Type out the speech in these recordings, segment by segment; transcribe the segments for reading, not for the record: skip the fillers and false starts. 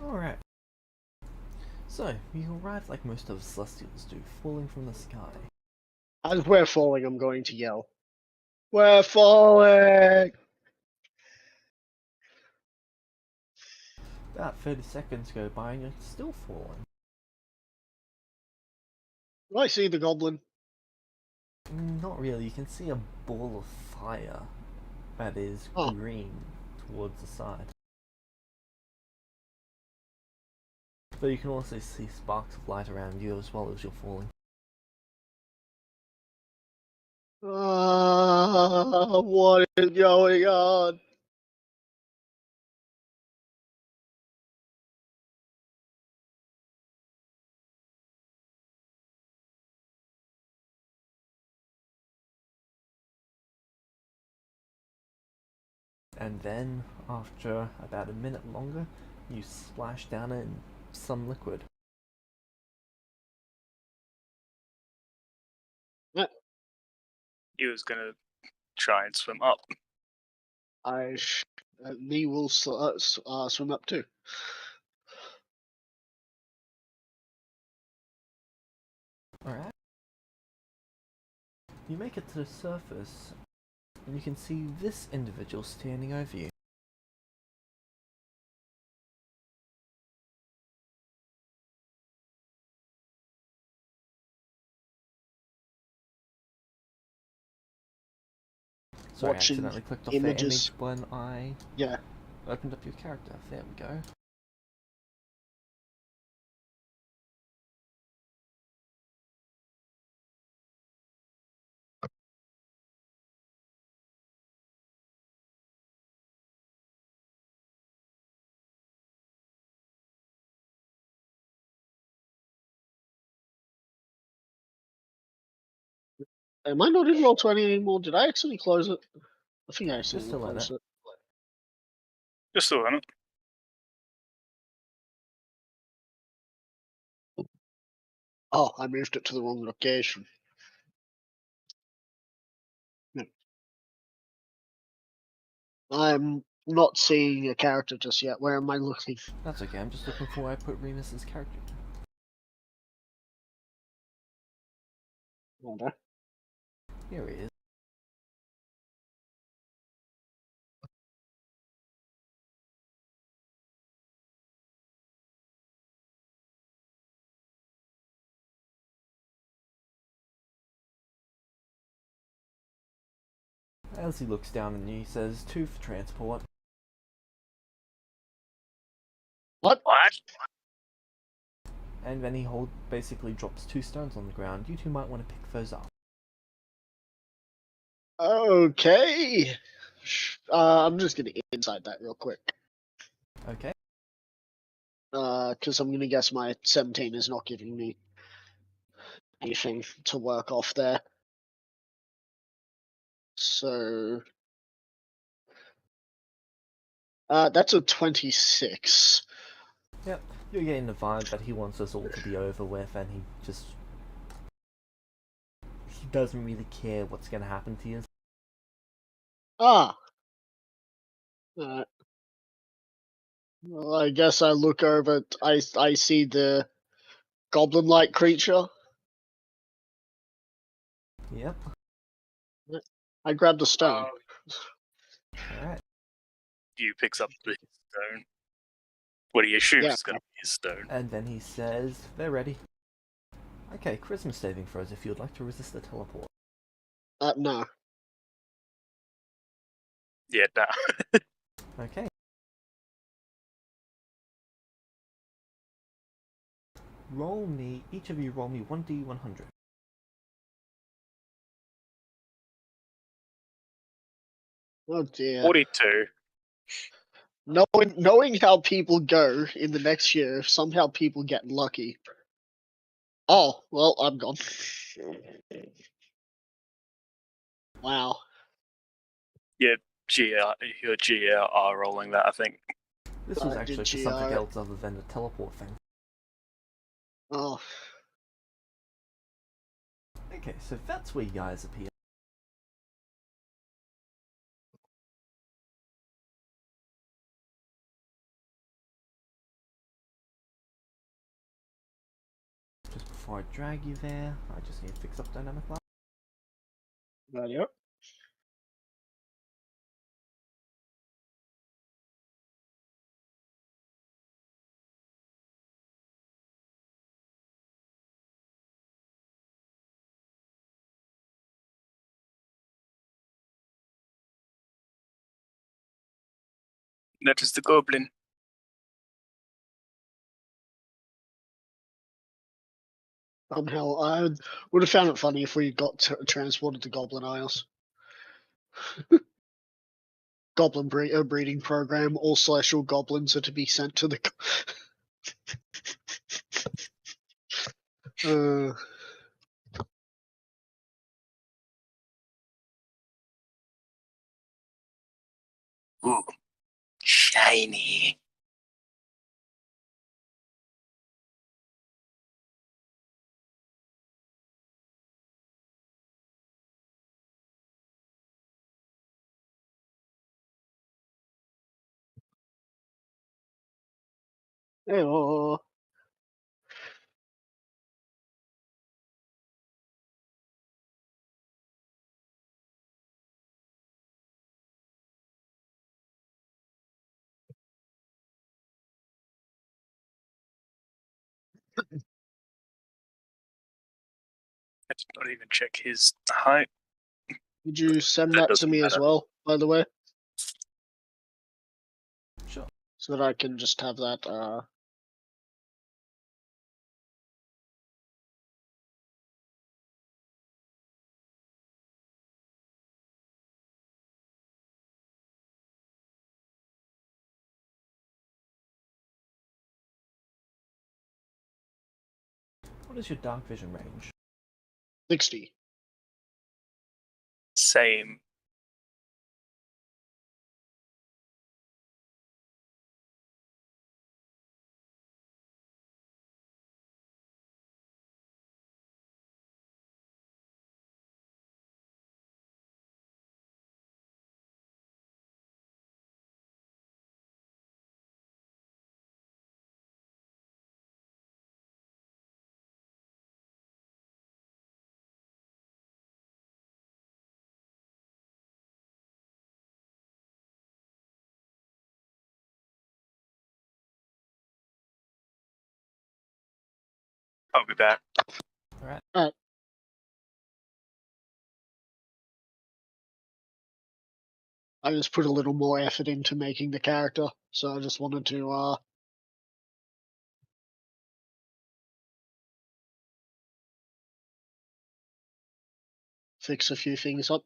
Alright, so you arrive like most of the Celestials do, falling from the sky. As we're falling, I'm going to yell. We're falling! About 30 seconds go by and you're still falling. Do I see the goblin? Not really, you can see a ball of fire that is Oh. green towards the side. But you can also see sparks of light around you as well as you're falling. What is going on? And then, after about a minute longer, you splash down in some liquid. He was gonna try and swim up. Me will swim up too. Alright. You make it to the surface, and you can see this individual standing over you. Sorry, I Watching accidentally clicked off images. the image when I Yeah. opened up your character. There we go. Am I not in Roll20 anymore? Did I actually close it? I think I accidentally still in closed it. Just still in it. Oh, I moved it to the wrong location. No. I'm not seeing a character just yet. Where am I looking? That's okay, I'm just looking for where I put Remus's character. Hold on. Here he is. As he looks down and he says, 2 for transport. What? And then he basically drops 2 stones on the ground. You two might want to pick those up. Okay. I'm just gonna inside that real quick. Okay. Because I'm gonna guess my 17 is not giving me anything to work off there. So that's a 26. Yep, you're getting the vibe that he wants this all to be over with, and he doesn't really care what's gonna happen to you. Ah. Well, I guess I look over. I see the goblin-like creature. Yep. I grab the stone. Alright. You picks up the stone. What he assumes Yeah. is going to be his stone. And then he says, they're ready. Okay, charisma saving throws if you'd like to resist the teleport. No. Yeah, nah. Okay. Each of you roll me 1d100. Oh dear. 42. Knowing how people go in the next year, if somehow people get lucky. Oh, well, I'm gone. Wow. Yeah, your GR are rolling that, I think. This was I actually did for something GR. else other than the teleport thing. Oh. Okay, so that's where you guys appear. before I drag you there, I just need to fix up dynamic light. Rightio. That is the goblin. Hell, I would have found it funny if we got transported to Goblin Isles. Goblin breeding program. All celestial goblins are to be sent to the. Ooh, shiny. Oh. I did not even check his height. Did you send That that to doesn't me as matter. well, by the way? Sure. So that I can just have that. What is your dark vision range? 60. Same. I'll be back. Alright. I just put a little more effort into making the character, so I just wanted to fix a few things up.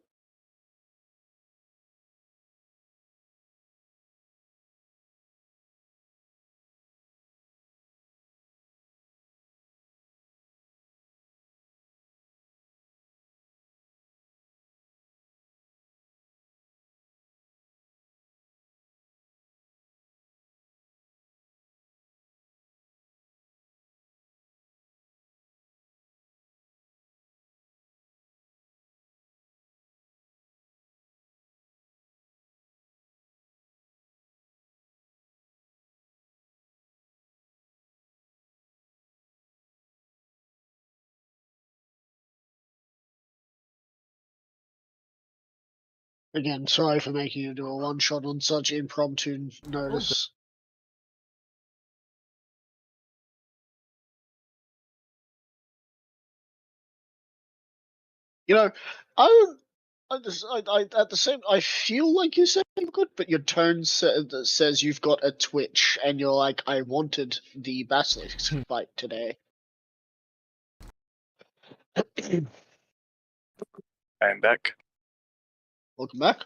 Again, sorry for making you do a one shot on such impromptu notice. You know, I at the same, I feel like you're saying good, but your tone says you've got a twitch, and you're like, I wanted the basilisk fight today. I'm back. Welcome back.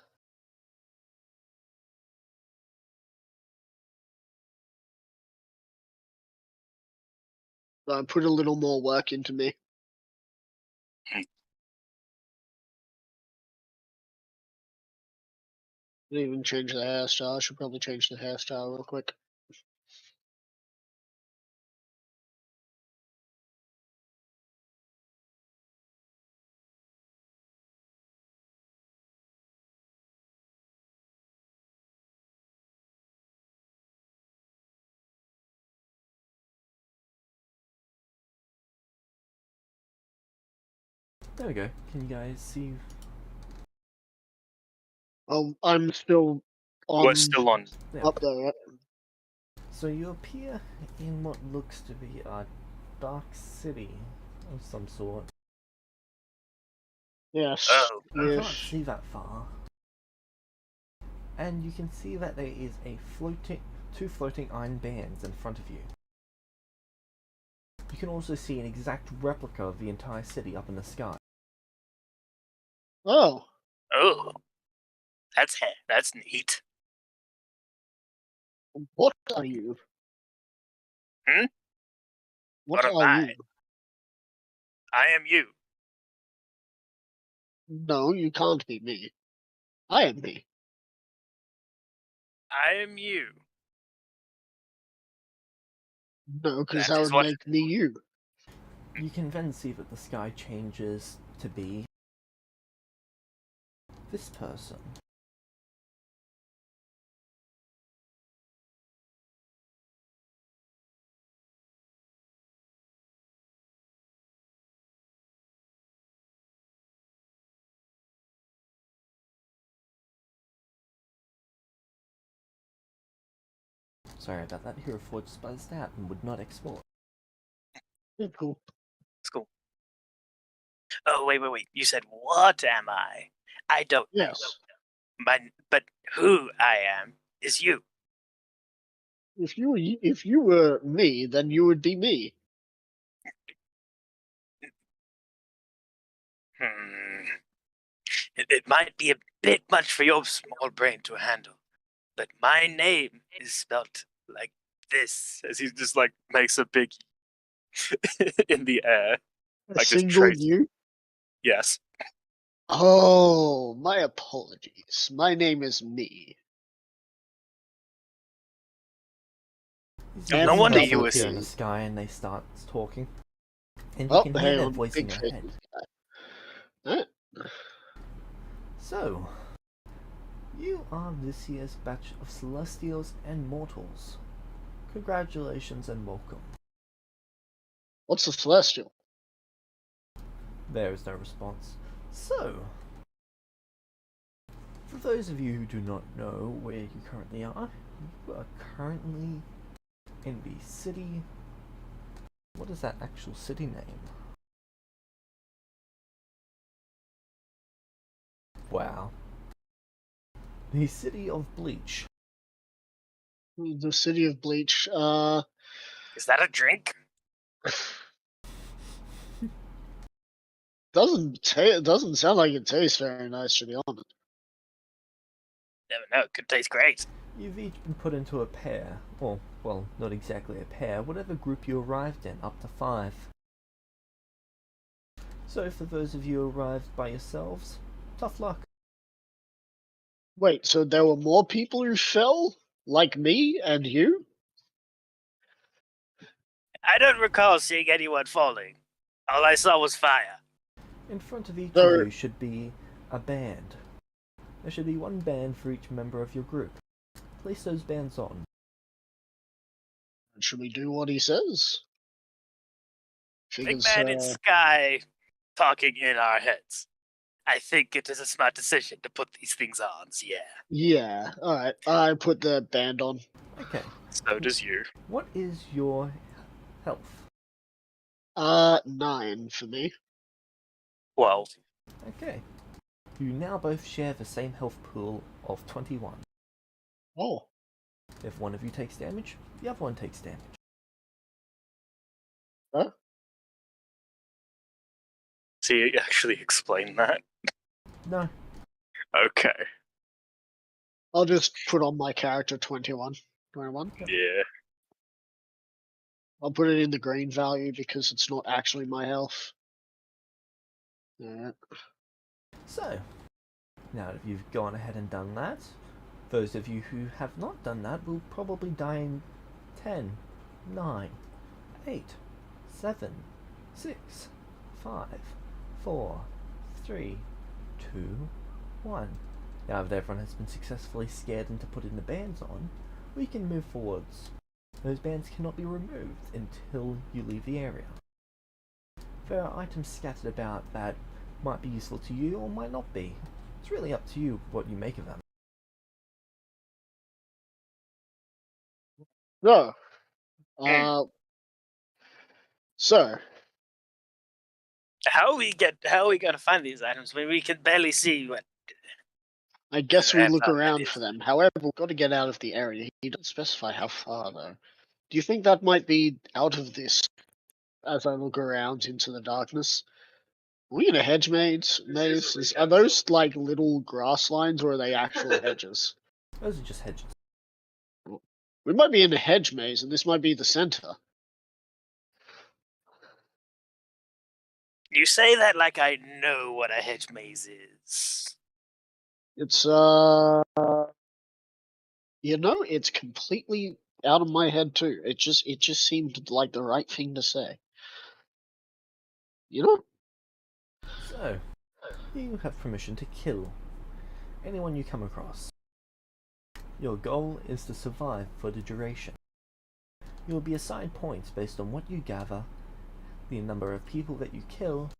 Put a little more work into me. Didn't even change the hairstyle. I should probably change the hairstyle real quick. There we go. Can you guys see? I'm still on. We're still on. Yeah. Up there, right? So you appear in what looks to be a dark city of some sort. Yes. Oh. You can't Yes. see that far. And you can see that there is two floating iron bands in front of you. You can also see an exact replica of the entire city up in the sky. Oh. Oh. That's neat. What are you? Hmm? What What am are I? you? I am you. No, you can't be me. I am me. I am you. No, because That that is would what. make me you. You can then see that the sky changes to be this person. Sorry about that, Hero Forge buzzed out and would not export. Yeah, cool. It's cool. Oh, wait. You said, what am I? I don't know. Yes. But who I am is you. If you were me, then you would be me. Hmm. It might be a bit much for your small brain to handle, but my name is spelt like this, as he just like makes a big in the air, A like just single trace. you? Yes. Oh, my apologies. My name is me. These No wonder guys you were appear in the seeing. sky and they start talking. And you Oh, can hear hang their on. voice in Big your face. head. Huh? So, you are this year's batch of Celestials and Mortals. Congratulations and welcome. What's a celestial? There is no response. So, for those of you who do not know where you currently are, you are currently in the city. What is that actual city name? Wow. The city of Bleach. The city of Bleach. Is that a drink? Doesn't sound like it tastes very nice, to be honest. Never know. It could taste great. You've each been put into a pair, or, well, not exactly a pair, whatever group you arrived in, up to 5. So for those of you who arrived by yourselves, tough luck. Wait, so there were more people who fell? Like me and you? I don't recall seeing anyone falling. All I saw was fire. In front of each There- of you should be a band. There should be one band for each member of your group. Place those bands on. Should we do what he says? Big Figures, man in sky talking in our heads. I think it is a smart decision to put these things on, so yeah. yeah, alright. I put the band on. Okay, So does you. what is your health? 9 for me. 12. Okay. You now both share the same health pool of 21. Oh. If one of you takes damage, the other one takes damage. Huh? So you actually explain that? No. Okay. I'll just put on my character 21. 21? Yeah. I'll put it in the green value because it's not actually my health. Alright. So, now that you've gone ahead and done that, those of you who have not done that will probably die in 10, 9, 8, 7, 6, 5, 4, 3, 2, 1. Now that everyone has been successfully scared into putting the bands on, we can move forwards. Those bands cannot be removed until you leave the area. There are items scattered about that might be useful to you or might not be. It's really up to you what you make of them. No. Hmm. So, How are we gonna find these items when we can barely see what I guess we look how that around is? for them. However, we've got to get out of the area. He doesn't specify how far, though. Do you think that might be out of this as I look around into the darkness? Are we in a hedge maze? Are those like little grass lines or are they actual hedges? Those are just hedges. We might be in a hedge maze and this might be the center. You say that like I know what a hedge maze is. It's it's completely out of my head too. It just seemed like the right thing to say. You know? So, you have permission to kill anyone you come across. Your goal is to survive for the duration. You will be assigned points based on what you gather, the number of people that you kill,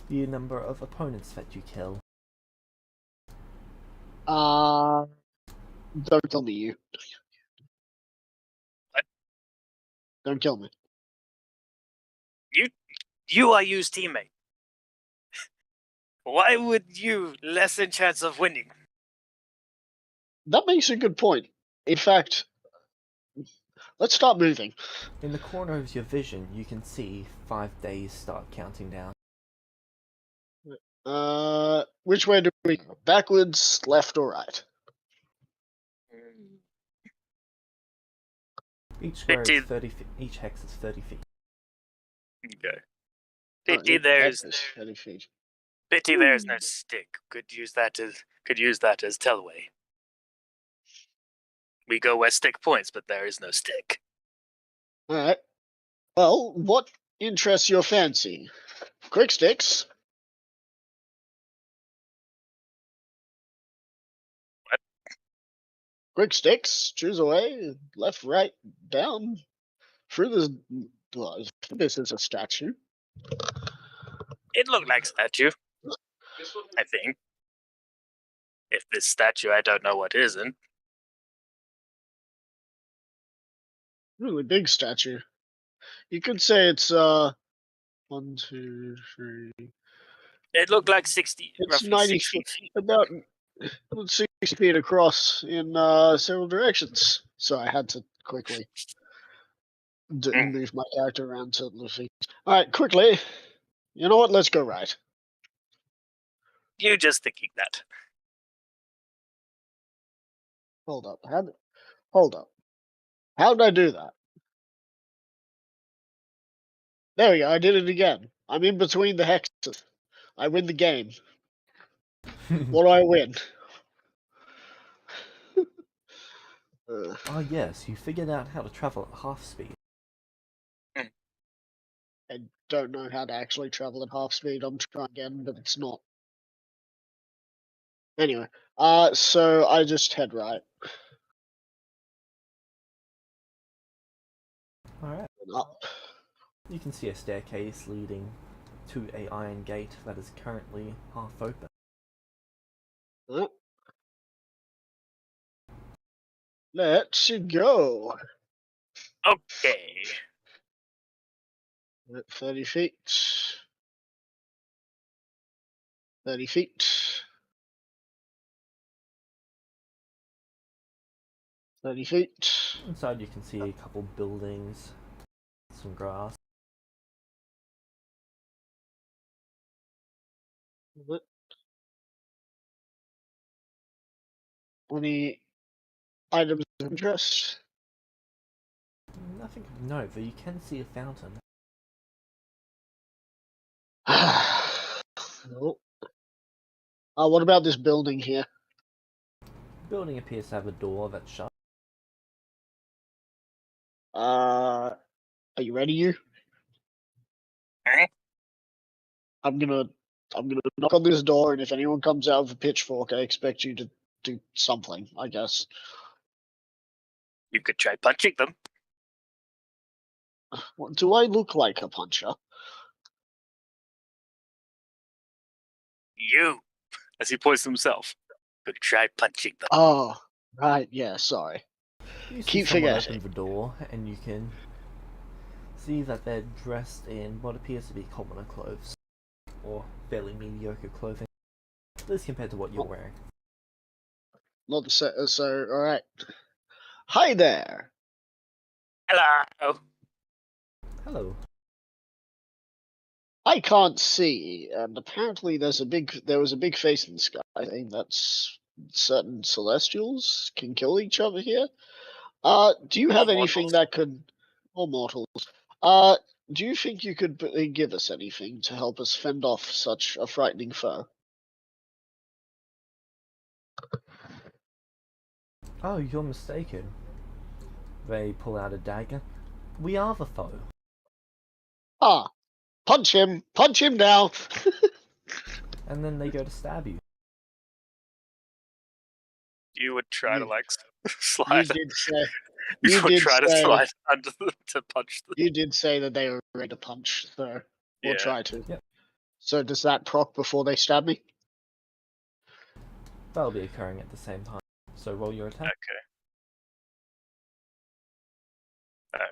the number of opponents that you kill. Don't kill me, you. What? Don't kill me. You are Yu's teammate. Why would you lessen chance of winning? That makes a good point. In fact, let's start moving. In the corner of your vision, you can see 5 days start counting down. Which way do we go? Backwards, left, or right? Each square is 50. 30 feet. Each hex is 30 feet. Okay. Oh, Pity it there's is 30 feet. pity there's no stick. Could use that as tellway. We go where stick points, but there is no stick. Alright. Well, what interests your fancy? Quick sticks? What? Quick sticks? Choose a way. Left, right, down. Through this. Well, this is a statue. It looked like statue, I think. If this statue, I don't know what isn't. Really big statue. You could say it's 1, 2, 3. It looked like 60, It's roughly 90 60 feet, feet. about 60 feet across in several directions. So I had to quickly move my character around to Luffy. All right, quickly. You know what? Let's go right. You just thinking that. Hold up. Hold up. How did I do that? There we go. I did it again. I'm in between the hexes. I win the game. What do I win? Ah yes, you figured out how to travel at half speed. I don't know how to actually travel at half speed. I'm trying again, but it's not. Anyway, so I just head right. Alright. And up. You can see a staircase leading to an iron gate that is currently half open. Let's go. Okay. 30 feet. 30 feet. 30 feet. Inside you can see a couple buildings, some grass. Any items of interest? Nothing of note, but you can see a fountain. Nope. What about this building here? The building appears to have a door that's shut. Are you ready, you? Eh? I'm gonna knock on this door, and if anyone comes out with a pitchfork, I expect you to do something, I guess. You could try punching them. What, do I look like a puncher? You, as he points to himself, could try punching them. Oh, right. Yeah. Sorry. You see Keep someone forgetting. open the door, and you can see that they're dressed in what appears to be commoner clothes, or fairly mediocre clothing, at least compared to what you're wearing. Not the so. All right. Hi there. Hello. Hello. I can't see, and apparently there was a big face in the sky. I think that's certain celestials can kill each other here. Do you have Or anything mortals. that could, or mortals? Do you think you could give us anything to help us fend off such a frightening foe? Oh, you're mistaken. They pull out a dagger. We are the foe. Ah, punch him now. And then they go to stab you. You would try to You- like You slide. did say. You You would did try to say. slide under them to punch them. You did say that they were ready to punch, so we'll Yeah. try to. Yep. So does that proc before they stab me? That'll be occurring at the same time. So roll your attack. Okay.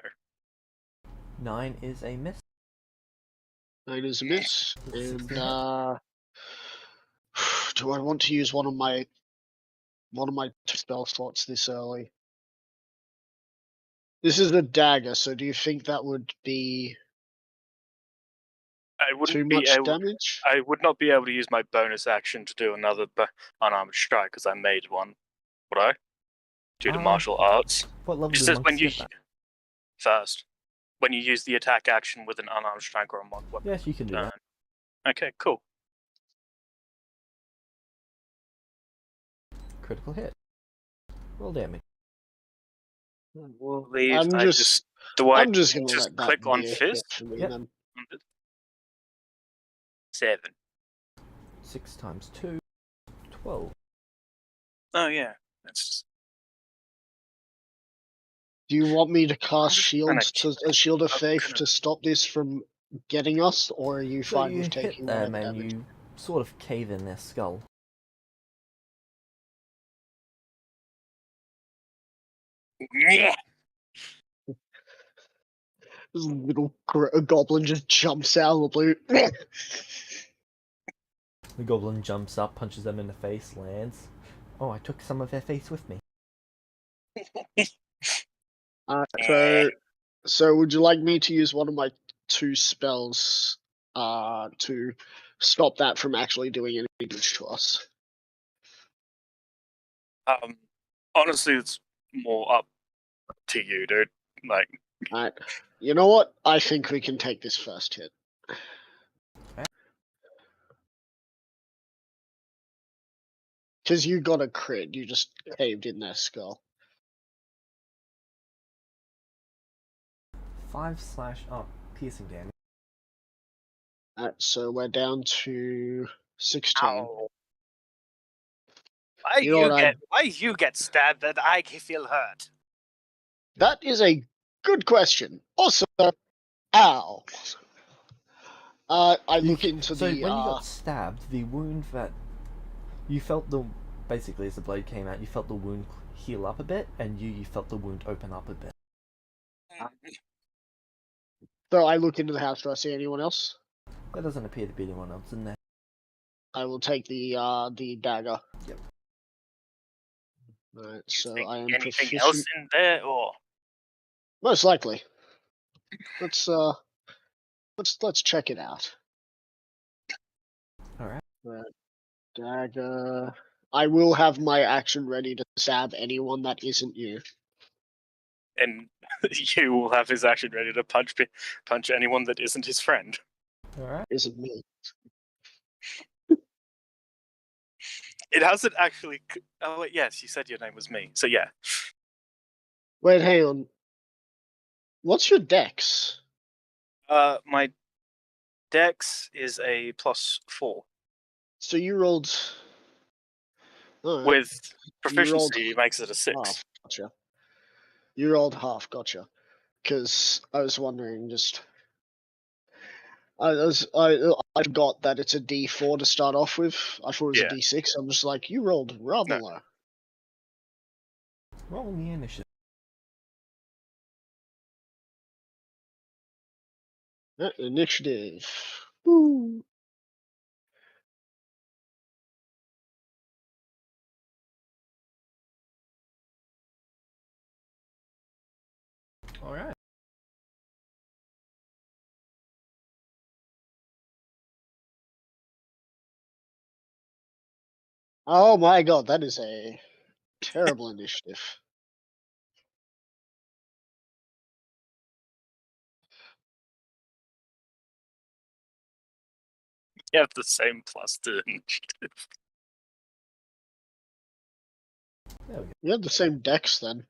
Oh. 9 is a miss. 9 is a miss, It's and 16 do I want to use one of my spell slots this early? This is a dagger, so do you think that would be I too wouldn't be much able. damage? I would not be able to use my bonus action to do another unarmed strike because I made one. Would I? Due to martial arts. What level It do says monks when you get that? first when you use the attack action with an unarmed strike or a mod weapon. Yes, you can do that. Okay, cool. Critical hit. Roll damage. Well, Believe I'm I just do I I'm just gonna just let that click on be a hit fist? for me Yep. then. 7. 6 times 2. 12. Oh yeah, that's Do you want me to cast just shields to a shield of I'm faith gonna- to stop this from getting us, or are you So fine you with hit taking them whatever and damage? you sort of cave in their skull. yeah. This little goblin just jumps out of the blue. The goblin jumps up, punches them in the face, lands. Oh, I took some of their face with me. So would you like me to use one of my 2 spells to stop that from actually doing any damage to us? Honestly, it's more up to you, dude. Like, Alright. You know what? I think we can take this first hit. Because you got a crit, you just caved in their skull. 5 slash up, piercing damage. Alright, so we're down to 16. ow. Why You know what, why you get stabbed and I feel hurt? That is a good question. Also, ow. I look into so the. when you got stabbed, the wound that you felt basically as the blade came out, you felt the wound heal up a bit, and you felt the wound open up a bit. So I look into the house. Do I see anyone else? There doesn't appear to be anyone else in there. I will take the dagger. Yep. Alright, You so think I am anything proficient. else in there, or Most likely. Let's check it out. Alright. Dagger. I will have my action ready to stab anyone that isn't you. and you will have his action ready to punch anyone that isn't his friend. Alright. Isn't me. It hasn't actually. Oh wait, yes, you said your name was me. So yeah. Wait, hang on. What's your dex? My dex is a +4 So you rolled. Alright. with You rolled proficiency makes it a 6. half. Gotcha. You rolled half. Gotcha. Because I was wondering just. I forgot that it's a D4 to start off with. I thought it was Yeah. a D6. I'm just like, you rolled rather No. low. Roll the initiative. Initiative. Woo. Alright. Oh my god, that is a terrible initiative. You have the same plus to initiative. There we go. You have the same dex then.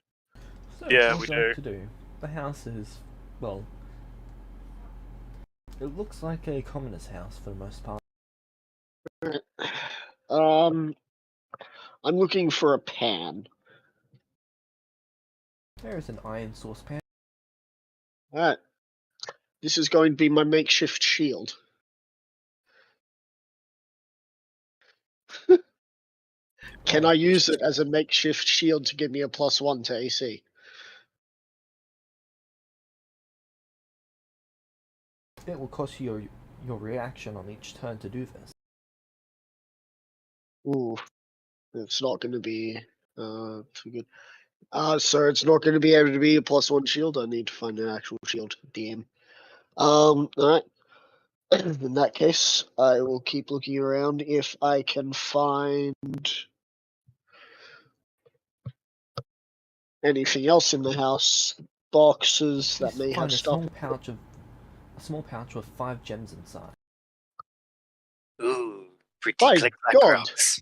So, Yeah, what we would you like do. to do? The house is, well, it looks like a commoner's house for the most part. I'm looking for a pan. There is an iron saucepan. Alright. This is going to be my makeshift shield. Can I use it as a makeshift shield to give me a +1 to AC? It will cost you your reaction on each turn to do this. Ooh, it's not going to be too good. So it's not going to be able to be a +1 shield. I need to find an actual shield. DM. Alright. In that case, I will keep looking around if I can find anything else in the house. Boxes that may have Find a stuff. small pouch with 5 gems inside. Ooh, pretty By click like God. rocks.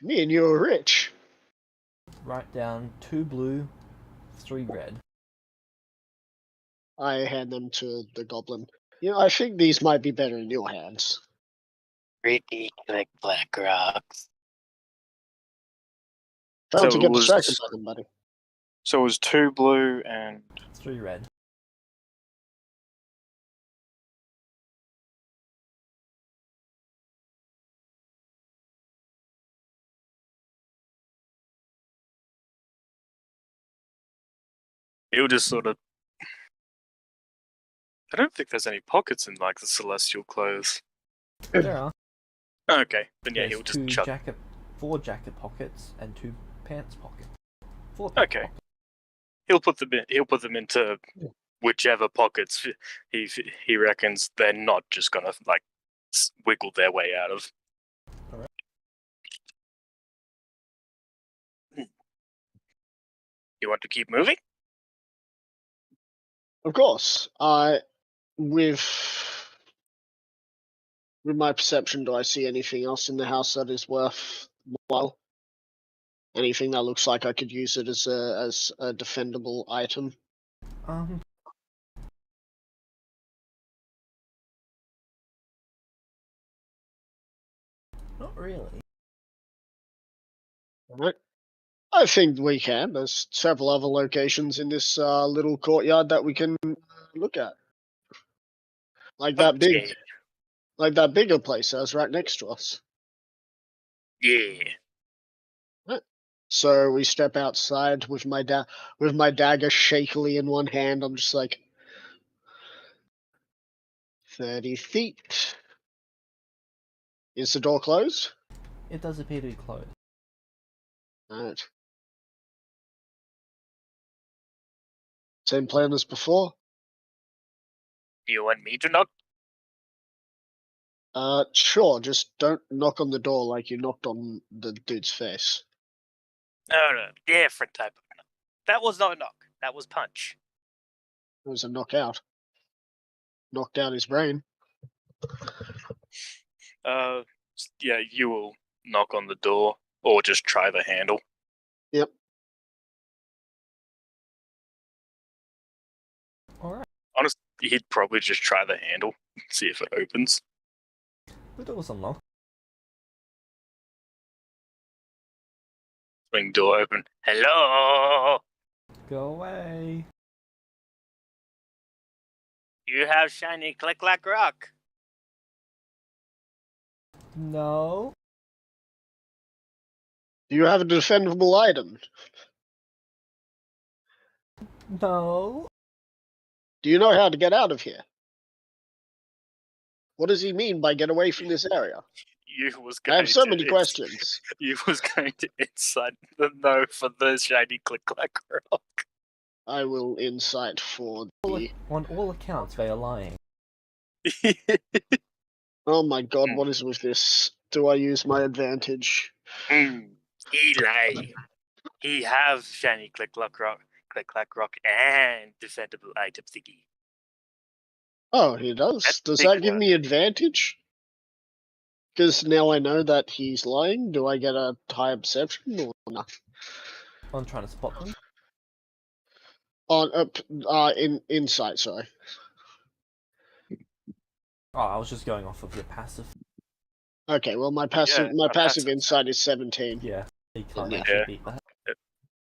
Me and you are rich. Write down 2 blue, 3 red. I hand them to the goblin. You know, I think these might be better in your hands. Pretty click black rocks. Try So not to it get was- distracted by them, buddy. So it was 2 blue and 3 red. he'll just sort of. I don't think there's any pockets in like the celestial clothes. There are. Okay, then yeah, There's he'll just 4 jacket pockets and 2 pants pockets. 4 pants Okay. pockets. He'll put them in. He'll put them into whichever pockets he reckons they're not just gonna like wiggle their way out of. Alright. You want to keep moving? Of course. With my perception, do I see anything else in the house that is worthwhile? Anything that looks like I could use it as a defendable item? Not really. Alright. I think we can. There's several other locations in this little courtyard that we can look at. Like that bigger place that was right next to us. Yeah. So we step outside with my dagger shakily in one hand. I'm just like 30 feet. Is the door closed? It does appear to be closed. Alright. Same plan as before. Do you want me to knock? Sure, just don't knock on the door like you knocked on the dude's face. No, different type of knock. That was not a knock. That was punch. It was a knockout. Knocked out his brain. Yeah, you will knock on the door or just try the handle. Yep. Alright. Honestly, he'd probably just try the handle, see if it opens. The door's unlocked. Swing door open. Hello. Go away. You have shiny click-clack rock. No. Do you have a defendable item? No. Do you know how to get out of here? What does he mean by get away from this area? You was I going have so to many questions. You was going to insight the no for the shiny click-clack rock. I will insight for the... On all accounts, they are lying. Oh my god, what is with this? Do I use my advantage? He lie. He have shiny click-clack rock, and defendable item thingy. Oh, he does? That's Does big that give one. me advantage? Because now I know that he's lying. Do I get a higher perception or not? On trying to spot them. On insight, sorry. Oh, I was just going off of your passive. Okay, well my Yeah, passive my passive insight is 17. Yeah, you can't Yeah. actually beat that.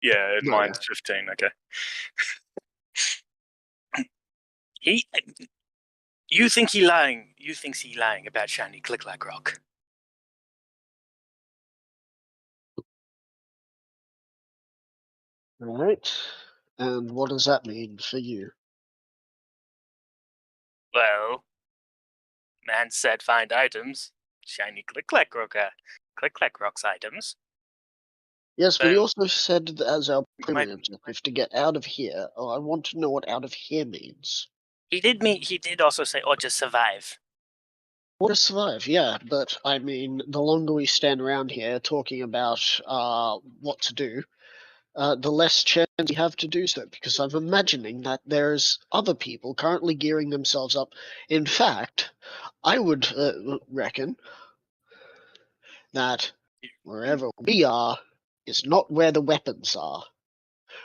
Yeah, No, mine's 15. Okay. He. You think he lying? You think he lying about shiny click-clack rock? Alright. And what does that mean for you? Well, man said find items. Shiny click-clack rocks items. Yes, but he So- also said that as our primary Might- objective to get out of here. Oh, I want to know what out of here means. He did also say, or just survive. Or to survive, yeah, but I mean, the longer we stand around here talking about what to do, the less chance we have to do so, because I'm imagining that there's other people currently gearing themselves up. In fact, I would reckon that wherever we are is not where the weapons are.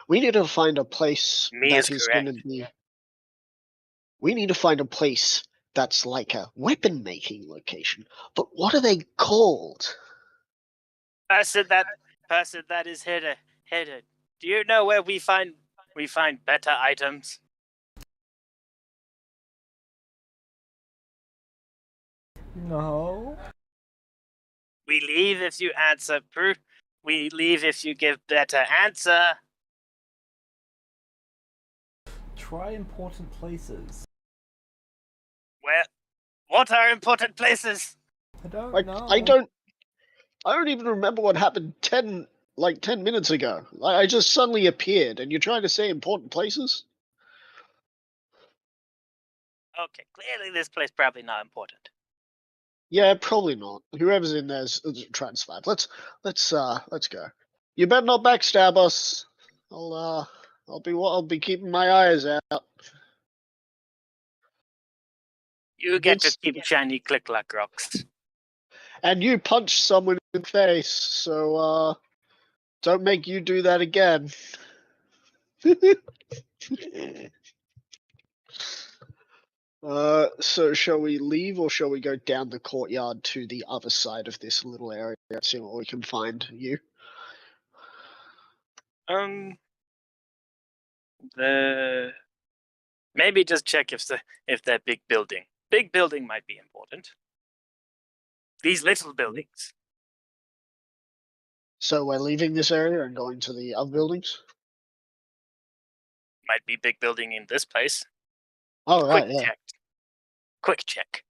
We need to find a place Me that is is going to be... We need to find a place that's like a weapon-making location. But what are they called? Person that is hidden. Do you know where we find better items? No. We leave if you answer proof. We leave if you give better answer. Try important places. Where? What are important places? I don't Like, know. I don't even remember what happened 10 minutes ago. I just suddenly appeared, and you're trying to say important places? Okay, clearly this place probably not important. Yeah, probably not. Whoever's in there's trying to survive. Let's go. You better not backstab us. I'll be keeping my eyes out. You get to Vince- keep shiny click-clack rocks. And you punched someone in the face, so don't make you do that again. So shall we leave or shall we go down the courtyard to the other side of this little area and see what we can find? You? Maybe just check if that big building. Big building might be important. These little buildings. So we're leaving this area and going to the other buildings? Might be big building in this place. Oh, right, Quick yeah. check. Quick check.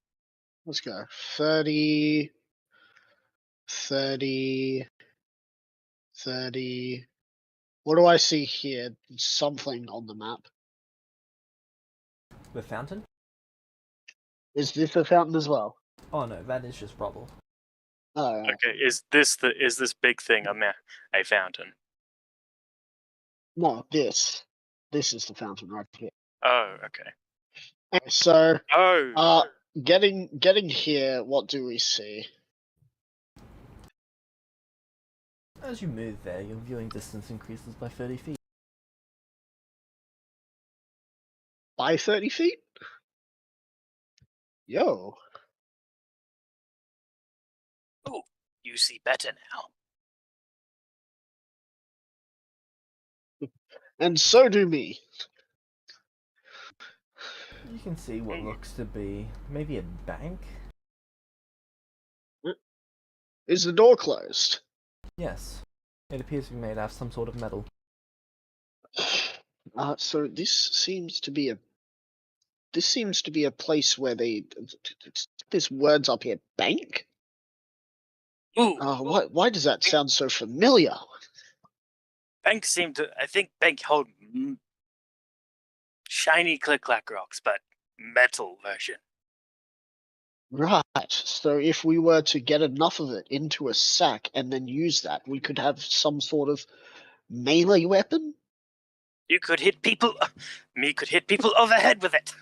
Let's go. 30, 30, 30. What do I see here? Something on the map. The fountain? Is this a fountain as well? Oh no, that is just rubble. Oh, right. Okay, is this big thing a fountain? No, this. This is the fountain right here. Oh, okay. Okay, so, Oh, getting here, what do we see? As you move there, your viewing distance increases by 30 feet. By 30 feet? Yo. you see better now. And so do me. You You can see what looks to be maybe a bank. Is the door closed? Yes. It appears to be made out of some sort of metal. So this seems to be a place where there's words up here. Bank? Ooh, Why does that sound so familiar? bank seem to. I think bank hold shiny click-clack rocks, but metal version. Right. So if we were to get enough of it into a sack and then use that, we could have some sort of melee weapon? You could hit people. Me could hit people overhead with it.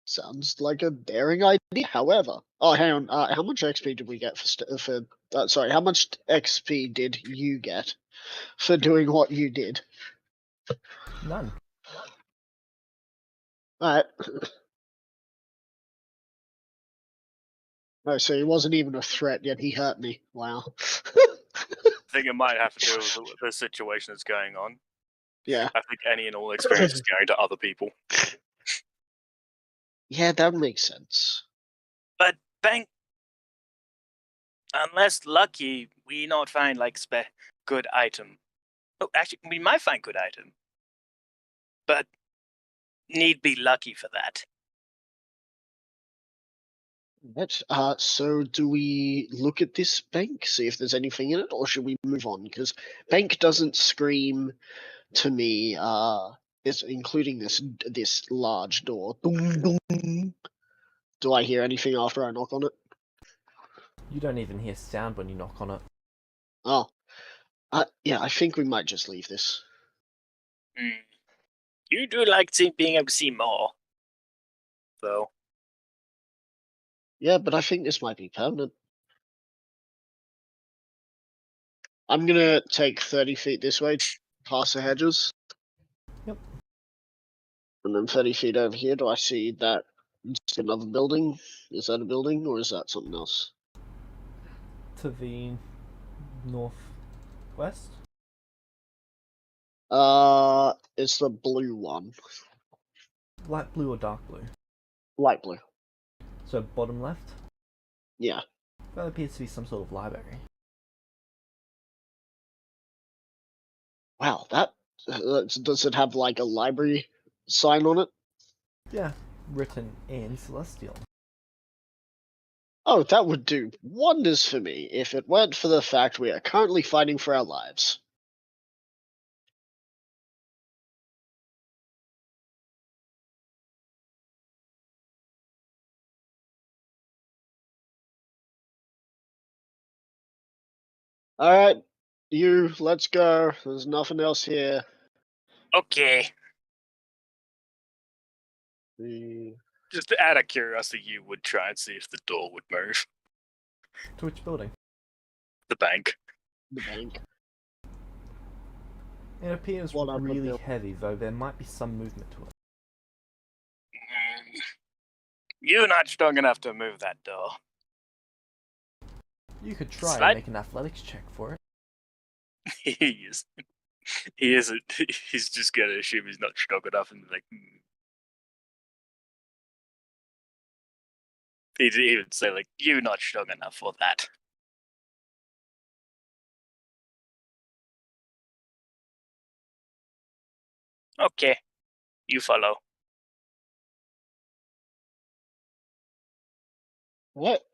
Sounds like a daring idea. However, hang on. How much XP did we get sorry, how much XP did you get for doing what you did? None. Alright. No, so he wasn't even a threat, yet he hurt me. Wow. I think it might have to do with the situation that's going on. Yeah. I think any and all experience is going to other people. Yeah, that makes sense. But bank, unless lucky, we not find like good item. Oh, actually, we might find good item, but need be lucky for that. Right. So do we look at this bank, see if there's anything in it, or should we move on? Because bank doesn't scream to me, it's including this large door. Dum, dum. Do I hear anything after I knock on it? You don't even hear sound when you knock on it. Oh. Yeah, I think we might just leave this. You do like being able to see more, though. Yeah, but I think this might be permanent. I'm gonna take 30 feet this way, past the hedges. Yep. And then 30 feet over here, do I see that it's another building? Is that a building, or is that something else? To the northwest? It's the blue one. Light blue or dark blue? Light blue. So bottom left? Yeah. That appears to be some sort of library. Wow, does it have like a library sign on it? Yeah, written in Celestial. Oh, that would do wonders for me if it weren't for the fact we are currently fighting for our lives. Alright, let's go. There's nothing else here. Okay. The Just out of curiosity, you would try and see if the door would move. To which building? The bank. bank. It appears What other really building? heavy, though there might be some movement to it. You're not strong enough to move that door. You could try Slide- and make an athletics check for it. He is. He isn't. He's just gonna assume he's not strong enough and like. He would say like, "You're not strong enough for that." Okay, you follow. What?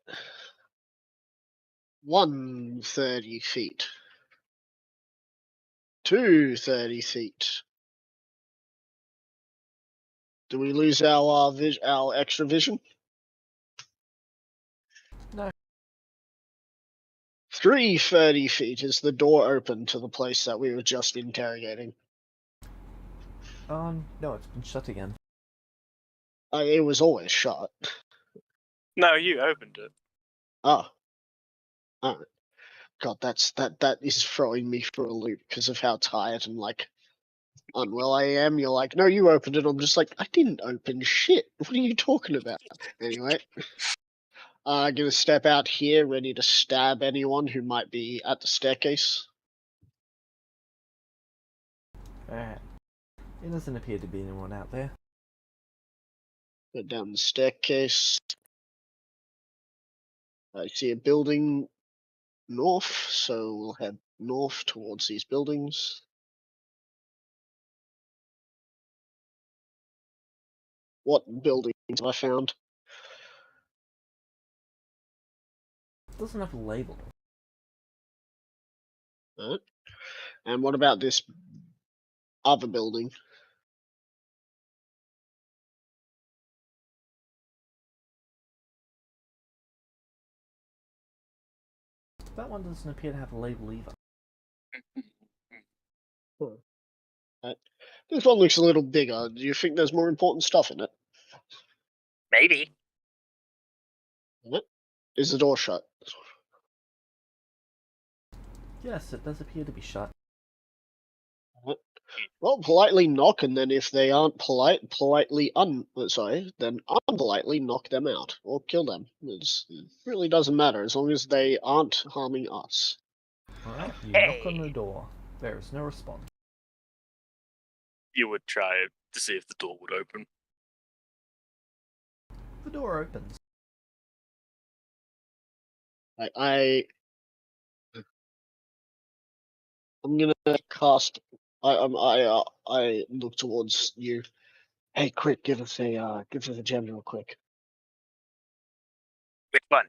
130 feet. 230 feet. Do we lose our our extra vision? No. 330 feet is the door open to the place that we were just interrogating. No, it's been shut again. It was always shut. No, you opened it. Oh. Alright. God, that is throwing me for a loop because of how tired and like unwell I am. You're like, no, you opened it. I'm just like, I didn't open shit. What are you talking about? Anyway. I'm gonna step out here, ready to stab anyone who might be at the staircase. Alright. It doesn't appear to be anyone out there. Go down the staircase. I see a building north, so we'll head north towards these buildings. What buildings have I found? It doesn't have a label. Right. And what about this other building? That one doesn't appear to have a label either. Right. This one looks a little bigger. Do you think there's more important stuff in it? Maybe. Right. Is the door shut? Yes, it does appear to be shut. Well, politely knock, and then if they aren't politely then unpolitely knock them out or kill them. It really doesn't matter as long as they aren't harming us. Alright, you knock on the door. There is no response. You would try to see if the door would open. The door opens. I'm gonna cast. I look towards you. Hey, quick! Give us a gem real quick. Which one?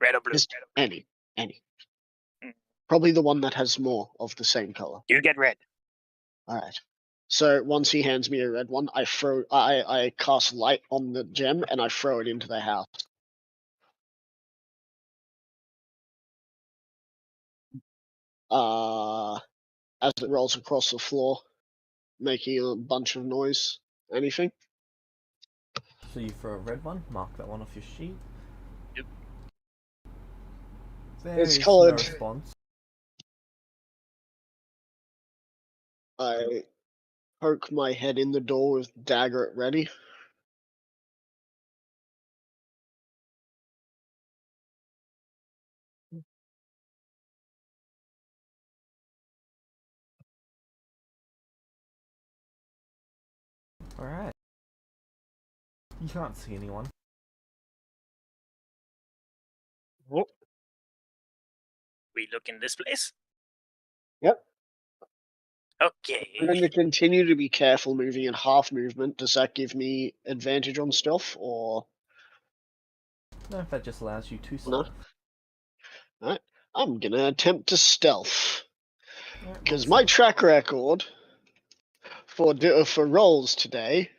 Red or blue? Just any. Hmm. Probably the one that has more of the same color. You get red. All right. So once he hands me a red one, I cast light on the gem and I throw it into the house. As it rolls across the floor, making a bunch of noise. Anything? So you throw a red one, mark that one off your sheet. Yep. There It's is coloured. no response. I poke my head in the door with dagger at ready. Alright. You can't see anyone. Oh, We look in this place? yep. Okay. I'm going to continue to be careful moving in half movement. Does that give me advantage on stealth or No, that just allows you to no? stealth. Alright. I'm going to attempt to stealth. Alright, Because roll my track record for rolls today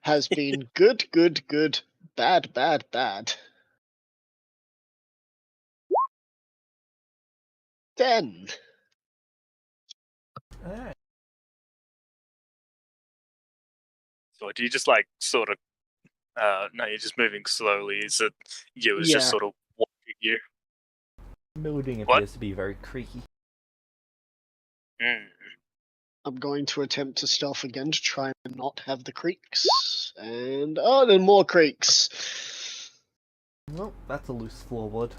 has been good, bad. 10. Alright. So do you just like sort of no, you're just moving slowly. Is it you is just Yeah. sort of watching you? Building What? appears to be very creaky. Mm. I'm going to attempt to stealth again to try and not have the creaks. And oh, then more creaks. Nope, that's a loose floorboard.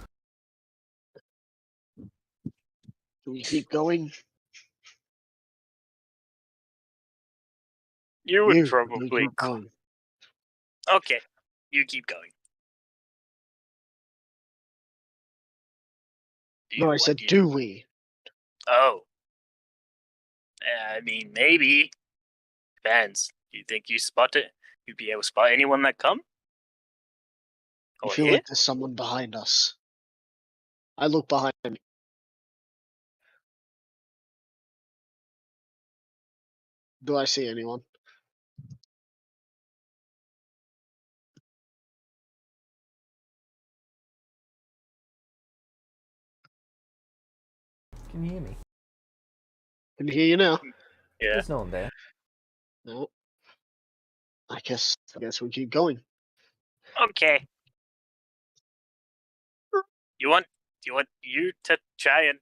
Do we keep going? You would We probably keep going. Okay. You keep going. No, I said, do we? Oh. I mean, maybe. Depends. Do you think you spot it? You'd be able to spot anyone that come? I Or feel here? like there's someone behind us. I look behind me. Do I see anyone? Can you hear me? Can you hear you now? Yeah. There's no one there. No. I guess we keep going. Okay. Do you want you to try and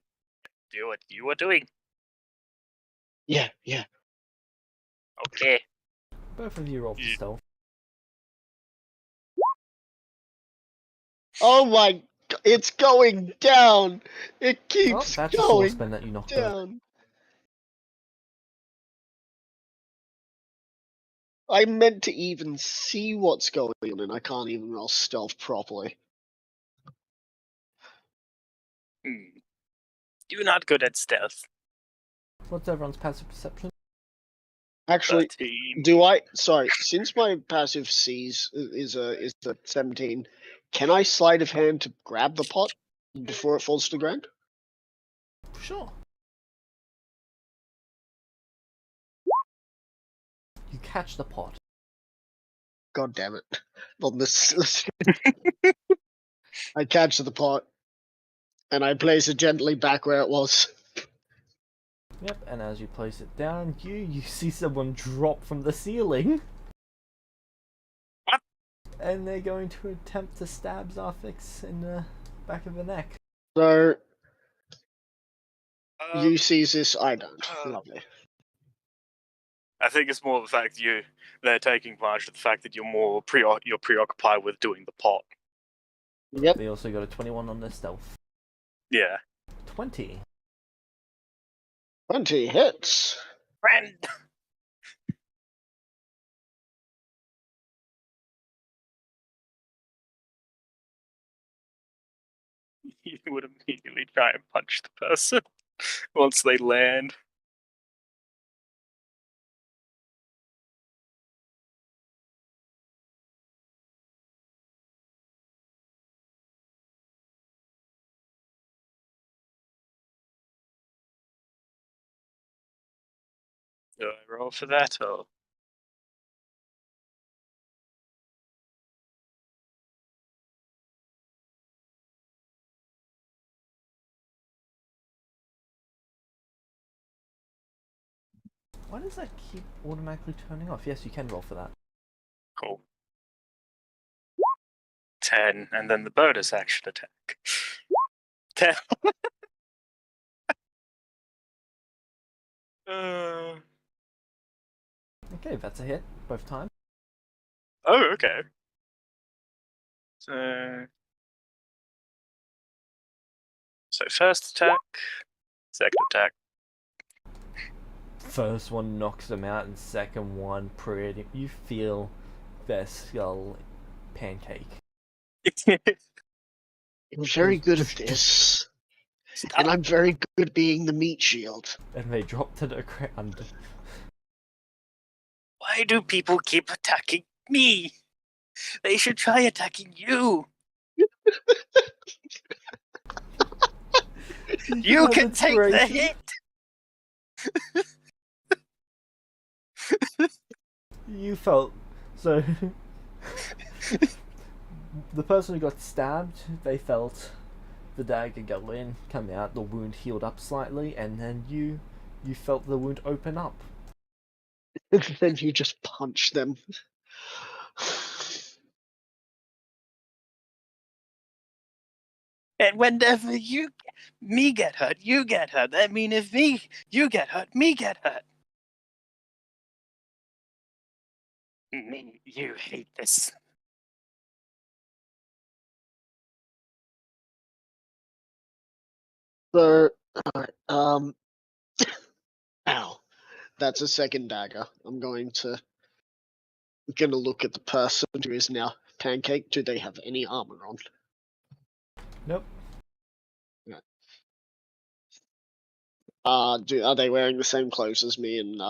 do what you were doing? Yeah. Okay. Both of you roll for Yeah. stealth. Oh my! It's going down. It Oh, keeps that's a source going spin that you knocked over. down. I meant to even see what's going on, and I can't even roll stealth properly. You're not good at stealth. What's everyone's passive perception? Actually, 13. do I? Sorry, since my passive sees is a 17, can I sleight of hand to grab the pot before it falls to the ground? Sure. You catch the pot. God damn it! On this, I catch the pot, and I place it gently back where it was. Yep, and as you place it down, you see someone drop from the ceiling. What? And they're going to attempt to stab Zarfix in the back of the neck. So you sees this, I don't. Lovely. I think it's more the fact they're taking advantage of the fact that you're preoccupied with doing the pot. Yep. They also got a 21 on their stealth. Yeah. 20. 20 hits. Friend. You would immediately try and punch the person once they land. Do I roll for that or? Why does that keep automatically turning off? Yes, you can roll for that. Cool. 10, and then the bonus action attack. 10. Okay, that's a hit, both times. Oh, okay. So first attack, second attack. First one knocks them out, and second one, pretty. You feel their skull pancake. I'm very good at this. And I'm very good at being the meat shield. And they drop to the ground. Why do people keep attacking me? They should try attacking you. You can take the hit. You felt so. The person who got stabbed, they felt the dagger go in, come out, the wound healed up slightly, and then you felt the wound open up. Then you just punch them. And whenever me get hurt, you get hurt. I mean, if you get hurt, me get hurt. You hate this. So, alright, ow. That's a second dagger. I'm gonna look at the person who is now pancake. Do they have any armor on? Nope. Are they wearing the same clothes as me? And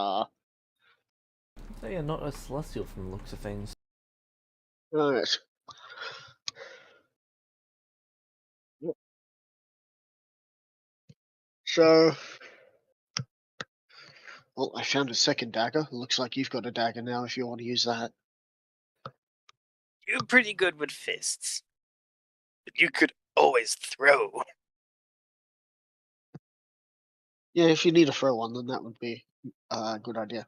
They are not a celestial from the looks of things. alright. So, well, I found a second dagger. Looks like you've got a dagger now. If you want to use that. You're pretty good with fists. But you could always throw. Yeah, if you need to throw one, then that would be a good idea.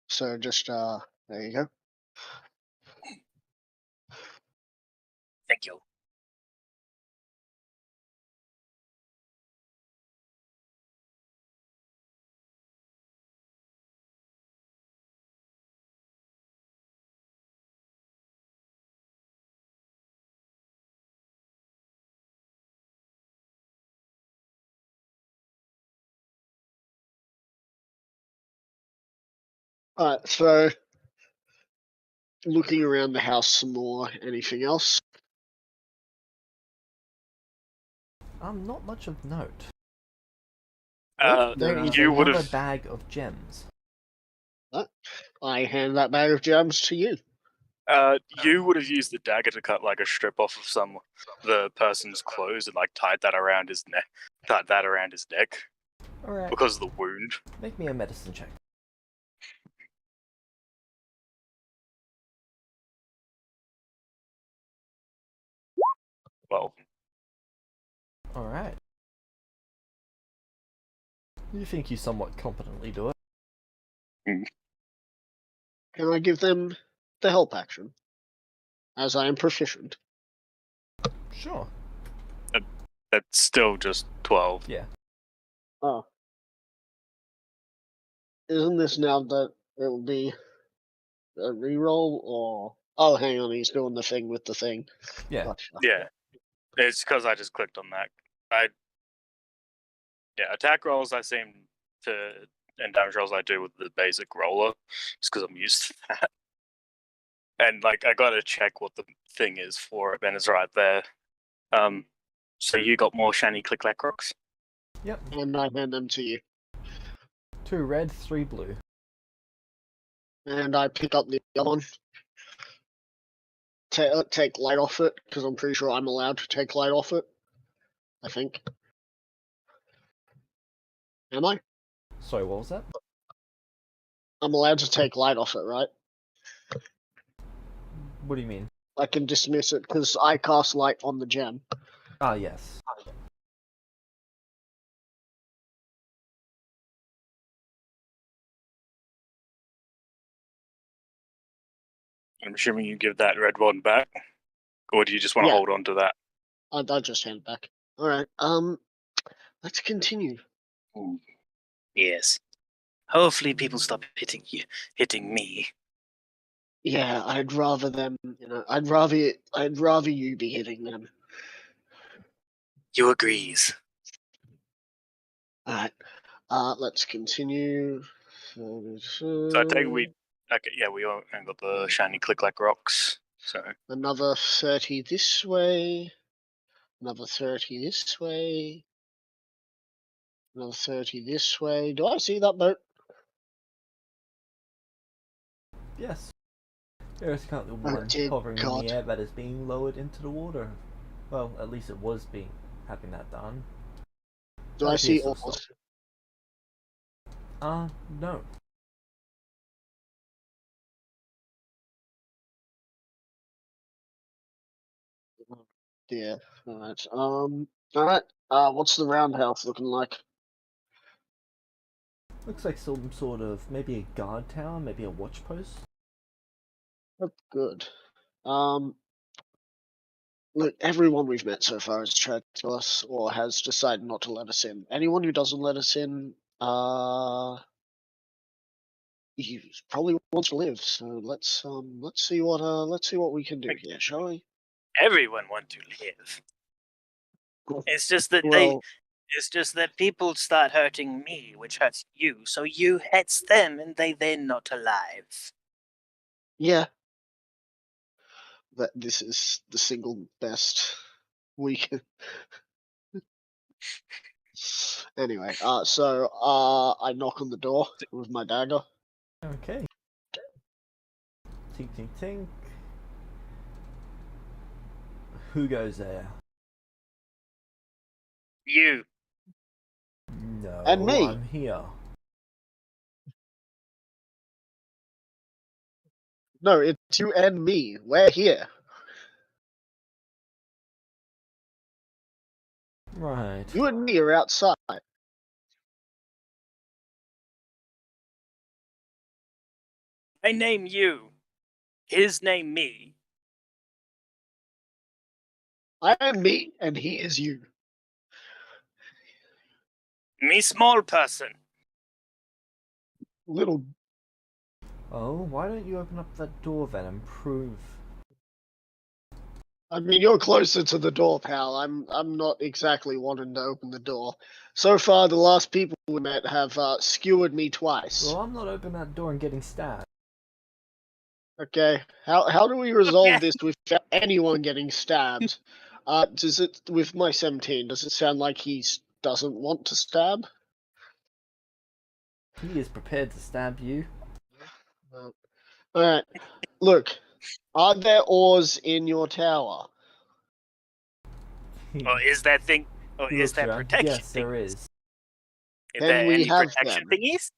So just there you go. Thank you. Alright, so looking around the house some more. Anything else? Not much of note. There There is you would another have. bag of gems. I hand that bag of gems to you. You would have used the dagger to cut like a strip off of the person's clothes and like tied that around his neck, Alright, because of the wound. make me a medicine check. Well, Alright. You think you somewhat competently do it? Can I give them the help action? As I am proficient. Sure. that's still just 12. Yeah. Oh. Isn't this now that it will be a reroll or... Oh, hang on, he's doing the thing with the thing. Yeah. Gotcha. Yeah, it's because I just clicked on that. Attack rolls I seem to, and damage rolls I do with the basic roller, just because I'm used to that. And like I gotta check what the thing is for it, and it's right there. So you got more shiny click-clack rocks? Yep. And I hand them to you. 2 red, 3 blue. And I pick up the other one. Take light off it, because I'm pretty sure I'm allowed to take light off it. I think. Am I? Sorry, what was that? I'm allowed to take light off it, right? What do you mean? I can dismiss it, because I cast light on the gem. Ah, yes. I'm assuming you give that red one back, or do you just want to Yeah. hold on to that? I'll just hand it back. Alright, let's continue. Yes. Hopefully, people stop hitting me. Yeah, I'd rather them, I'd rather you be hitting them. You agrees. Alright, let's continue. So I take we all got the shiny click-clack rocks. So Another 30 this way. Another 30 this way. Another 30 this way. Do I see that boat? Yes. There is currently Oh, one dear hovering in God. the air that is being lowered into the water. Well, at least it was having that done. Do That I see appears to have oars? stopped. No. Yeah. Alright. Alright. What's the roundhouse looking like? Looks like some sort of, maybe a guard tower, maybe a watch post. That's good. Look, everyone we've met so far has tried to kill us or has decided not to let us in. Anyone who doesn't let us in, he probably wants to live. So let's see what we can do here, shall we? everyone want to live. It's just that Well, It's just that people start hurting me, which hurts you. So you hurts them, and they're not alive. yeah. That this is the single best we can. Anyway, so I knock on the door with my dagger. Okay. Tink, tink, tink. Who goes there? You. No, And me. I'm here. No, it's you and me. We're here. Right. You and me are outside. I name you. His name me. I am me, and he is you. Me small person. Little. Oh, why don't you open up that door then and prove? I mean, you're closer to the door, pal. I'm not exactly wanting to open the door. So far, the last people we met have skewered me twice. Well, I'm not opening that door and getting stabbed. Okay, how do we resolve this without anyone getting stabbed? Does it with my 17? Does it sound like he doesn't want to stab? He is prepared to stab you. All right. Look, are there oars in your tower? Or is that thing? Or He is looks that around. protection? Yes, there thingies? is. Is Can there we any have protection them? thingies?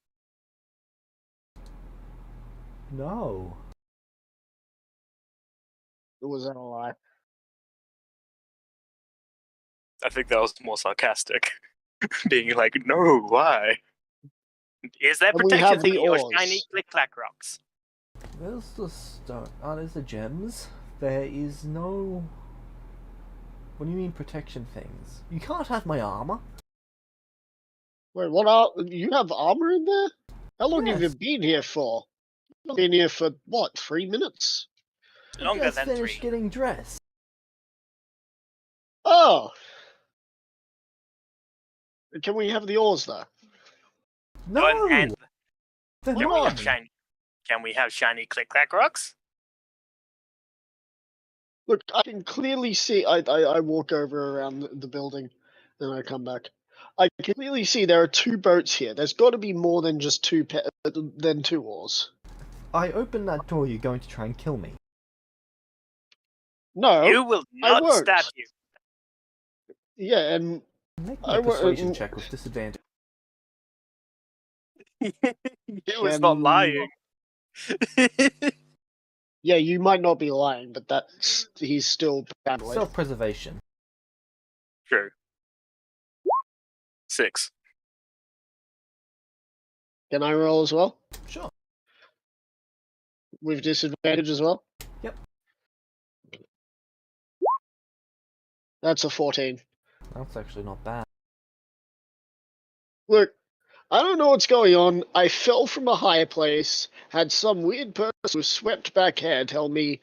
No. Or was that a lie? I think that was more sarcastic. Being like, no, why? Is there And we protection have the thingy or oars. shiny click clack rocks? There's the stone. Oh, there's the gems. There is no. What do you mean protection things? You can't have my armor. Wait, what are you have armor in there? How long have you Yes. been here for? You've been here for what, 3 minutes? I Longer just than finished 3. getting dressed. Oh! Can we have the oars though? No. And They're Why can we have not? shiny? Can we have shiny click clack rocks? Look, I can clearly see. I walk over around the building, then I come back. I can clearly see there are 2 boats here. There's got to be more than just 2 oars. I open that door. You're going to try and kill me. No, You will I not won't. stab you. Yeah, and Make me I a won't- persuasion check with disadvantage. He was not Can- lying. yeah, you might not be lying, but he's still paranoid. Self-preservation. True. 6. Can I roll as well? Sure. With disadvantage as well? Yep. That's a 14. That's actually not bad. Look, I don't know what's going on. I fell from a high place, had some weird person with swept back hair tell me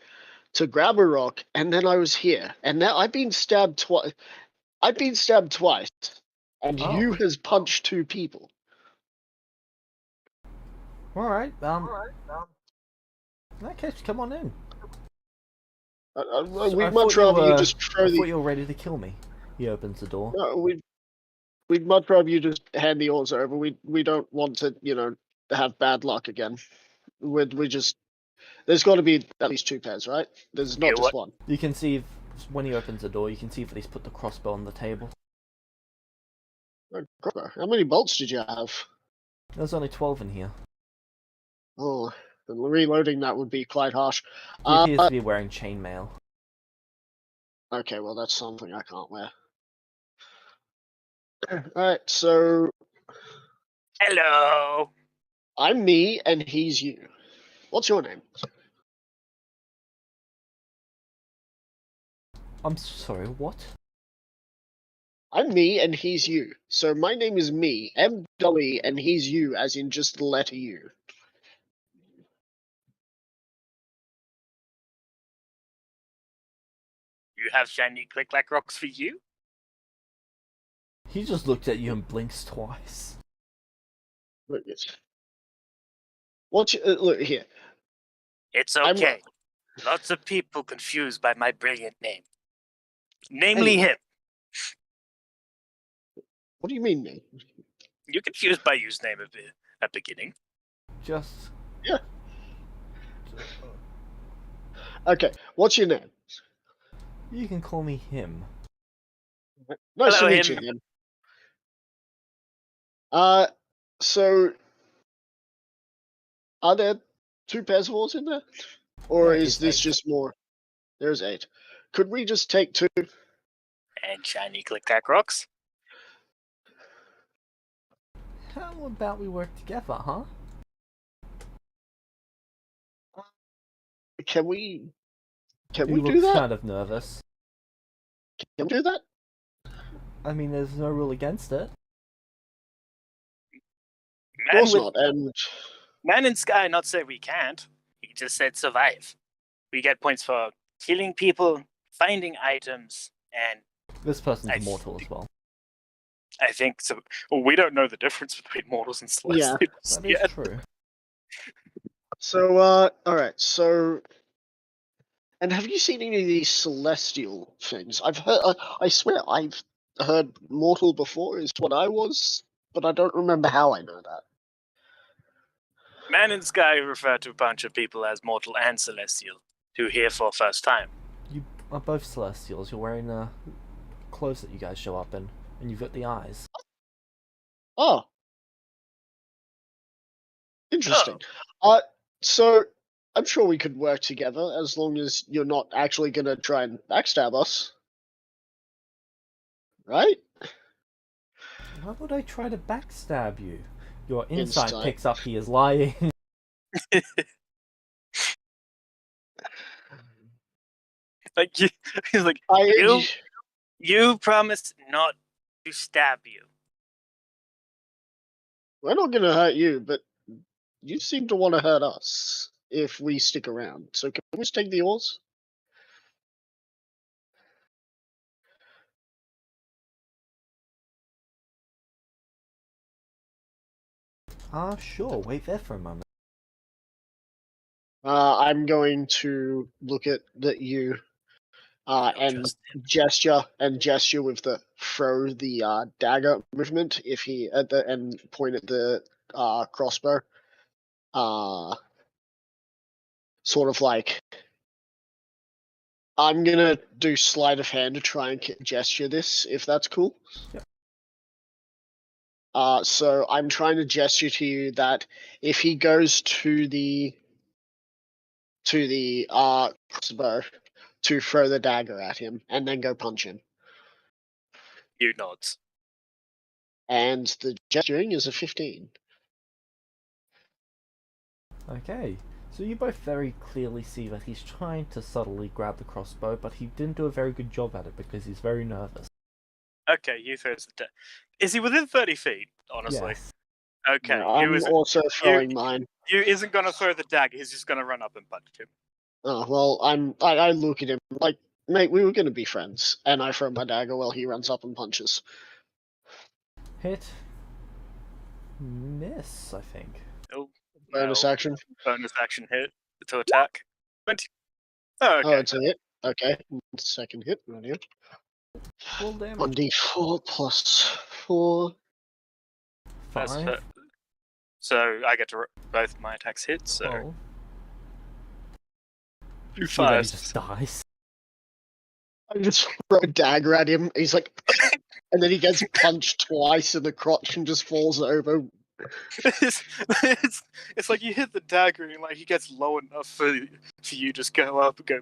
to grab a rock, and then I was here. And now I've been stabbed twice. I've been stabbed twice, and Oh. you has punched 2 people. All right. In that case, come on in. We'd I much thought you rather you were- just throw I thought the. you were ready to kill me. He opens the door. No, we'd much rather you just hand the oars over. We don't want to, have bad luck again. We just. There's got to be at least 2 pairs, right? There's not Yeah, just what? one. You can see when he opens the door. You can see that he's put the crossbow on the table. How many bolts did you have? There's only 12 in here. Oh, then reloading that would be quite harsh. He appears to be wearing chainmail. Okay, well that's something I can't wear. Alright, so Hello. I'm me and he's you. What's your name? I'm sorry. What? I'm me and he's you. So my name is me, M-E, and he's you, as in just the letter U. You have shiny click clack rocks for you? He just looked at you and blinks twice. Look, look here. It's I'm- okay. Lots of people confused by my brilliant name. Namely Anyway. him. What do you mean me? You're confused by username at the beginning. Just. Yeah. Okay, what's your name? You can call me him. Nice Hello, to meet you, him. him. So are there 2 pairs of oars in there? Or There is is this 8. just more? There's 8. Could we just take 2? And shiny click clack rocks. How about we work together, huh? Can we He do looks that? kind of nervous. Can we do that? I mean, there's no rule against it. Of course not. And Man in Sky not say we can't. He just said survive. We get points for killing people, finding items, and This person's I immortal as well. I think so. Well, we don't know the difference between mortals and Yeah. celestials That is yet. true. So, alright, so... And have you seen any of these celestial things? I've heard... I swear, I've heard mortal before is what I was, but I don't remember how I know that. Man in Sky refer to a bunch of people as mortal and celestial, who here for first time. You are both celestials. You're wearing clothes that you guys show up in, and you've got the eyes. Oh. Interesting. So, I'm sure we could work together as long as you're not actually going to try and backstab us. Right? Why would I try to backstab you? Your insight Insight. picks up he is lying. Like you, he's like, you promised not to stab you. We're not going to hurt you, but you seem to want to hurt us if we stick around. So can we just take the oars? Sure. Wait there for a moment. I'm going to look at you and gesture with the throw the dagger movement if he and point at the crossbow. Sort of like I'm gonna do sleight of hand to try and gesture this, if that's cool. Yep. So I'm trying to gesture to you that if he goes to the crossbow to throw the dagger at him and then go punch him. You nods. And the gesturing is a 15. Okay. So you both very clearly see that he's trying to subtly grab the crossbow, but he didn't do a very good job at it because he's very nervous. Okay, you throw the Is he within 30 feet, honestly? Yes. Okay. No, I'm also throwing mine. You isn't going to throw the dagger, he's just going to run up and punch him. Oh, well, I look at him like, mate, we were going to be friends. And I throw my dagger while he runs up and punches. Hit. Miss, I think. Oh, Bonus action. Bonus action hit to attack. 20. Oh, okay. Oh, it's a hit. Okay. Second hit. Right here. Full damage. 1d4 plus 4. 5. So I get to both my attacks hit, so... Oh. You See that he fires. just dies. I just throw a dagger at him. He's like... and then he gets punched twice in the crotch and just falls over. It's like you hit the dagger and like he gets low enough for you just go up and go.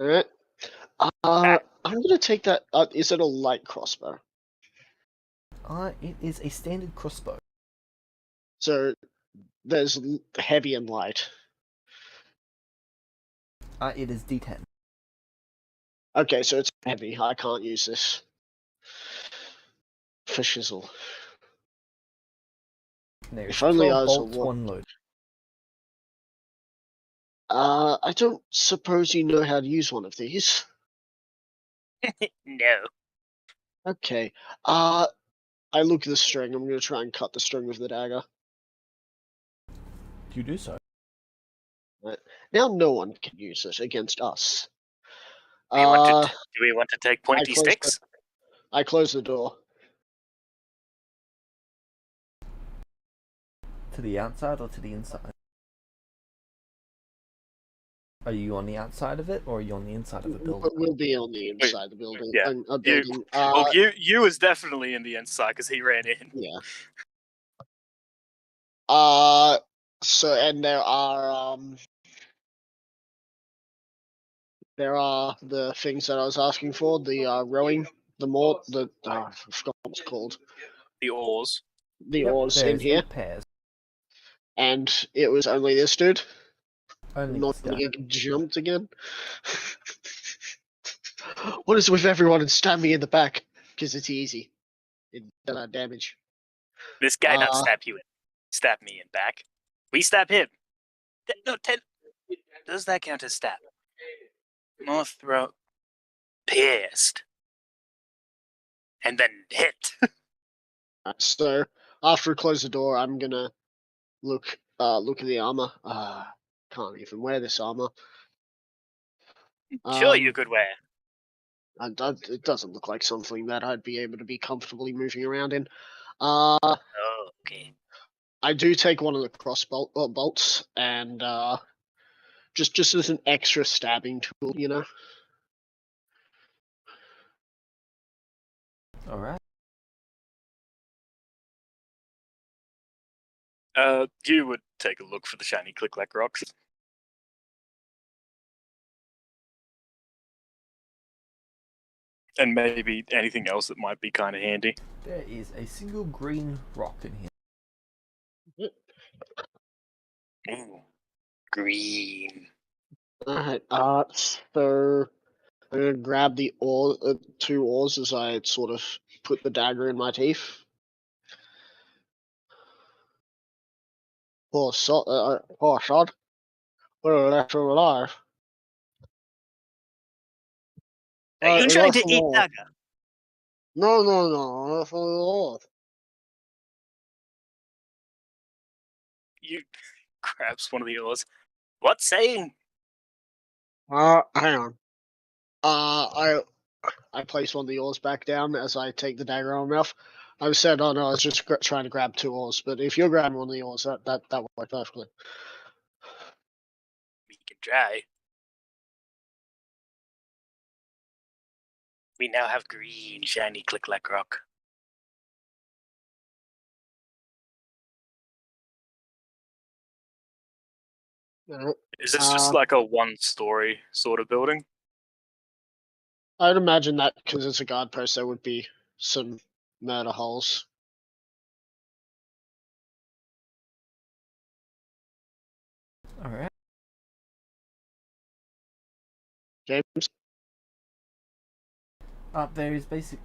Alright. I'm gonna take that. Is it a light crossbow? It is a standard crossbow. So there's heavy and light. It is D10. Okay, so it's heavy. I can't use this. For shizzle. There's If only 12 I was a bolts, war- 1 load. I don't suppose you know how to use one of these. No. Okay. I look at the string. I'm gonna try and cut the string with the dagger. You do so. Now no one can use it against us. Do we want to take pointy close sticks? I close the door. To the outside or to the inside? Are you on the outside of it, or are you on the inside of the building? We'll be on the inside of the building. Yeah. Building. You was definitely in the inside because he ran in. Yeah. So and there are the things that I was asking for, the rowing, I forgot what it's called. The oars. The oars in there's here. 8 pairs. And it was only this dude. Only Not this guy. getting jumped again. What is with everyone and stab me in the back? Because it's easy. It does not damage. This guy not stab you in. Stab me in back. We stab him. No, does that count as stab? More throat. Pierced. And then hit. So, after we close the door, I'm gonna look look at the armor. Can't even wear this armor. Sure, you could wear. It doesn't look like something that I'd be able to be comfortably moving around in. Oh, okay. I do take one of the crossbow bolts and just as an extra stabbing tool, you know. All right. You would take a look for the shiny click-clack rocks. And maybe anything else that might be kind of handy. There is a single green rock in here. Ooh, green. Alright, so I'm gonna grab the two oars as I sort of put the dagger in my teeth. Poor sod, we're left alive. Are you trying to eat alive. dagger? No, left alive. You grabs one of the oars. What saying? Hang on. I place one of the oars back down as I take the dagger on my mouth. I said, oh no, I was just trying to grab two oars, but if you're grabbing one of the oars, that worked perfectly. We can try. We now have green, shiny click-clack rock. Is this just like a one-story sort of building? I'd imagine that because it's a guard post, there would be some murder holes. All right. James? There is basic.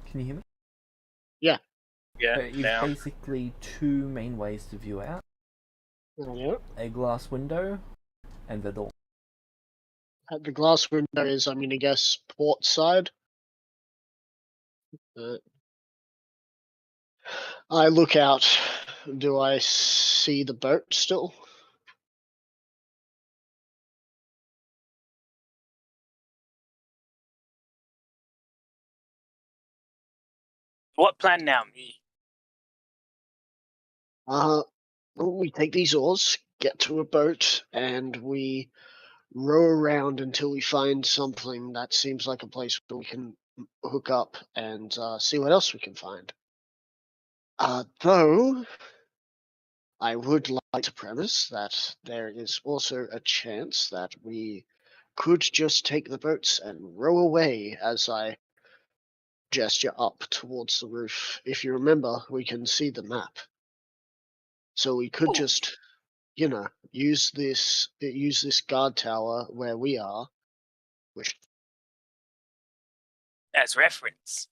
Can you hear me? Yeah. Yeah, There is now. basically two main ways to view out: Yeah. a glass window and the door. The glass window is, I'm going to guess, port side. I look out. Do I see the boat still? What plan now, me? We take these oars, get to a boat, and we row around until we find something that seems like a place where we can hook up and see what else we can find. Though, I would like to premise that there is also a chance that we could just take the boats and row away as I gesture up towards the roof. If you remember, we can see the map. So we could just, use this guard tower where we are, which As reference.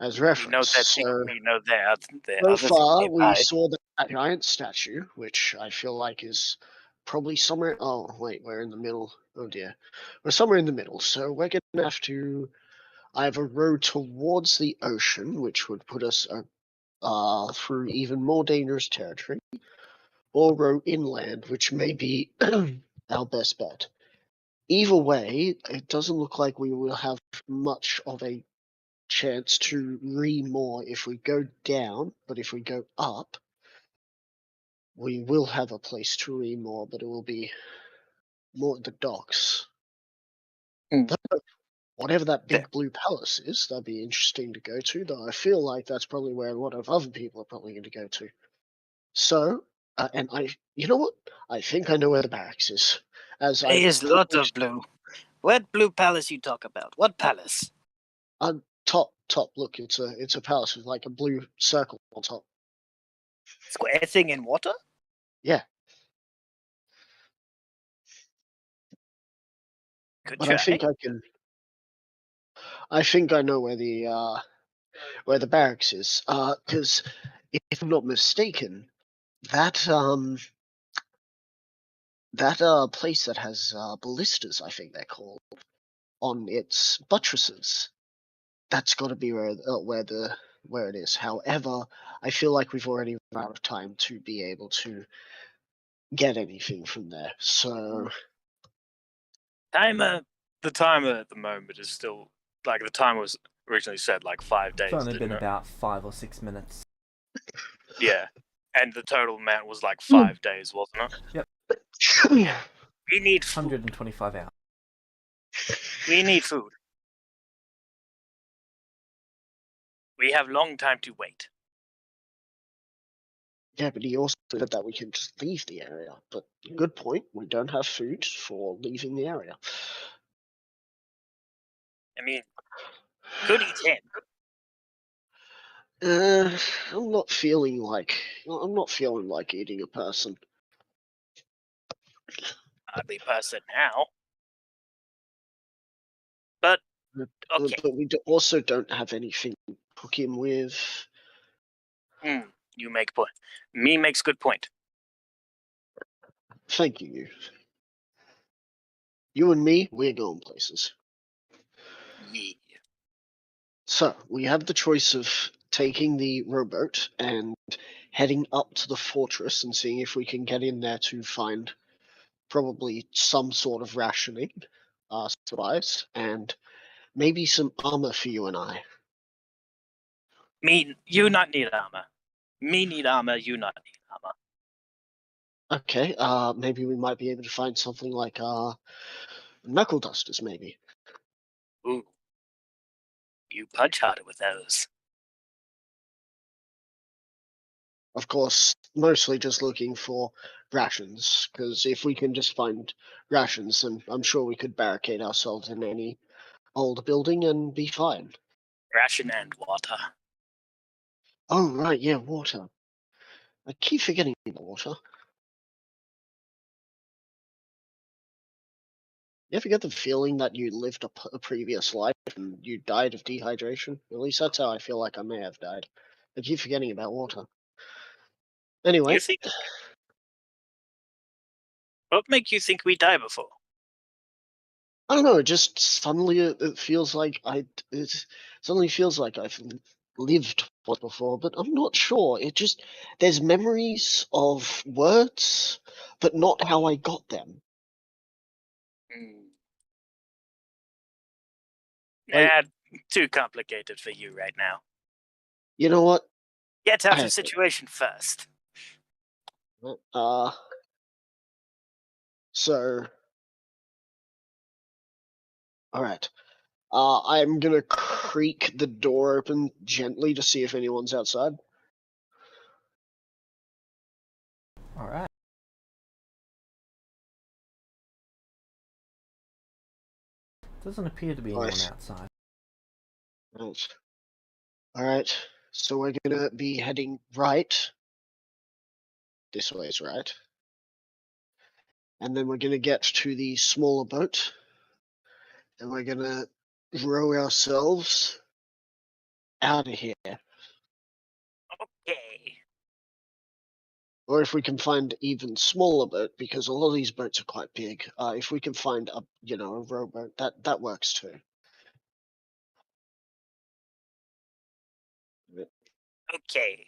as We know reference. that So, we know there are so other far, things we nearby. saw that giant statue, which I feel like is probably somewhere. Oh wait, we're in the middle. Oh dear, we're somewhere in the middle. So we're gonna have to either row towards the ocean, which would put us through even more dangerous territory, or row inland, which may be our best bet. Either way, it doesn't look like we will have much of a chance to re-moor if we go down, but if we go up, we will have a place to re-moor, but it will be more at the docks. Mm. Whatever that big blue palace is, that'd be interesting to go to, though I feel like that's probably where a lot of other people are probably going to go to. So, and you know what? I think I know where the barracks is. As I There's a lot of blue. What blue palace you talk about? What palace? top. Look, it's a palace with like a blue circle on top. Square thing in water? Yeah. Good But try. I think I know where the barracks is. Because if I'm not mistaken, that place that has ballistas, I think they're called, on its buttresses. That's got to be where the where it is. However, I feel like we've already run out of time to be able to get anything from there. So The timer at the moment is still like the timer was originally set like 5 days. It's only been didn't it? about 5 or 6 minutes. Yeah, and the total amount was like 5 days, wasn't it? We need food. 125 hours. We need food. We have long time to wait. yeah, but he also said that we can just leave the area. But good point. We don't have food for leaving the area. I mean, could eat him. I'm not feeling like eating a person. Hardly person now. But okay. But we also don't have anything to cook him with. You make point. Me makes good point. Thank you. You and me, we're going places. Yeah. So we have the choice of taking the rowboat and heading up to the fortress and seeing if we can get in there to find probably some sort of rationing, supplies, and maybe some armor for you and I. Me, you not need armor. Me need armor. You not need armor. Okay, maybe we might be able to find something like knuckle dusters, maybe. Ooh. You punch harder with those. Of course, mostly just looking for rations, because if we can just find rations, then I'm sure we could barricade ourselves in any old building and be fine. Ration and water. Oh, right, yeah, water. I keep forgetting about water. You ever get the feeling that you lived a previous life and you died of dehydration? At least that's how I feel like I may have died. I keep forgetting about water. Anyway, You think? What make you think we die before? I don't know. It just suddenly it feels like suddenly feels like I've lived once before, but I'm not sure. There's memories of words, but not how I got them. Nah, too complicated for you right now. You know what? Get out of the situation first. So, all right. I'm gonna creak the door open gently to see if anyone's outside. Alright. Doesn't appear to be anyone outside. Right. Alright, so we're gonna be heading right. This way is right. And then we're gonna get to the smaller boat. And we're gonna row ourselves out of here. Okay. Or if we can find even smaller boat, because a lot of these boats are quite big. If we can find a rowboat, that works too. Okay.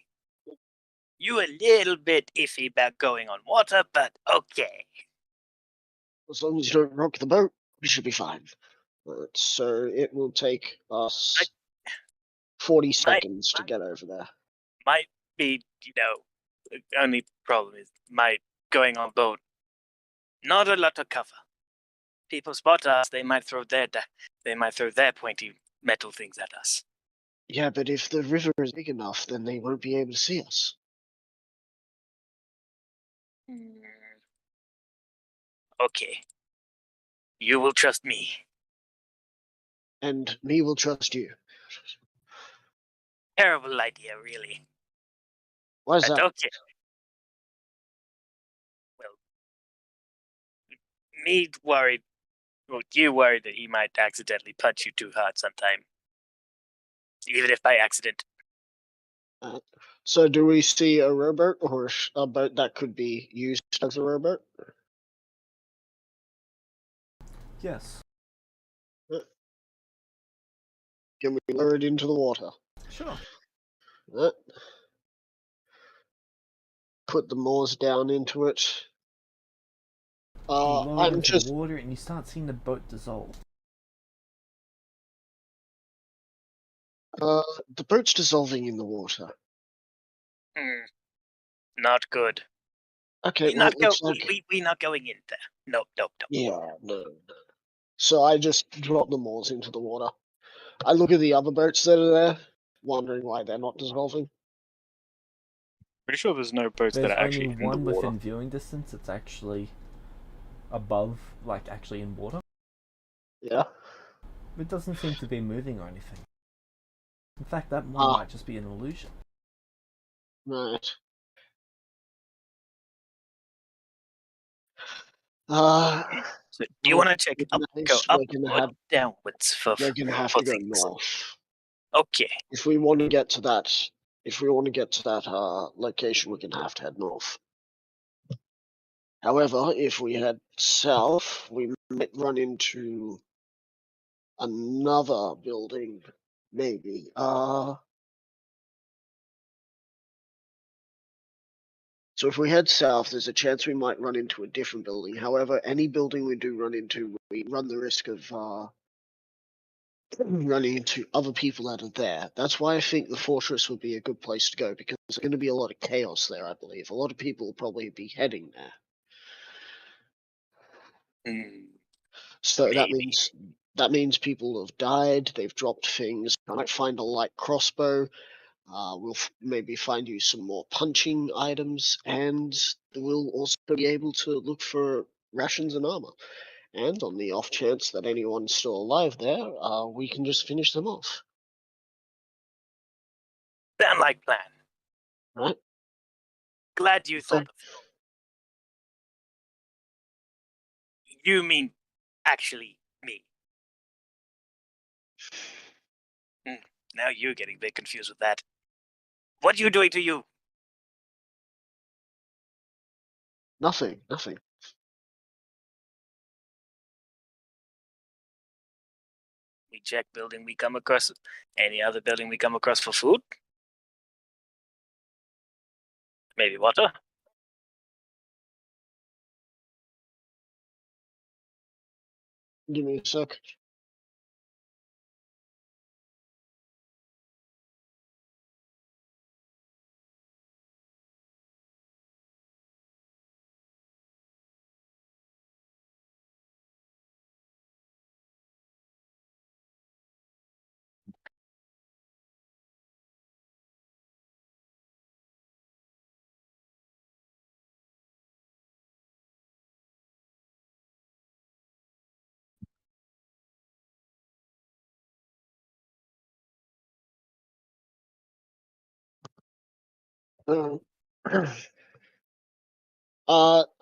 You a little bit iffy about going on water, but okay. As long as you don't rock the boat, we should be fine. So it will take us 40 seconds to get over there. Might be, the only problem is going on boat. Not a lot of cover. People spot us, they might throw their pointy metal things at us. Yeah, but if the river is big enough, then they won't be able to see us. Okay. You will trust me. And me will trust you. Terrible idea, really. Why is But that? okay. Well, you worried that he might accidentally punch you too hard sometime. Even if by accident. So do we see a rowboat or a boat that could be used as a rowboat? Yes. Can we lower it into the water? Sure. Right. Put the moors down into it. You lower it I'm into just. the water and you start seeing the boat dissolve. The boat's dissolving in the water. Not good. Okay, We well, not it go. looks like. We not going in there. No, no, no. Yeah, no. So I just drop the moors into the water. I look at the other boats that are there, wondering why they're not dissolving. Pretty sure there's no boats There's that are only actually in the one water. within viewing distance that's actually above, like actually in water. Yeah. It doesn't seem to be moving or anything. In fact, that one might just be an illusion. Right. So do you want to check up, go up, we're gonna or have downwards for we're gonna have for to go things? north. Okay. If we want to get to that, location, we're gonna have to head north. However, if we head south, we might run into another building, maybe. So if we head south, there's a chance we might run into a different building. However, any building we do run into, we run the risk of running into other people that are there. That's why I think the fortress would be a good place to go, because there's going to be a lot of chaos there, I believe. A lot of people will probably be heading there. So that means people have died, they've dropped things. I might find a light crossbow. We'll maybe find you some more punching items, and we'll also be able to look for rations and armor. And on the off chance that anyone's still alive there, we can just finish them off. Sound like plan. Right? Glad you thought of it. You mean actually me? Now you're getting a bit confused with that. What are you doing to you? Nothing. We check building we come across. Any other building we come across for food? Maybe water? Give me a sec.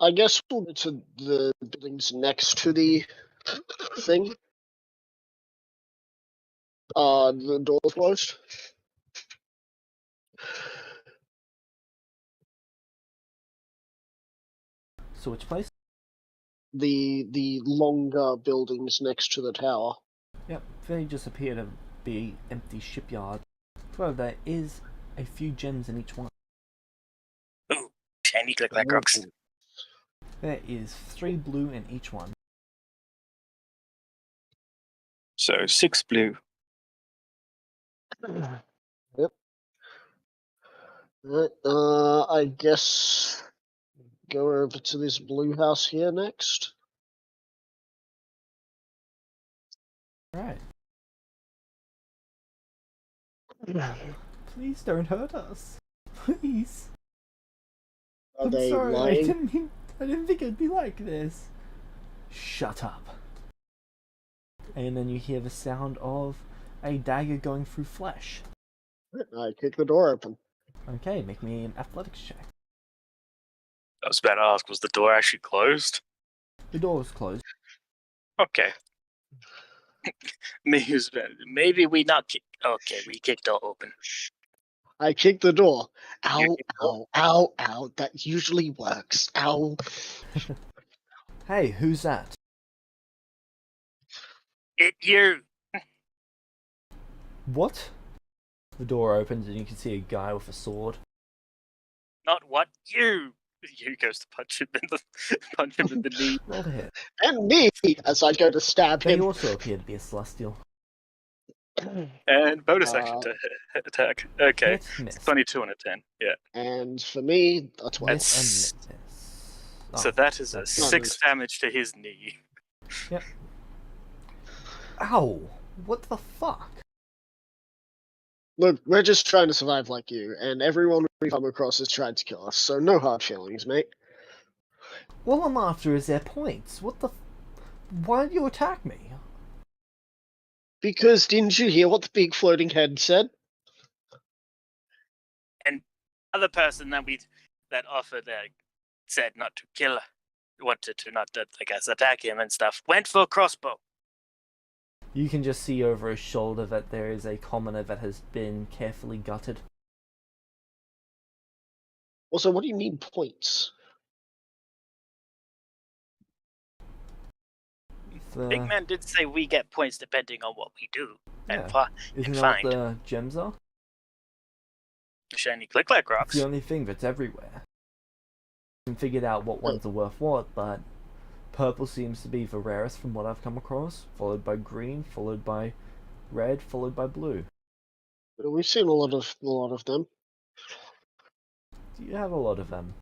I guess we'll go to the buildings next to the thing. The door closed. So which place? The longer buildings next to the tower. Yep, they just appear to be empty shipyards. However, there is a few gems in each one. Ooh, shiny click like rocks. There is 3 blue in each one. So 6 blue. Yep. Right, I guess go over to this blue house here next. Right. Please don't hurt us. Please. Are I'm they sorry, lying? I didn't think it'd be like this. Shut up. And then you hear the sound of a dagger going through flesh. I kick the door open. Okay, make me an athletics check. I was about to ask, was the door actually closed? The door is closed. Okay. Maybe we not kick. Okay, we kicked door open. I kick the door. You Ow, kick the door? ow, ow, ow. That usually works. Ow. Hey, who's that? It you. What? The door opens and you can see a guy with a sword. Not what you. You goes to punch him in the knee. Roll to hit. And me, as I go to stab They him. also appear to be a celestial. And bonus action to attack. Okay. Hit, miss. 22 and a 10. Yeah. And for me, a 12. Hit and miss. So Oh, that is a that's 6 damage to his knee. Yep. Ow! What the fuck? Look, we're just trying to survive like you, and everyone we come across has tried to kill us, so no hard feelings, mate. All I'm after is their points. What the... Why did you attack me? Because didn't you hear what the big floating head said? And other person that offered said not to kill, wanted to not to, I guess, attack him and stuff, went for a crossbow. You can just see over his shoulder that there is a commoner that has been carefully gutted. Also, what do you mean points? Big Man did say we get points depending on what we do and Isn't that find. what the gems are? Shiny click-clack It's rocks. the only thing that's everywhere. I haven't figured out what ones are worth what, but purple seems to be the rarest from what I've come across, followed by green, followed by red, followed by blue. We've seen a lot of them. Do you have a lot of them?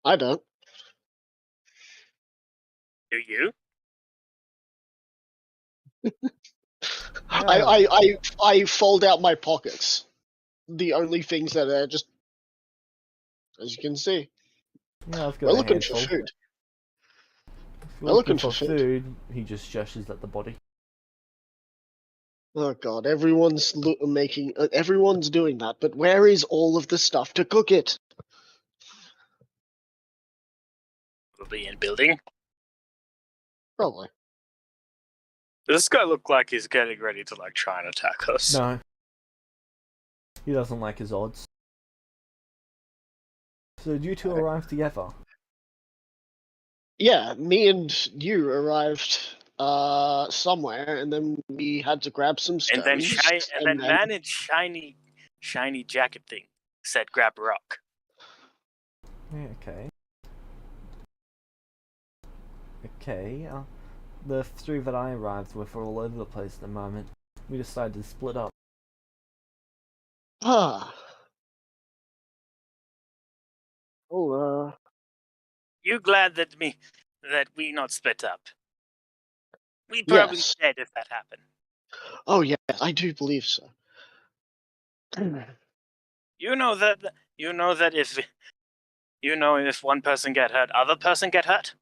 I don't. Do you? I fold out my pockets. The only things that are just, as you can see, Yeah, I've got we're a looking handful. for food. If you're We're looking looking for for food. food, he just gestures at the body. Oh god, everyone's everyone's doing that, but where is all of the stuff to cook it? Probably in building. Probably. Does this guy look like he's getting ready to try and attack us? No. He doesn't like his odds. So did you two arrive together? Yeah, me and you arrived somewhere, and then we had to grab some stones. And then managed shiny jacket thing said grab a rock. Yeah, okay. Okay, the three that I arrived with are all over the place at the moment. We decided to split up. Ah. You glad that we not split up? We'd probably Yes. dead if that happened. Oh yeah, I do believe so. You know that if one person get hurt, other person get hurt?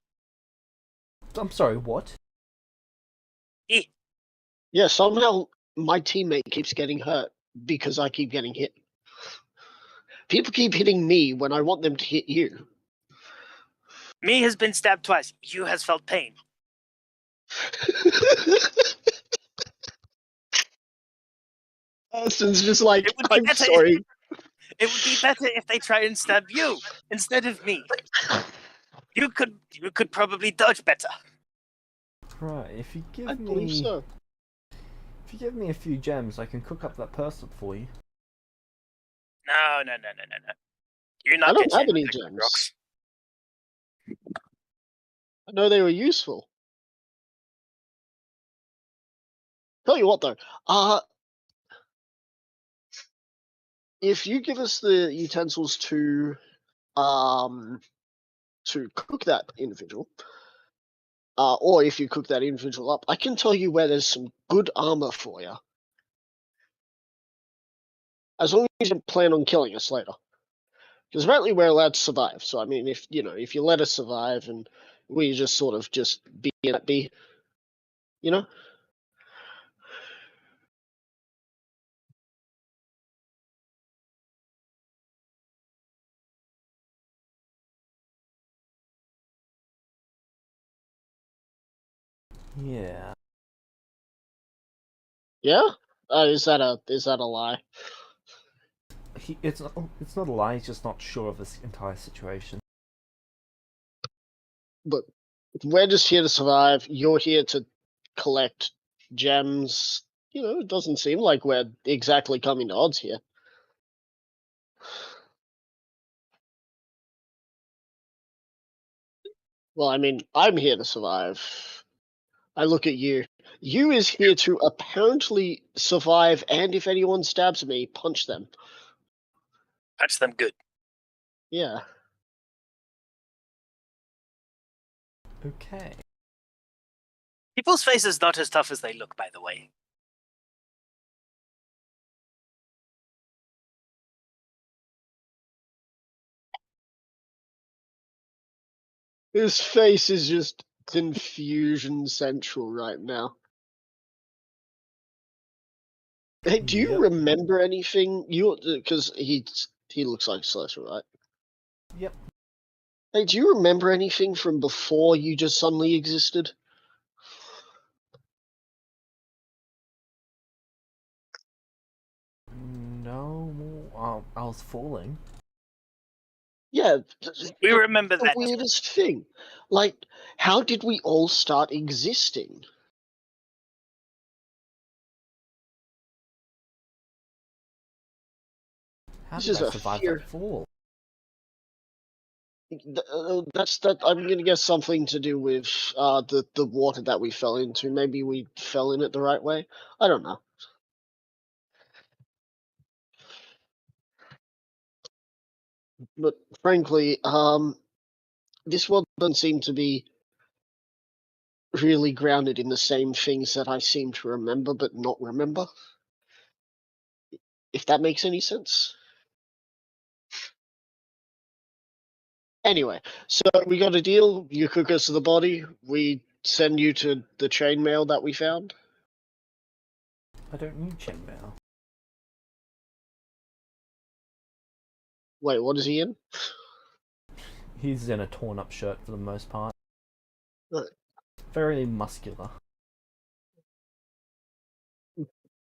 I'm sorry, what? Yeah, somehow my teammate keeps getting hurt because I keep getting hit. People keep hitting me when I want them to hit you. Me has been stabbed twice. You has felt pain. Austin's just like, It would be I'm better sorry. It would be better if they try and stab you instead of me. You could probably dodge better. Right, if you give I believe so. If you give me a few gems, I can cook up that person for you. No. You're not I don't getting have any click-clack gems. rocks. I know they were useful. Tell you what though, if you give us the utensils to cook that individual, or if you cook that individual up, I can tell you where there's some good armor for you. As long as you don't plan on killing us later. Because apparently we're allowed to survive. So I mean, if you let us survive and we just sort of just be in that be, you know. Yeah. Yeah. Is that a lie? It's not a lie. He's just not sure of this entire situation. But we're just here to survive. You're here to collect gems it doesn't seem like we're exactly coming to odds here. Well, I mean, I'm here to survive. I look at you. You is here to apparently survive, and if anyone stabs me, punch them. Punch them good. Yeah. Okay. People's faces not as tough as they look, by the way. His face is just confusion central right now. Hey, do you Yep. remember anything? Because he looks like Celestia, right? Yep. Hey, do you remember anything from before you just suddenly existed? No, I was falling. Yeah, We remember the that. weirdest thing. Like, how did we all start existing? How This did is I a survive fear. that fall? That's that. I'm gonna guess something to do with the water that we fell into. Maybe we fell in it the right way. I don't know. But frankly, this world doesn't seem to be really grounded in the same things that I seem to remember but not remember. If that makes any sense. Anyway, so we got a deal. You cook us the body. We send you to the chainmail that we found. I don't need chainmail. Wait, what is he in? He's in a torn up shirt for the most part. Right. Very muscular.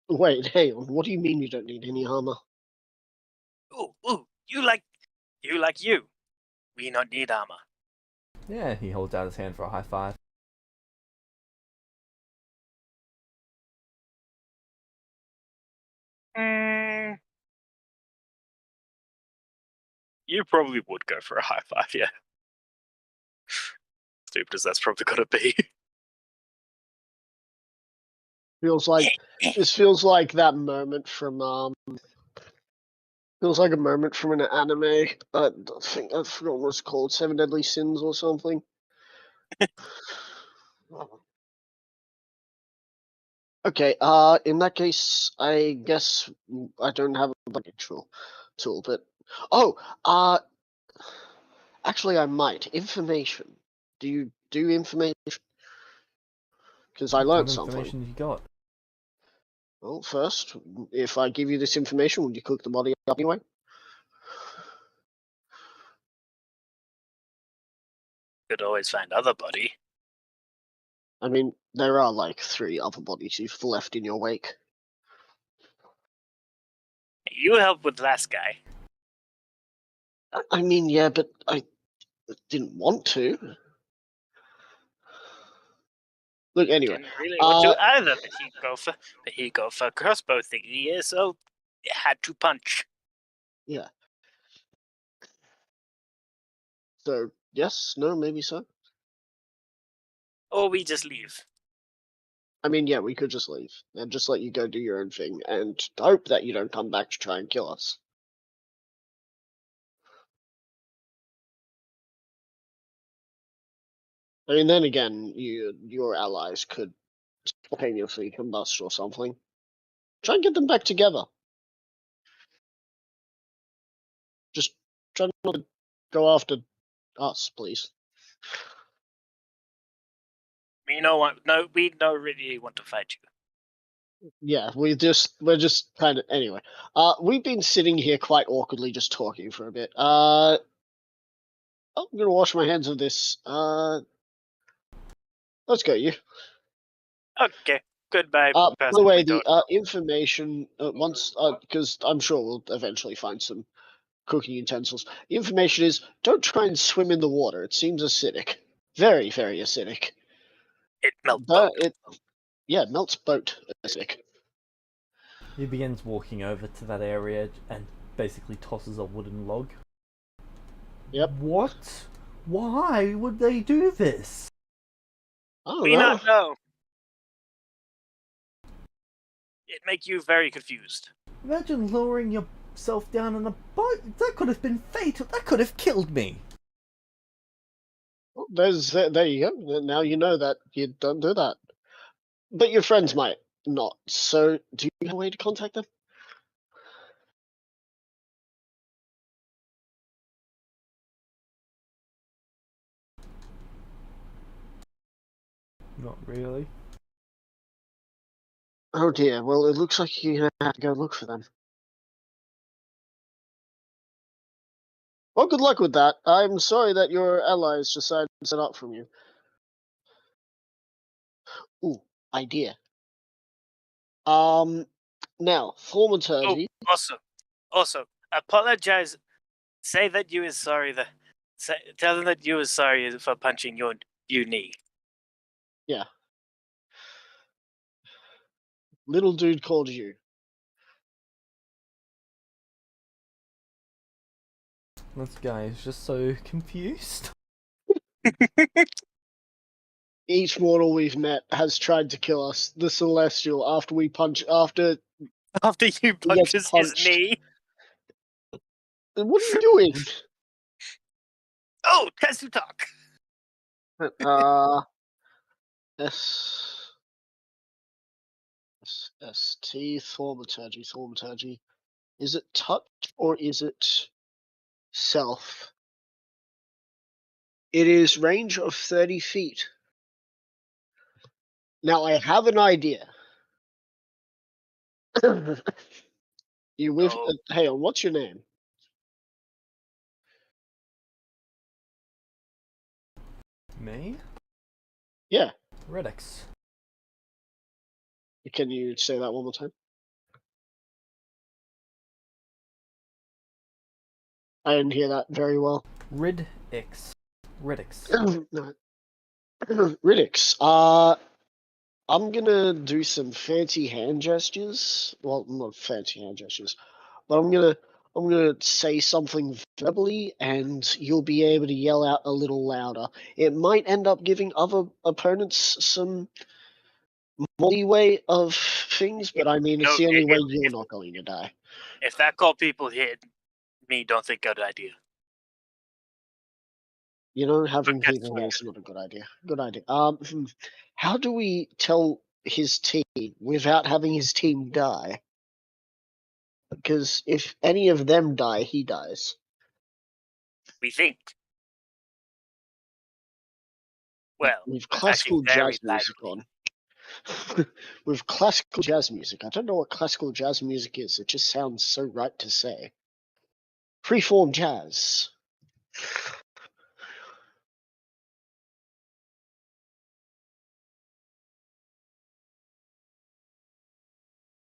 Wait, hey, what do you mean you don't need any armor? Ooh, you like you. We not need armor. Yeah, he holds out his hand for a high five. You probably would go for a high five, yeah. Stupid as that's probably gotta be. Feels like this feels like that moment from feels like a moment from an anime. I think I forgot what it's called, Seven Deadly Sins or something. Okay, in that case, I guess I don't have a actual tool, but actually, I might. Information. Do you do information? Because I What learned something. information have you got? Well, first, if I give you this information, would you cook the body up anyway? Could always find other body. I mean, there are like 3 other bodies you've left in your wake. You helped with the last guy. I mean, yeah, but I didn't want to. Look, anyway. Didn't really want to either, but he go for crossbow thingy here, so you had to punch. Yeah. So, yes, no, maybe so. Or we just leave. I mean, yeah, we could just leave and just let you go do your own thing and hope that you don't come back to try and kill us. I mean, then again, your allies could spontaneously combust or something. Try and get them back together. Just try not to go after us, please. We know what? No, we don't really want to fight you. Yeah, we're just kind of anyway. We've been sitting here quite awkwardly, just talking for a bit. I'm gonna wash my hands of this. Let's go, you. Okay, goodbye. By the person way, we the don't. information once because I'm sure we'll eventually find some cooking utensils. The information is don't try and swim in the water. It seems acidic, very very acidic. It melts But boat. it melts boat acidic. He begins walking over to that area and basically tosses a wooden log. Yep. What? Why would they do this? I don't We know. not know. It make you very confused. Imagine lowering yourself down in a boat. That could have been fatal. That could have killed me. Well, there you go. Now you know that you don't do that. But your friends might not. So, do you have a way to contact them? Not really. Oh dear. Well, it looks like you're gonna have to go look for them. Well, good luck with that. I'm sorry that your allies decided to set up from you. Ooh, idea. Now, thaumaturgy. Also, apologize. Say that you is sorry. Tell them that you is sorry for punching your knee. Yeah. Little dude called you. This guy is just so confused. Each mortal we've met has tried to kill us. The Celestial, after After you he gets punches his punched. knee. What are you doing? Oh, Tesu talk. ST thaumaturgy. Is it touch or is it self? It is range of 30 feet. Now I have an idea. You with? Oh. Hey, on, what's your name? Me? Yeah. Redix. Can you say that one more time? I didn't hear that very well. Redix. Redix. No. Ridix. I'm gonna do some fancy hand gestures. Well, not fancy hand gestures, but I'm gonna say something verbally, and you'll be able to yell out a little louder. It might end up giving other opponents some more leeway of things, but I mean, it's No, the only way if- you're not going to die. If that call people hit me, don't think good idea. You know, having Forget people here swearing. is not a good idea. Good idea. How do we tell his team without having his team die? Because if any of them die, he dies. We think. Well, With that's actually classical very jazz music likely. on. With classical jazz music. I don't know what classical jazz music is. It just sounds so right to say. Freeform jazz.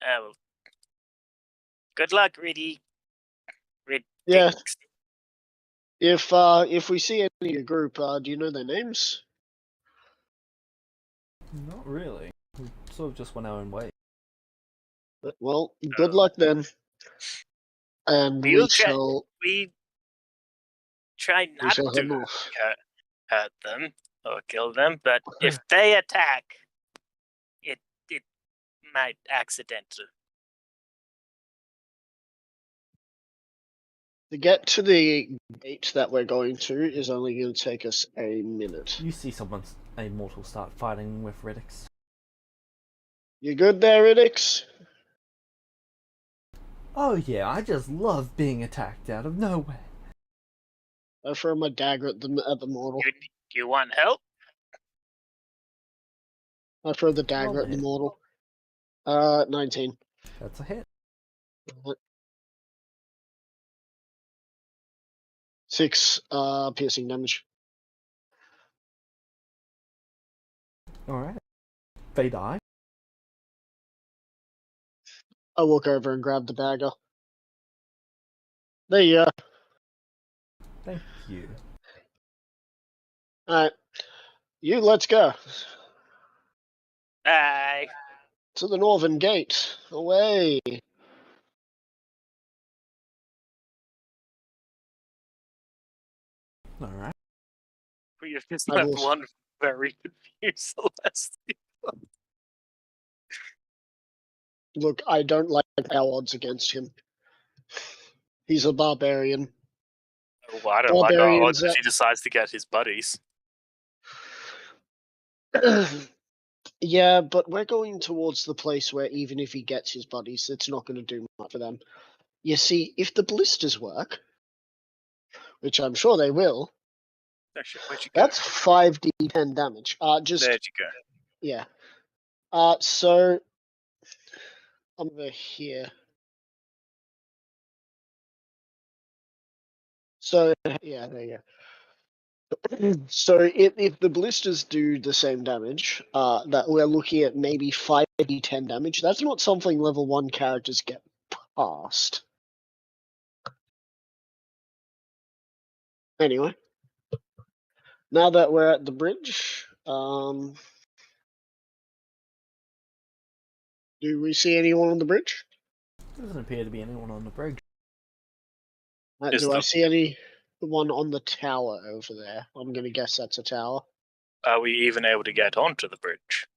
Well, good luck, Riddy. Yeah. If we see any of your group, do you know their names? Not really. We sort of just went our own way. Well, good luck then. And we shall try not head to north. hurt them or kill them, but if they attack, it might accidental. To get to the gate that we're going to is only going to take us a minute. You see a mortal start fighting with Redix. You good there, Ridix? Oh yeah, I just love being attacked out of nowhere. I throw my dagger at the mortal. You want help? I throw the dagger Roll at the hit. mortal. 19. That's a hit. 6 piercing damage. Alright. They die. I walk over and grab the dagger. There you are. Thank you. Alright. You, let's go. Bye. To the northern gate. Away. Alright. We have just I left will- one very confused Celestia. Look, I don't like our odds against him. He's a barbarian. Well, I don't like our odds Barbarians if he decides to get his buddies. Yeah, but we're going towards the place where even if he gets his buddies, it's not going to do much for them. You see, if the blisters work, which I'm sure they will, Actually, where'd you go? that's 5d10 damage. Just There'd you go. yeah. So I'm over here. So yeah, there you go. So if the blisters do the same damage, that we're looking at maybe 5d10 damage. That's not something level 1 characters get past. Anyway, now that we're at the bridge, do we see anyone on the bridge? There doesn't appear to be anyone on the bridge. Do I see anyone on the tower over there? I'm going to guess that's a tower. Are we even able to get onto the bridge?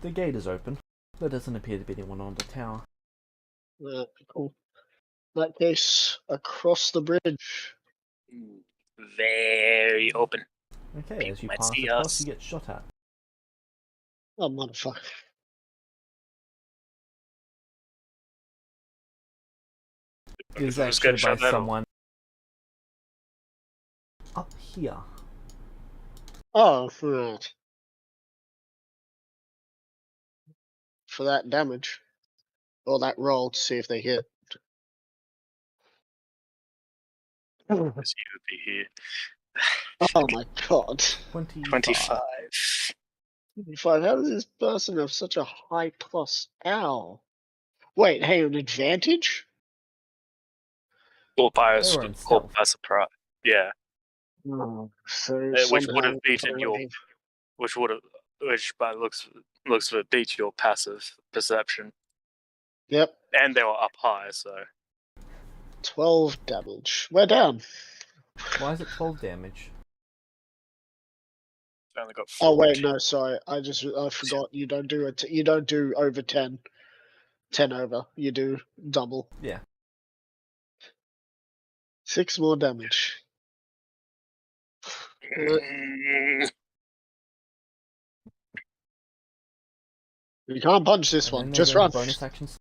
The gate is open. There doesn't appear to be anyone on the tower. Cool. In that case, across the bridge. Very open. Okay, People as you might pass see across, us. you get shot at. Oh, motherfucker. It is Just get actually by shot at. someone up here. Oh, right. For that damage. Or that roll to see if they hit. Because you would be here. Oh my god. 25. 25. 25. How does this person have such a high plus? Ow. Wait, hey, an advantage? Or by They were in or stealth. by surprise. Yeah. Oh, so Which would somehow have beaten your already- which by looks of it beat your passive perception. Yep, And they were up high, so 12 damage. We're down. Why is it 12 damage? they only got Oh 14. wait, no, sorry. I forgot. You don't do it. You don't do over 10. 10 over. You do double. Yeah. 6 more damage. You can't punch this And one. then Just they're run. going to bonus actions.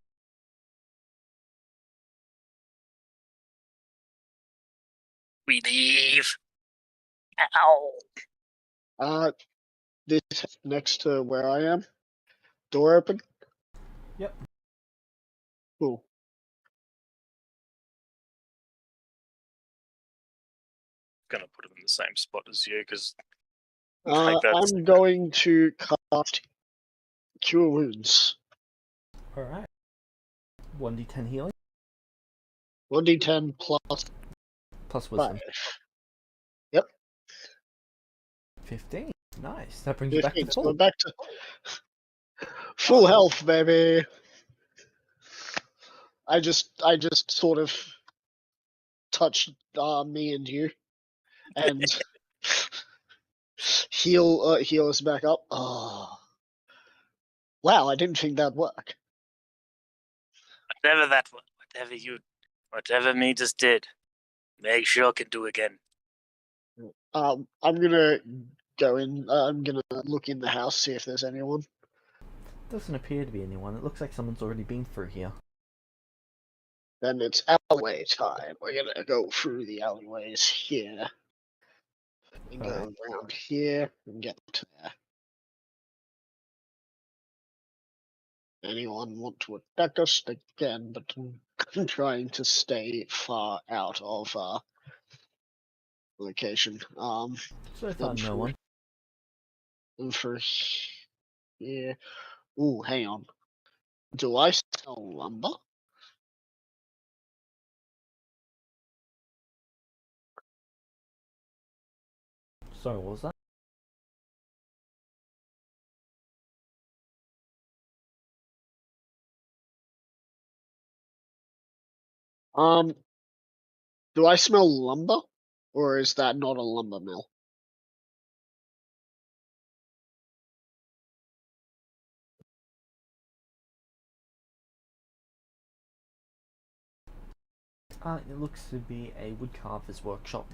We leave. Ow. This next to where I am. Door open. Yep. Cool. Gonna put him in the same spot as you because I'm going to cast Cure Wounds. Alright. 1d10 healing 1d10 plus plus wisdom. 5. Yep. 15. Nice. That brings you back to 15. So full. we're back to full health, baby. I just sort of touched me and you, and heal us back up. Oh, wow! I didn't think that'd work. Whatever me just did, make sure I can do again. I'm gonna go in. I'm gonna look in the house, see if there's anyone. Doesn't appear to be anyone. It looks like someone's already been through here. Then it's alleyway time. We're gonna go through the alleyways here. And go around here and get to there. Anyone want to attack us again? But I'm trying to stay far out of location. So far, no one. And for here, ooh, hang on. Do I sell lumber? Sorry, what was that? Do I smell lumber, or is that not a lumber mill? It looks to be a woodcarver's workshop.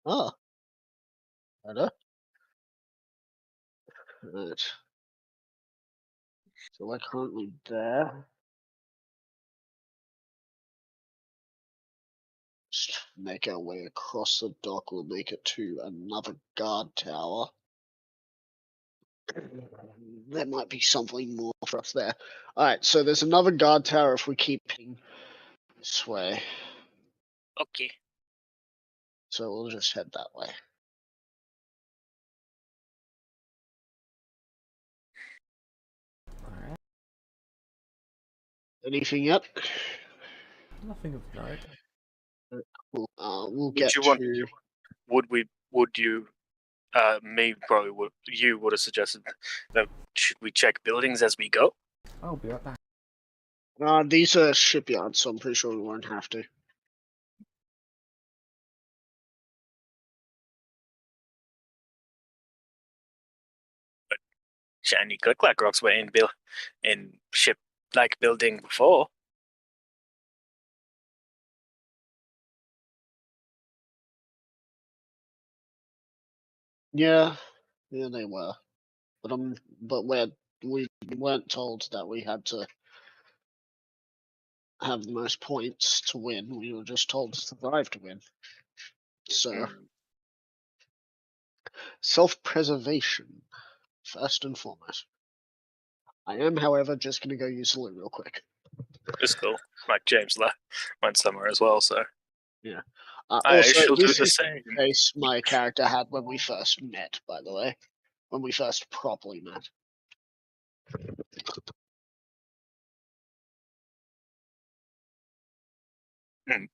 Ah, better. Right. So we're currently there. Just make our way across the dock. We'll make it to another guard tower. There might be something more for us there. Alright, so there's another guard tower if we keep heading this way. Okay. So we'll just head that way. Alright, Anything yet? nothing of note. We'll Would get you want? to. Would you? Me probably would. You would have suggested that should we check buildings as we go? I'll be right back. These are shipyards, so I'm pretty sure we won't have to. Shiny click-clack rocks were in ship like building before. Yeah, they were, but we weren't told that we had to have the most points to win. We were just told to survive to win. So, self-preservation first and foremost. I am, however, just going to go use the loo real quick. It's cool. Like James went somewhere as well, so Yeah. I Also, shall do this the is same. the face my character had when we first met, by the way. When we first properly met. Hmm.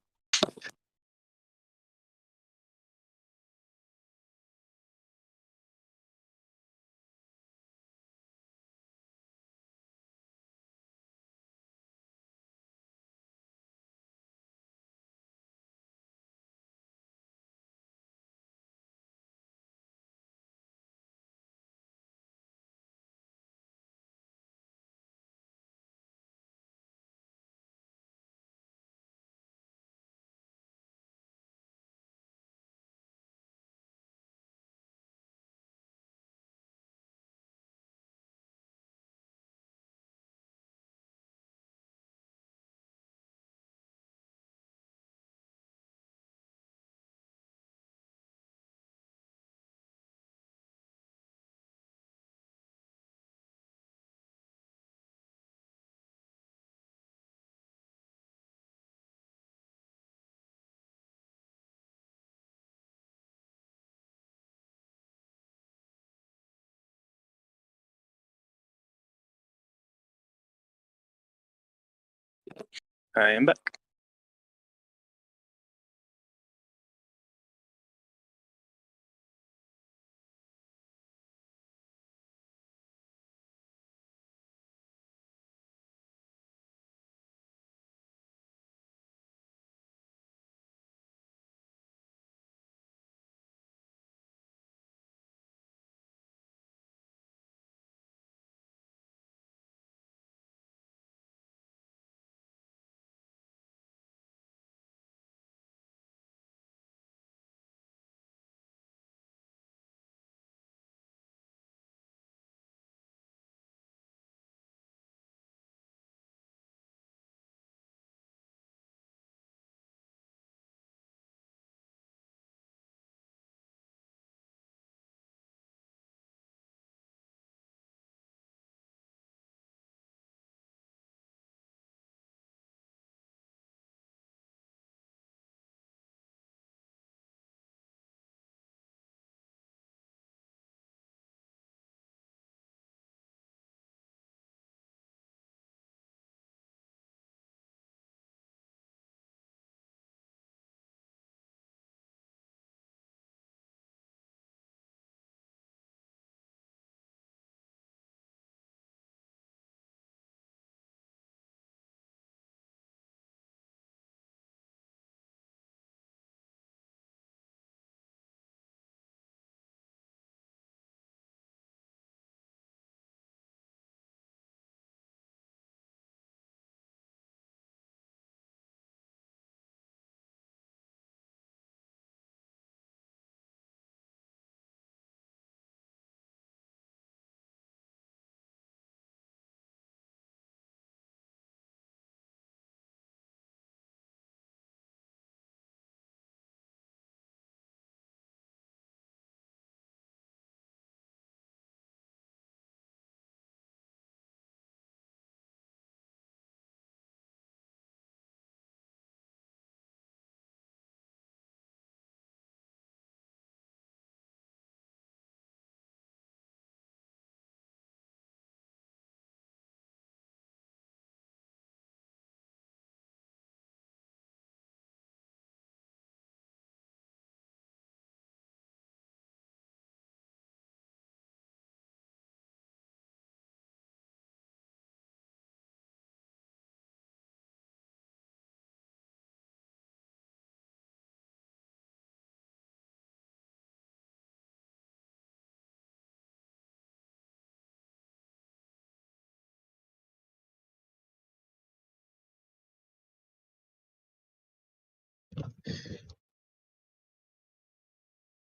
I am back.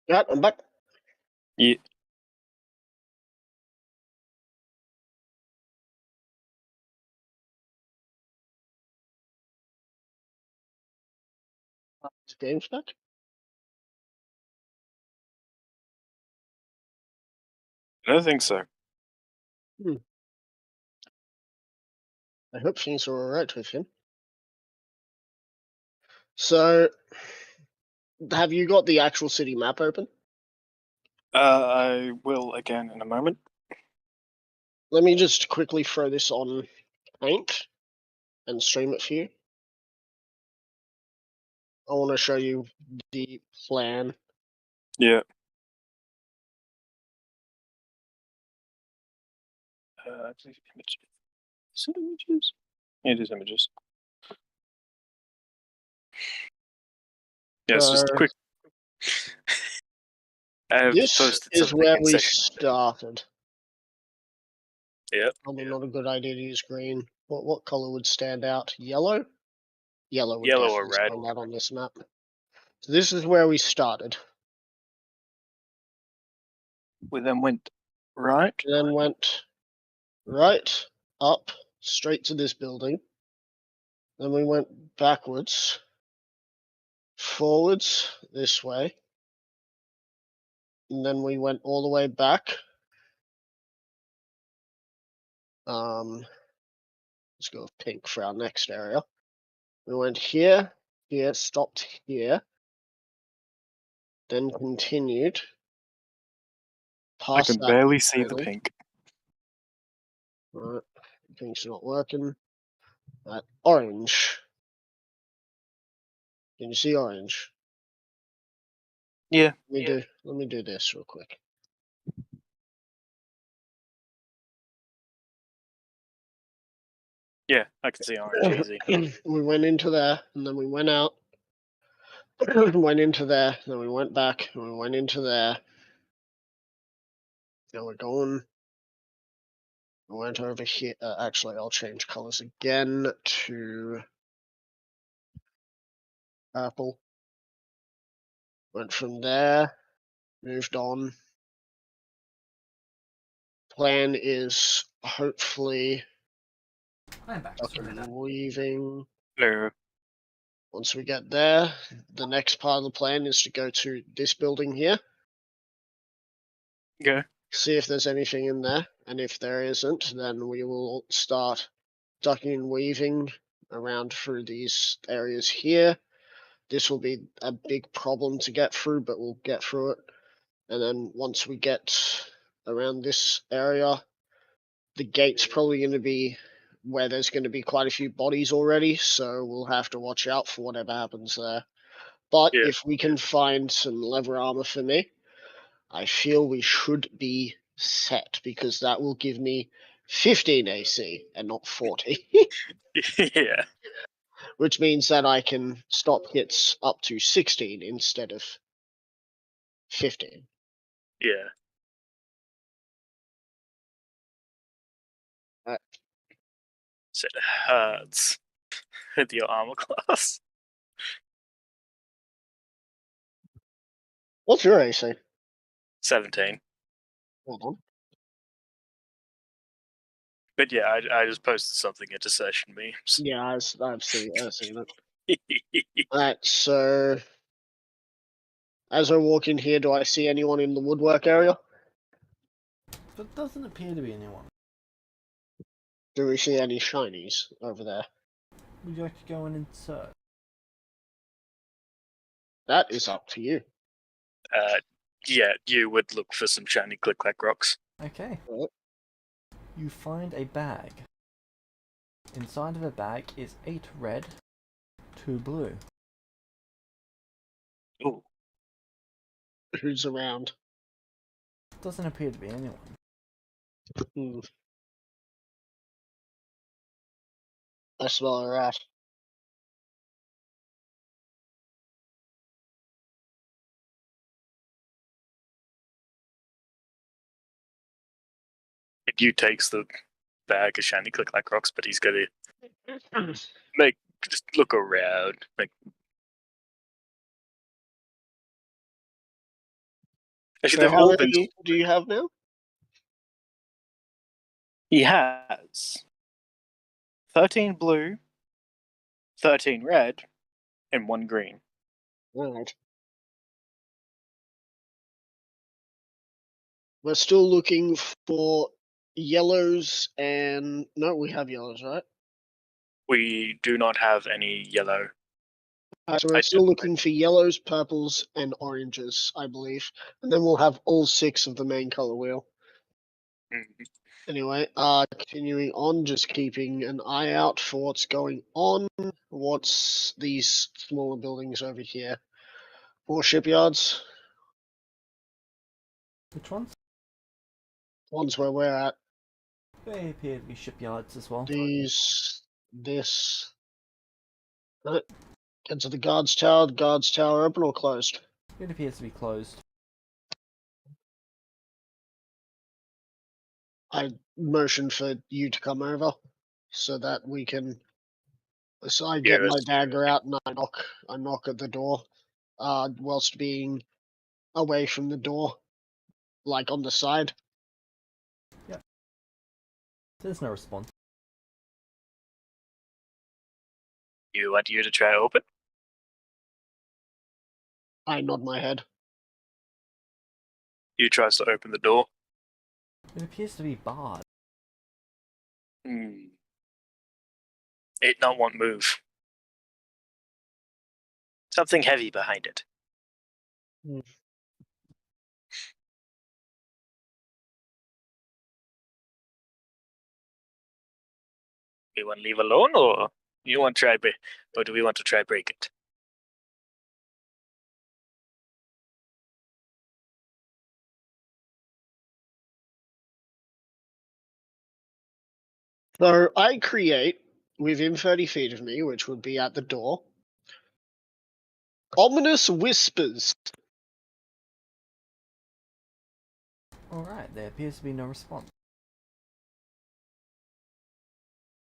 Yeah, I'm back. Yeah. Game's back. I don't think so. I hope things are alright with him. So, have you got the actual city map open? I will again in a moment. Let me just quickly throw this on Paint and stream it for you. I want to show you the plan. Yeah. Images. Is it images? Yeah, it is images. Yeah, it's just So, quick. I have this posted is something where in we session. started. Yep. Probably not a good idea to use green. What color would stand out? Yellow? Yellow would Yellow or definitely red. stand out on this map. So this is where we started. We then went right. Then went right, up, straight to this building. Then we went backwards, forwards this way. And then we went all the way back. Let's go with pink for our next area. We went here, here, stopped here, then continued I past can that barely see the building. pink. Right, pink's not working. That orange. Can you see orange? Yeah. Let me do this real quick. Yeah, I can see orange easy. We went into there, and then we went out. Went into there, then we went back, and we went into there. Now we're going. We went over here. Actually, I'll change colors again to purple. Went from there, moved on. Plan is hopefully I'm back. Sorry about that. weaving. No. Once we get there, the next part of the plan is to go to this building here, Okay. see if there's anything in there, and if there isn't, then we will start ducking and weaving around through these areas here. This will be a big problem to get through, but we'll get through it. And then once we get around this area, the gate's probably going to be where there's going to be quite a few bodies already, so we'll have to watch out for whatever happens there. But Yeah. if we can find some leather armor for me, I feel we should be set, because that will give me 15 AC and not 40. Yeah. Which means that I can stop hits up to 16 instead of 15. Yeah. So it hurts with your armor class. What's your AC? 17. Hold on. But yeah, I just posted something into session memes. Yeah, I've seen it. Alright, so as I walk in here, do I see anyone in the woodwork area? There doesn't appear to be anyone. Do we see any shinies over there? Would you like to go in and search? That is up to you. Yeah, you would look for some shiny click-clack rocks. Okay. Right. You find a bag. Inside of the bag is 8 red, 2 blue. Ooh. Who's around? Doesn't appear to be anyone. I smell a rat. You takes the bag of shiny click-clack rocks, but he's gonna just look around. Like, Actually, So they've how all been. many do you have now? He has 13 blue, 13 red, and 1 green. Alright. We're still looking for yellows and... No, we have yellows, right? We do not have any yellow. So we're still looking for yellows, purples, and oranges, I believe. And then we'll have all 6 of the main color wheel. Mhm. Anyway, continuing on, just keeping an eye out for what's going on. What's these smaller buildings over here? 4 shipyards. Which ones? One's where we're at. They appear to be shipyards as well. This. Right. Get to the guards tower. The guards tower open or closed? It appears to be closed. I motion for you to come over so that we can. So I get my Yes. dagger out and I knock at the door, whilst being away from the door, like on the side. There's no response. You want you to try open? I nod my head. You tries to open the door. It appears to be barred. It not want move. Something heavy behind it. Hmm. We want to leave alone, or you want to try, or do we want to try break it? So I create within 30 feet of me, which would be at the door, ominous whispers. Alright, there appears to be no response.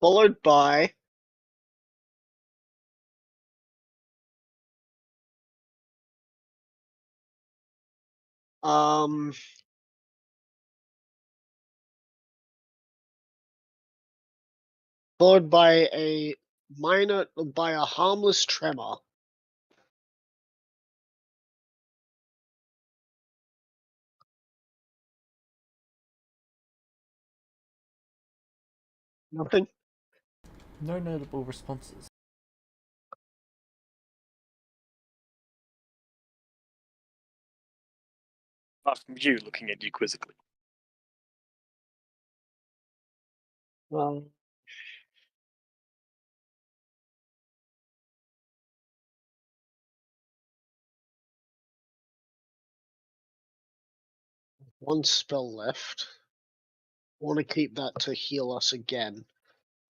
Followed by followed by a harmless tremor. Nothing. No notable responses. Apart from you looking at you quizzically. Well, one spell left. Want to keep that to heal us again.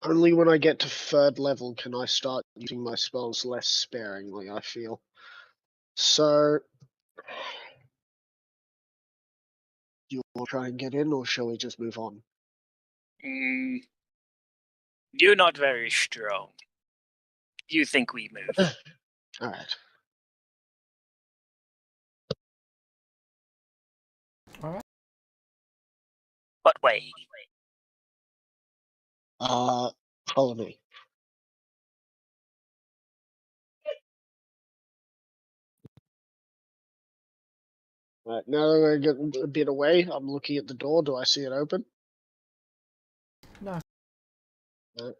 Only when I get to 3rd level can I start using my spells less sparingly, I feel. So, do you want to try and get in, or shall we just move on? You're not very strong. You think we move? Alright. Alright. What way? Follow me. Right, now that we're getting a bit away, I'm looking at the door. Do I see it open? No. No.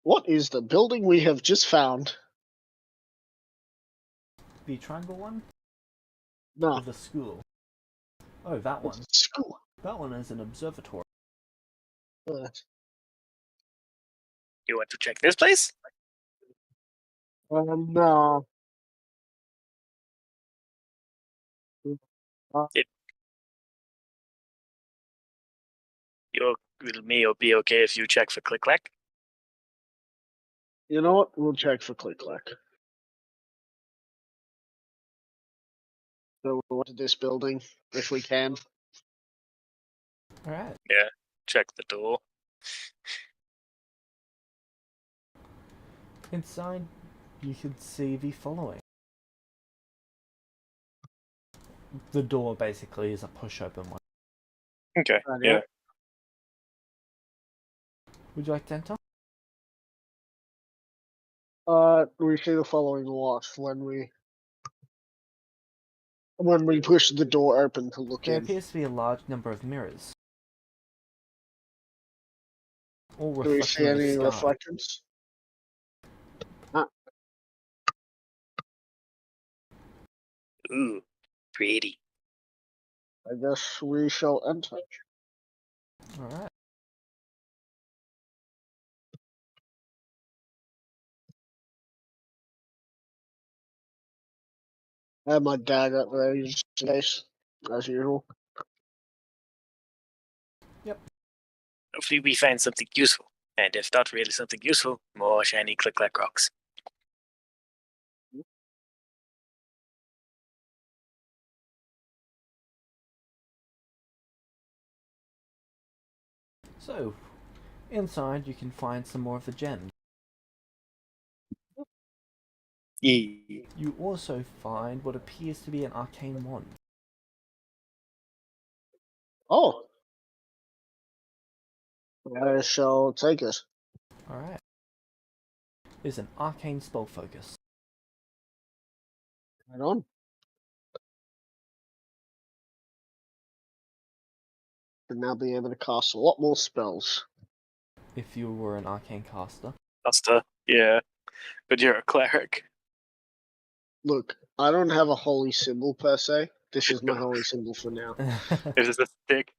What is the building we have just found? The triangle one? No. Or the school? Oh, that one. School. That one is an observatory. You want to check this place? No. Will me or be okay if you check for click-clack? You know what? We'll check for click-clack. So we'll go to this building, if we can. Alright. Yeah, check the door. Inside, you can see the following. the door basically is a push open one. Okay. Right, Yeah. Would you like to enter? We see the following what when we push the door open to look There in. appears to be a large number of mirrors, all Do we see reflecting the any sky. reflections? Ooh, pretty. I guess we shall enter. Alright. I have my dagger at the just in case, as usual. Hopefully we find something useful. And if not really something useful, more shiny click-clack rocks. So, inside you can find some more of the gems. Yeah. You also find what appears to be an arcane wand. Oh. I shall take it. Alright. It's an arcane spell focus. Right on. Should now be able to cast a lot more spells. If you were an arcane caster. Yeah. But you're a cleric. Look, I don't have a holy symbol per se. This is my holy symbol for now. This is a stick.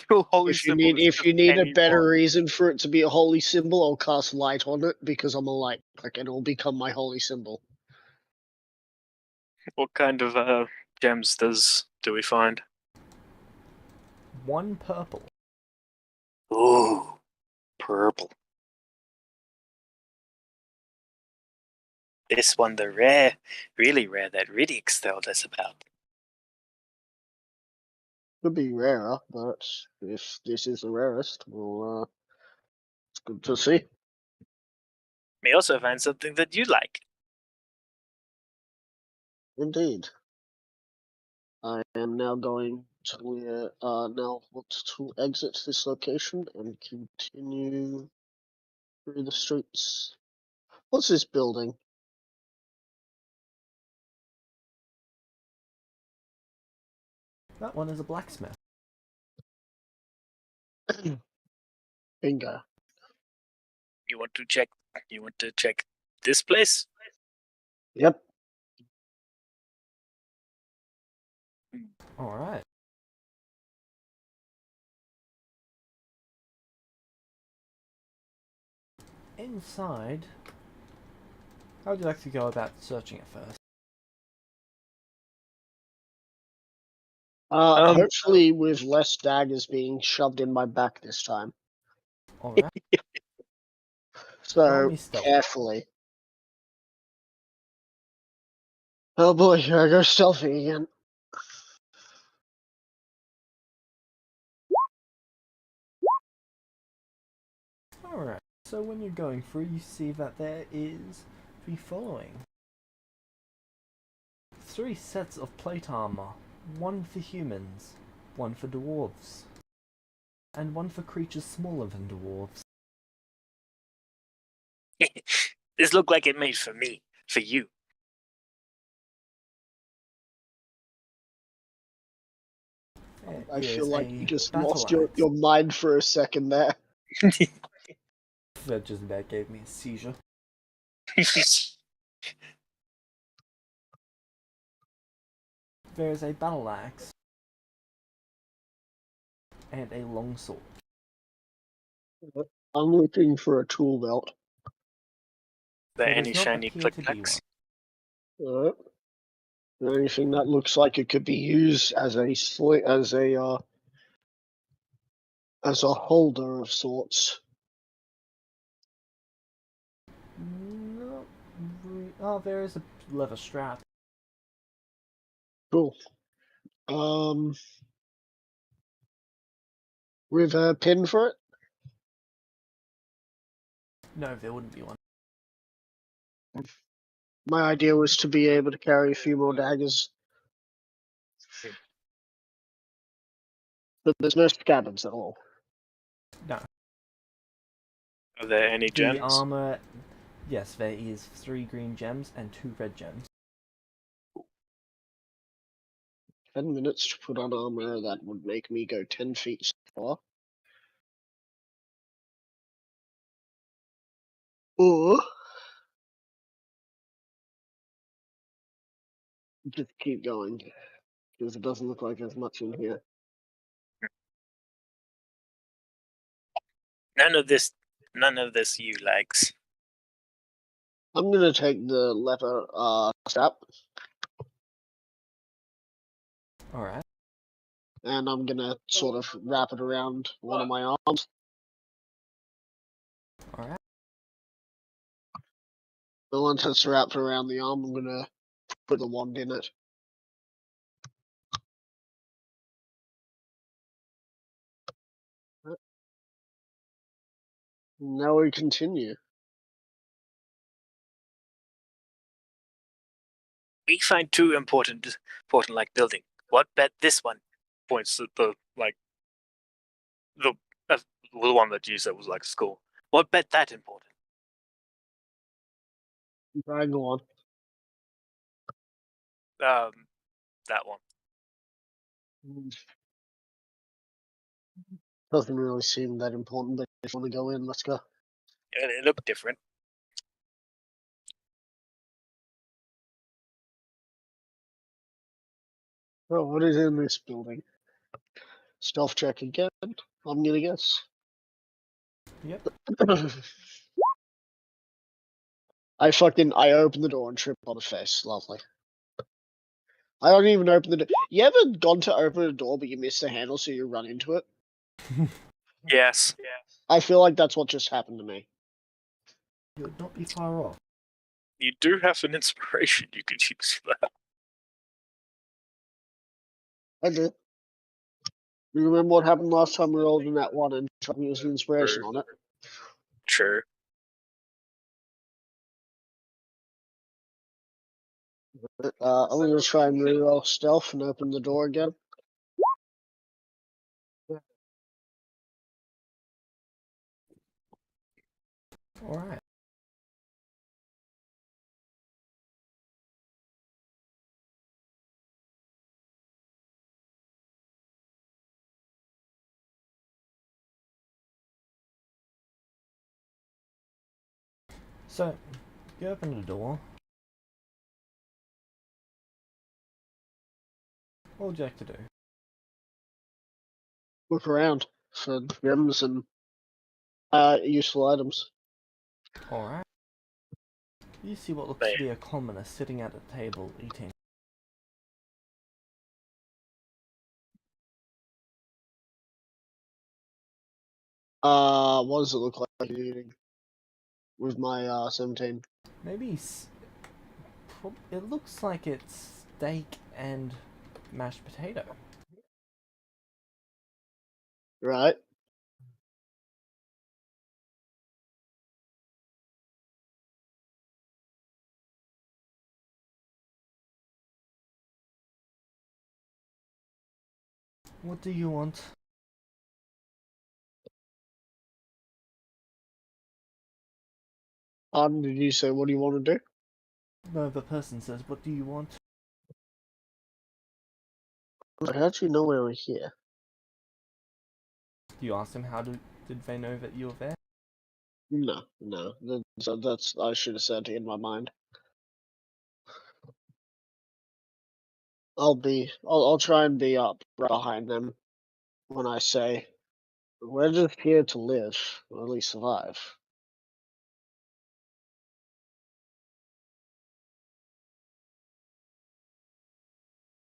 Your holy If you symbol is if just you need a any better wand. reason for it to be a holy symbol, I'll cast light on it because I'm a light. Like it'll become my holy symbol. What kind of gems do we find? One purple. Ooh, purple. This one, the rare, really rare that Riddick's told us about. Could be rarer, but if this is the rarest, well, it's good to see. May also find something that you like. Indeed. I am now going to now want to exit this location and continue through the streets. What's this building? That one is a blacksmith. Bingo. You want to check this place? Yep. Alright. Inside, how would you like to go about searching it first? Hopefully with less daggers being shoved in my back this time. Alright. Roll So me stealth. carefully. Oh boy, here I go stealthy again. Alright. So when you're going through, you see that there is the following. 3 sets of plate armor. 1 for humans, 1 for dwarves, and 1 for creatures smaller than dwarves. This looked like it made for me, for you. I feel like you just battle lost your axe. mind for a second there. That just about gave me a seizure. There is a battle axe and a longsword. I'm looking for a tool belt. There There any does not shiny appear to be click-clacks? Anything that looks like it could be used as a holder of sorts. No, oh, there is a leather strap. Cool. With a pin for it? No, there wouldn't be one. My idea was to be able to carry a few more daggers But there's no scabbards at all. No. Are there any The gems? armor, yes, there is 3 green gems and 2 red gems. 10 minutes to put on armor, that would make me go 10 feet so far. Or just keep going, because it doesn't look like there's much in here. None of this you likes. I'm gonna take the leather strap, Alright. and I'm gonna sort of wrap it around one of my arms. Alright. But once it's wrapped around the arm, I'm gonna put the wand in it. Now we continue. We find 2 important like building. What bet this one points at the one that you said was like school. What bet that important? Try and go on. That one. Doesn't really seem that important, but if you want to go in, let's go. It looked different. Oh, what is in this building? Stealth check again, I'm gonna guess. Yep. I open the door and trip on his face. Lovely. I don't even open the door. You ever gone to open a door but you miss the handle so you run into it? Yes. I feel like that's what just happened to me. You would not be far off. You do have an inspiration you could use for that. I do. You remember what happened last time we rolled in that one and tried to use an inspiration on it? True. I'm gonna try and reroll stealth and open the door again. Alright. So, you open the door. What would you like to do? Look around for gems and useful items. Alright. You see what looks to be a commoner sitting at a table eating. What does it look like eating? With my 17. Maybe it looks like it's steak and mashed potato. Right. What do you want? Did you say what do you want to do? No, the person says, what do you want? How'd you know we were here? You asked him did they know that you were there? No. That's I should have said in my mind. I'll try and be up right behind them when I say we're just here to live, or at least survive.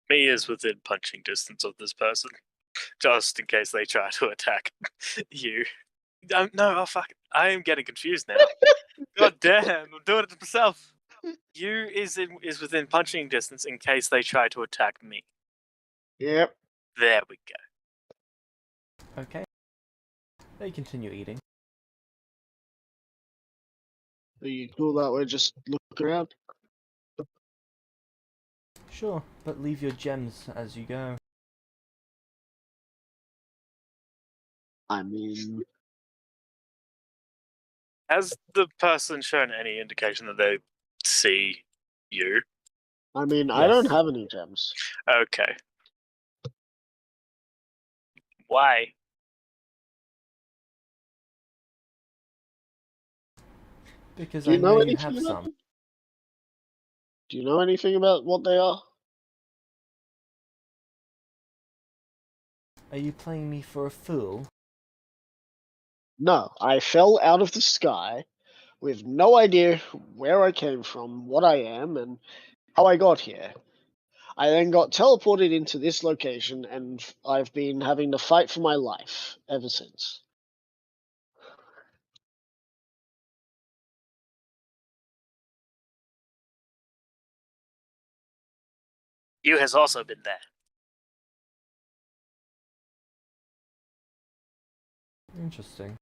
Me is within punching distance of this person, just in case they try to attack you. No, oh fuck! I am getting confused now. God damn, I'm doing it to myself. You is within punching distance in case they try to attack me. Yep. There we go. Okay. They continue eating. Are you cool that way? Just look around. Sure, but leave your gems as you go. I mean, Has the person shown any indication that they see you? I Yes. don't have any gems. Okay. Why? Because Do I you know know you anything have about some. them? Do you know anything about what they are? Are you playing me for a fool? No, I fell out of the sky with no idea where I came from, what I am, and how I got here. I then got teleported into this location, and I've been having to fight for my life ever since. You has also been there. Interesting.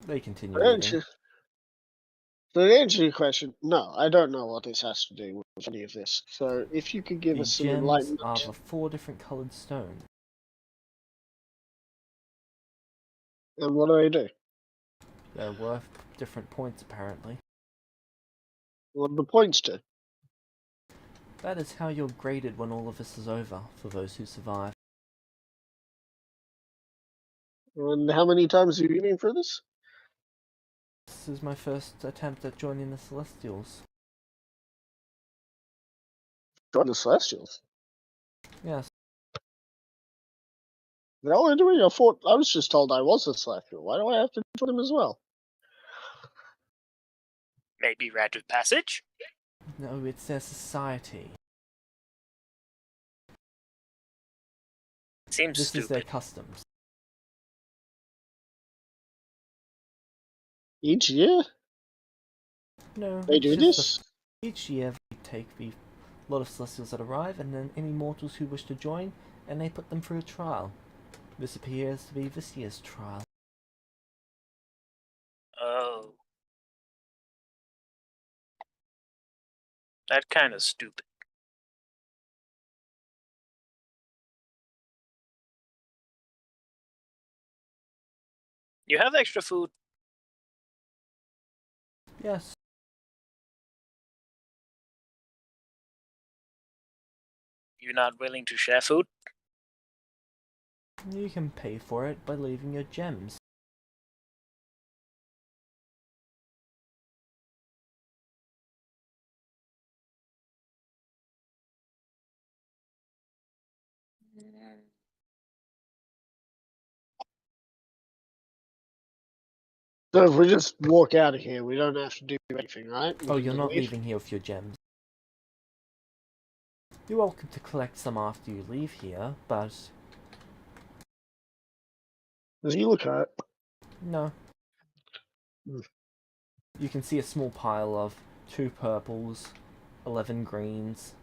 They continue To eating. answer, to answer your question, no, I don't know what this has to do with any of this. So if you could give The us some gems enlightenment. are the 4 different coloured stones. And what do they do? They're worth different points, apparently. What are the points to? That is how you're graded when all of this is over, for those who survive. And how many times have you been through this? This is my first attempt at joining the Celestials. Join the Celestials. Yes, They're all doing. I was just told I was a Celestial. Why do I have to join them as well? Maybe rite of passage? no, it's their society. Seems This is their stupid. customs. Each year No, they it's do just this. each year they take the lot of Celestials that arrive, and then any mortals who wish to join, and they put them through a trial. This appears to be this year's trial. Oh. That kind of stupid. You have extra food? Yes, You're not willing to share food? you can pay for it by leaving your gems. So if we just walk out of here, we don't have to do anything, right? We Oh, can you're just not leave? leaving here with your gems. You're welcome to collect some after you leave here, but Does he look hurt? no. Hmm. You can see a small pile of 2 purples, 11 greens,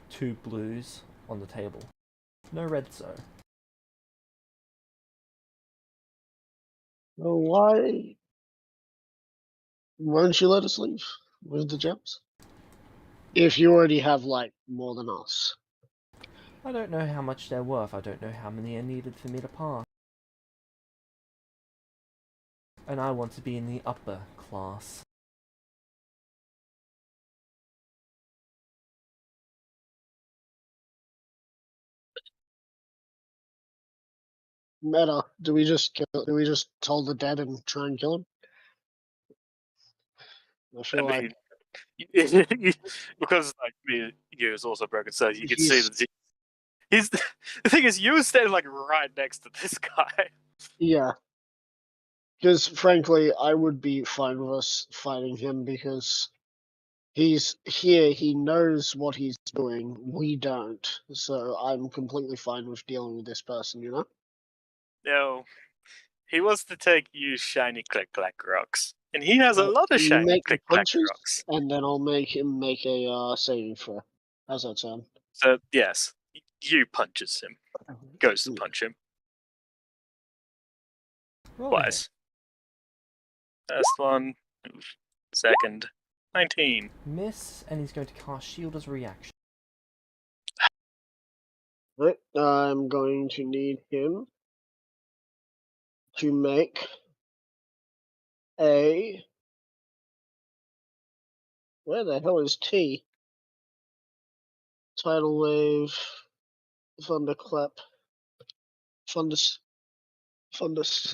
2 blues on the table. No reds though. Well, why? Why don't you let us leave with the gems? If you already have like more than us. I don't know how much they're worth, I don't know how many are needed for me to pass. And I want to be in the upper class. Meta, do we just toll the dead and try and kill him? I feel I like mean, because like me, you is also broken, so you can see he's that he's the thing is you standing like right next to this guy. yeah. Because frankly, I would be fine with us fighting him because he's here, he knows what he's doing, we don't. So I'm completely fine with dealing with this person, you know? No, he wants to take you shiny click clack rocks, and he has a Well, lot of can you shiny make the click clack punches? rocks. And then I'll make him make a saving throw. How's that sound? So yes, you punches him, goes to Yeah. punch him Roll a hit. twice. First one, second, 19. Miss, and he's going to cast shield as a reaction. Right, I'm going to need him to make a. Where the hell is T? Tidal wave, thunderclap, fundus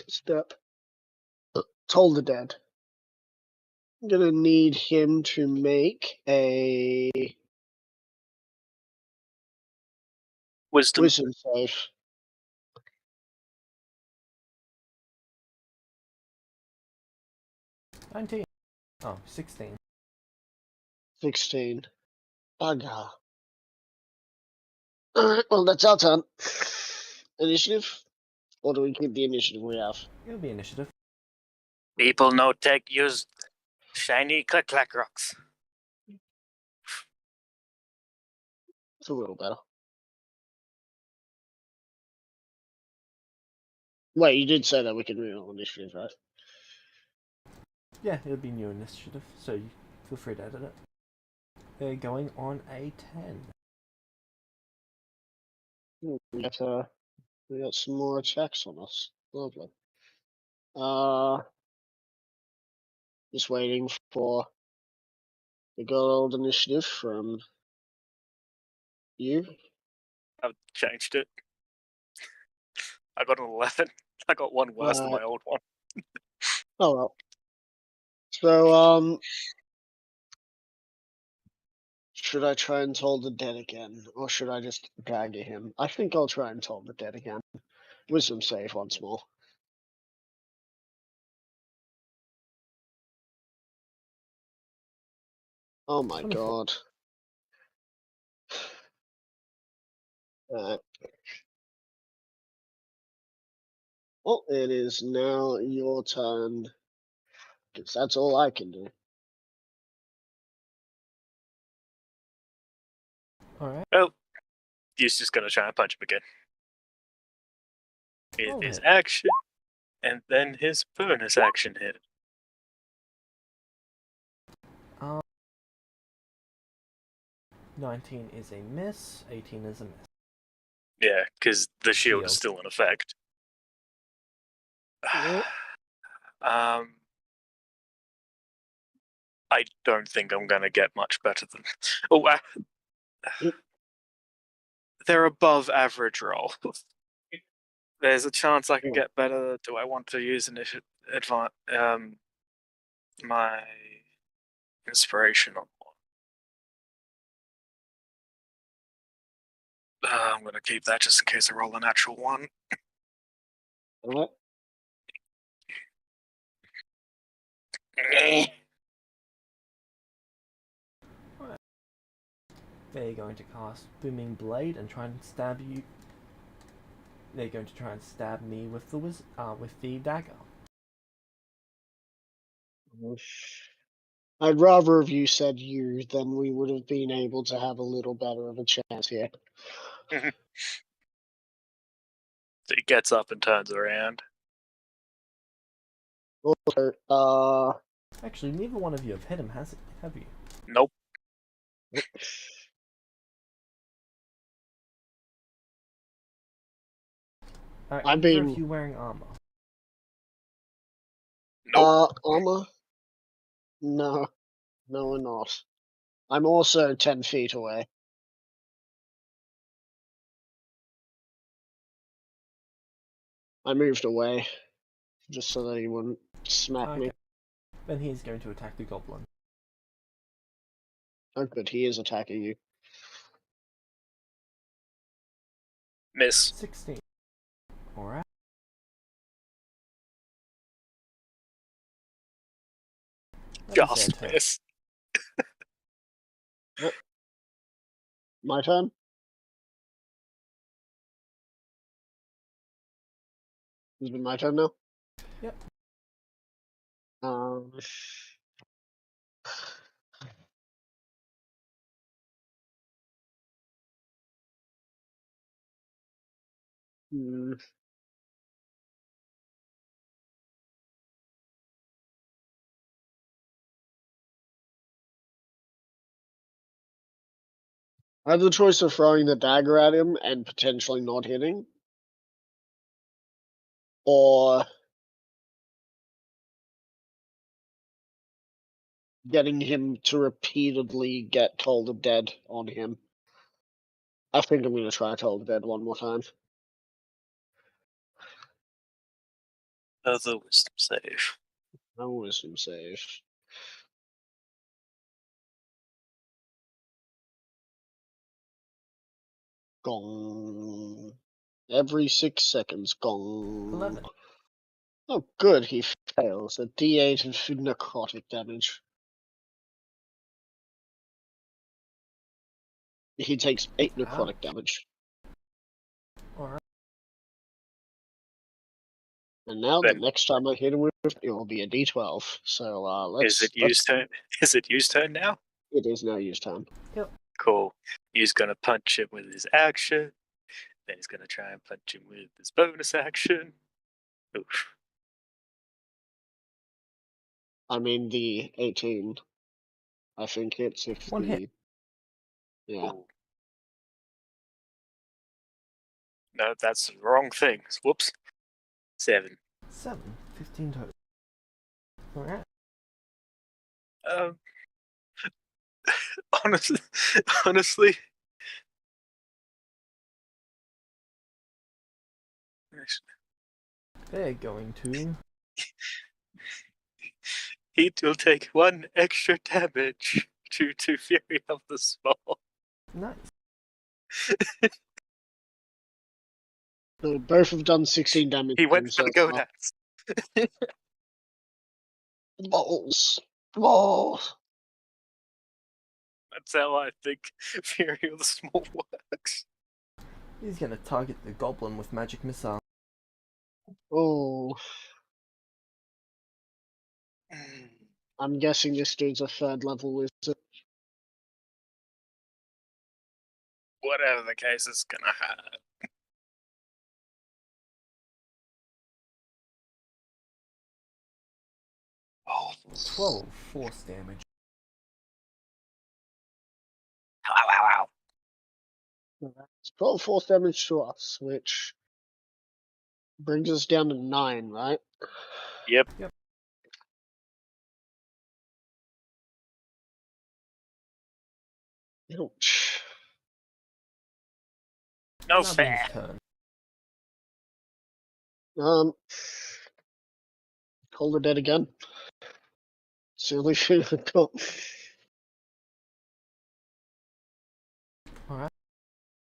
step. Toll the dead. I'm gonna need him to make a Wisdom. save. 19. Oh, 16. 16. Bugger. Alright, well, that's our turn. Initiative? Or do we keep the initiative we have? It'll be initiative. People no tech use shiny click clack rocks. It's a little better. Wait, you did say that we could reroll initiative, right? Yeah, it'll be new initiative, so you feel free to edit it. They're going on a 10. We got some more attacks on us. Lovely. Just waiting for the good old initiative from you. I've changed it. I got an 11. I got one worse than my old one. Oh well. So, should I try and toll the dead again, or should I just dagger him? I think I'll try and toll the dead again. Wisdom save once more. Oh my 24. god. Alright. Well, it is now your turn. Because that's all I can do. Alright. Well, he's just gonna try and punch him again. With his action, and then his bonus action hit. 19 is a miss, 18 is a miss. Yeah, because the shield is Shield. still in effect. Yep. I don't think I'm gonna get much better than. Oh, they're above average roll. There's a chance I can get better. Do I want to use my inspiration on one? I'm gonna keep that just in case I roll a natural one. Alright. They're going to cast Booming Blade and try and stab you. They're going to try and stab me with the dagger. I'd rather have you said you, then we would have been able to have a little better of a chance here. So he gets up and turns around. Also, Actually, neither one of you have hit him, have you? Nope. I've been. Are you wearing armor? Nope. Armor? No, we're not. I'm also 10 feet away. I moved away, just so that he wouldn't smack me. Then he's going to attack the goblin. Oh good, he is attacking you. Miss. 16. Alright. Just miss. My turn? Has it been my turn now? Yep. I have the choice of throwing the dagger at him and potentially not hitting, or getting him to repeatedly get Toll the Dead on him. I think I'm going to try Toll the Dead one more time. Another wisdom save. No wisdom save. Gong. Every 6 seconds, gong. 11. Oh, good, he fails. A d8 of necrotic damage. He takes 8 necrotic Ouch. damage. Alright. And now, Then- the next time I hit him with it, it will be a d12. So, let's... Is it use turn? Is it use turn now? It is now use time. Cool. He's gonna punch it with his action. Then he's gonna try and punch him with his bonus action. Oof. I mean, the 18, I think hits if One the... hit. Yeah. Ooh. No, that's the wrong thing. Whoops. 7. 7. 15 total. Alright. Honestly, honestly. They're going to... He will take 1 extra damage due to Fury of the Small. Nice. So both have done 16 damage. He went for the so far. gonads. Balls. Balls. That's how I think Fury of the Small works. He's going to target the goblin with magic missile. Oh. I'm guessing this dude's a 3rd level wizard. Whatever the case is gonna hurt. Oh, 12 force damage. Ow. It's 12 force damage to us, which brings us down to 9, right? Yep. Ouch. No Now fair. his turn. Hold the dead again. It's the only thing I've got. Alright.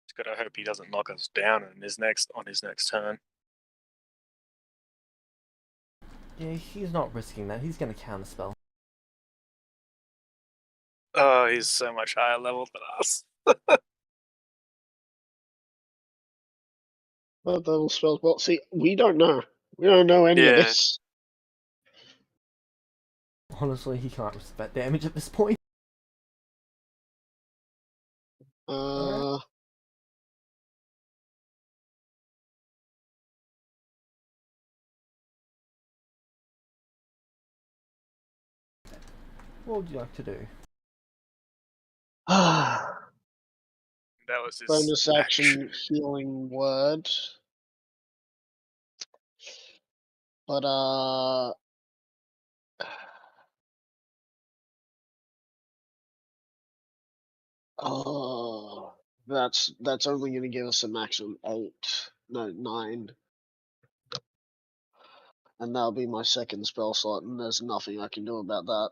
Just gotta hope he doesn't knock us down on his next turn. Yeah, he's not risking that. He's going to counterspell. Oh, he's so much higher level than us. What level spells? Well, see, we don't know. We don't know any of Yeah. this. Honestly, he can't respect damage at this point. What would you like to do? That was his Bonus action healing word. But oh, that's only going to give us a maximum 8, no 9, and that'll be my 2nd spell slot, and there's nothing I can do about that.